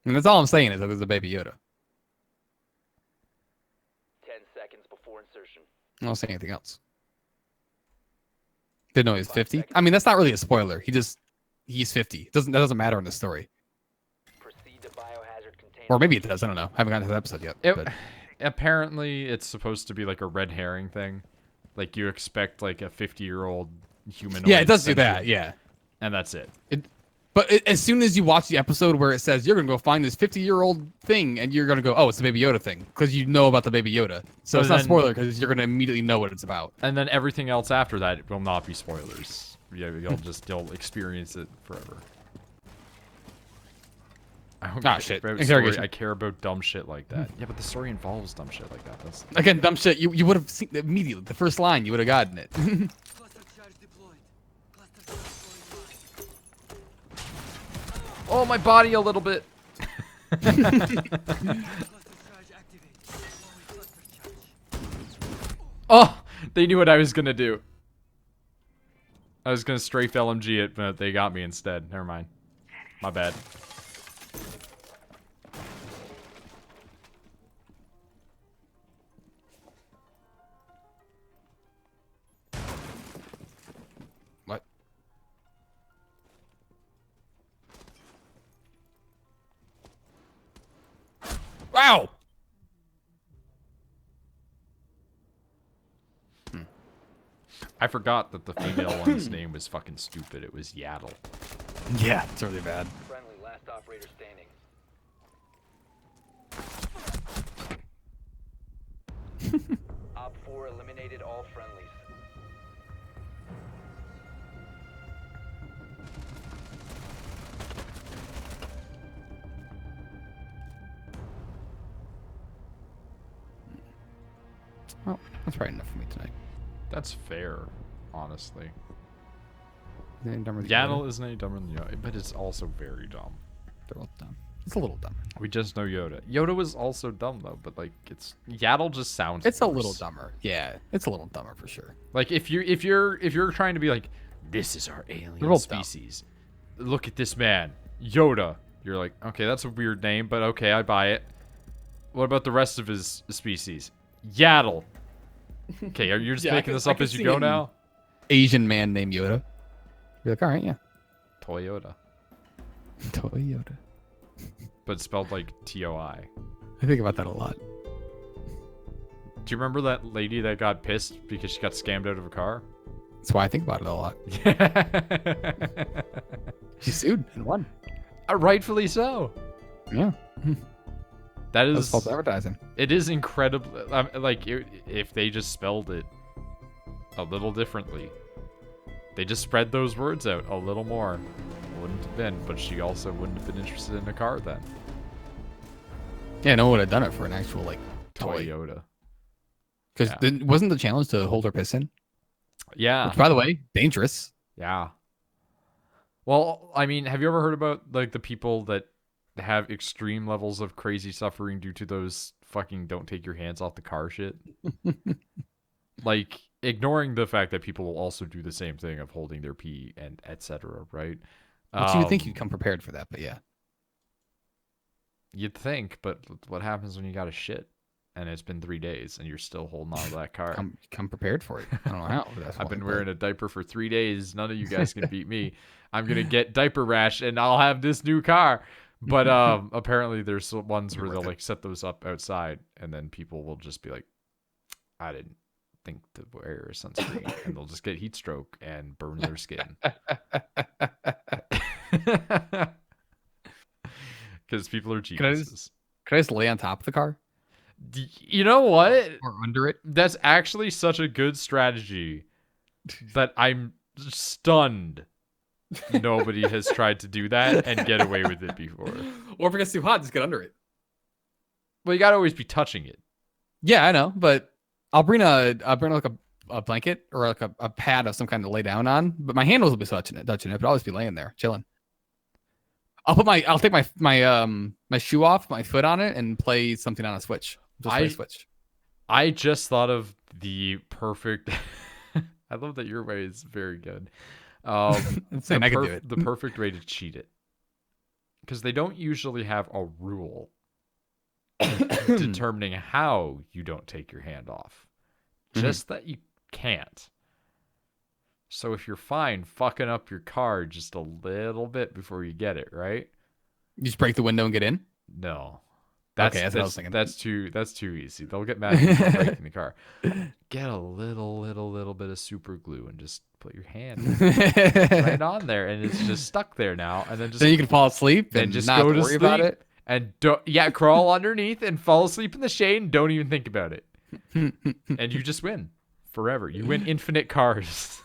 And that's all I'm saying is that there's a baby Yoda. 10 seconds before insertion. I don't say anything else. Didn't know he was 50. I mean, that's not really a spoiler. He's 50. That doesn't matter in the story. Proceed to biohazard container. Or maybe it does. I don't know. I haven't gotten to that episode yet. But Apparently, it's supposed to be like a red herring thing. Like you expect like a 50-year-old human. yeah, it does do that. Yeah. And that's it. As soon as you watch the episode where it says you're gonna go find this 50-year-old thing, and you're gonna go, oh, it's the Baby Yoda thing, because you know about the Baby Yoda. So it's not a spoiler because you're gonna immediately know what it's about. And then everything else after that will not be spoilers. Yeah, you'll experience it forever. I don't care shit. about Interrogation. story. I care about dumb shit like that. Yeah, but the story involves dumb shit like that. That's Again, dumb shit. You would have seen immediately the first line. You would have gotten it. Cluster charge deployed. Cluster charge going live. oh, my body a little bit. Cluster charge activate. Deploying cluster charge. Oh, they knew what I was gonna do. I was gonna strafe LMG it, but they got me instead. Never mind. My bad. What? Wow! I forgot that the female one's name was fucking stupid. It was Yaddle. Yeah, it's really bad. Friendly, last operator standing. Op 4 eliminated all friendlies. Well, that's probably enough for me tonight. That's fair, honestly. Is it any dumber than Yaddle Yoda? isn't any dumber than Yoda, but it's also very dumb. They're both dumb. It's a little dumb. We just know Yoda. Yoda was also dumb though, but like it's Yaddle just sounds. It's a worse. little dumber. Yeah, it's a little dumber for sure. Like if you're trying to be like, this is our alien both dumb. species. Look at this man, Yoda. You're like, okay, that's a weird name, but okay, I buy it. What about the rest of his species? Yaddle. Okay, you're just Yeah, making this I up can as you see go an now. Asian man named Yoda. You're like, all right, yeah. Toyota, Toyota. but it's spelled like T-O-I. I think about that a lot. Do you remember that lady that got pissed because she got scammed out of a car? That's why I think about it a lot. She sued and won. Rightfully so. Yeah. That That's is false advertising. It is incredible. Like if they just spelled it a little differently, they just spread those words out a little more. Wouldn't have been, but she also wouldn't have been interested in a car then. Yeah, no one would have done it for an actual like toy. Toyota. Because Yeah. wasn't the challenge to hold her piss in? Yeah. Which, by the way, dangerous. Yeah. Well, I mean, have you ever heard about like the people that have extreme levels of crazy suffering due to those fucking don't take your hands off the car shit? Like ignoring the fact that people will also do the same thing of holding their pee and etc. Right? Which you would think you'd come prepared for that, but yeah. You'd think, but what happens when you got a shit and it's been 3 days and you're still holding on to that car? Come prepared for it. I don't know how. I've been wearing a diaper for 3 days. None of you guys can beat me. I'm gonna get diaper rash and I'll have this new car. But apparently there's ones where they'll like set those up outside and then people will just be like, I didn't think to wear a sunscreen, and they'll just get heat stroke and burn their skin. Because people are geniuses. Could I just lay on top of the car? You know what? Or under it? That's actually such a good strategy that I'm stunned nobody has tried to do that and get away with it before. Or if it gets too hot, just get under it. Well, you gotta always be touching it. Yeah, I know, but I'll bring like a blanket or like a pad of some kind to lay down on. But my handles will be touching it, but I'll always be laying there, chilling. I'll take my shoe off, my foot on it, and play something on a Switch. Play a Switch. I just thought of the perfect. I love that your way is very good. Saying I can do it. The perfect way to cheat it, because they don't usually have a rule determining how you don't take your hand off, just that you can't. So if you're fine fucking up your car just a little bit before you get it, right? You just break the window and get in? No. That's what I was thinking. That's too easy. They'll get mad at you for breaking the car. Get a little bit of super glue and just put your hand right on there, and it's just stuck there now. And then you can fall asleep and just not go to worry sleep about it. And crawl underneath and fall asleep in the shade and don't even think about it. And you just win forever. You win infinite cars.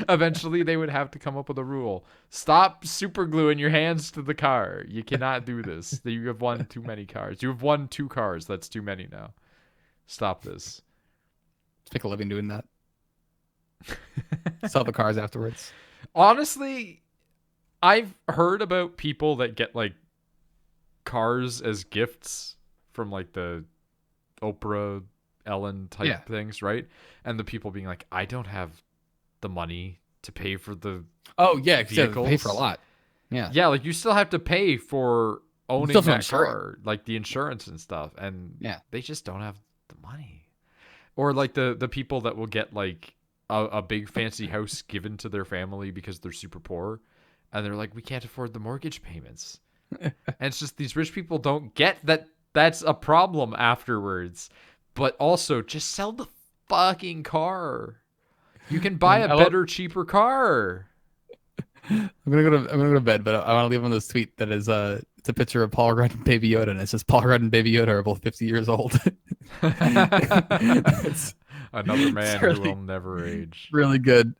Eventually they would have to come up with a rule. Stop super gluing your hands to the car. You cannot do this. You have won too many cars. You have won 2 cars. That's too many now. Stop this. Let's make a living doing that. Sell the cars afterwards. Honestly, I've heard about people that get like cars as gifts from like the Oprah, Ellen type things, right? And the people being like, I don't have the money to pay for the vehicles. Pay for a lot. Yeah, like you still have to pay for owning that car, like the insurance and stuff, and they just don't have the money. Or like the people that will get like a big fancy house given to their family because they're super poor, and they're like, we can't afford the mortgage payments. And it's just these rich people don't get that that's a problem afterwards. But also, just sell the fucking car. You can buy a better, cheaper car. I'm gonna go to bed, but I want to leave on this tweet that is it's a picture of Paul Rudd and Baby Yoda, and it says Paul Rudd and Baby Yoda are both 50 years old. Another man who will never age. Really good.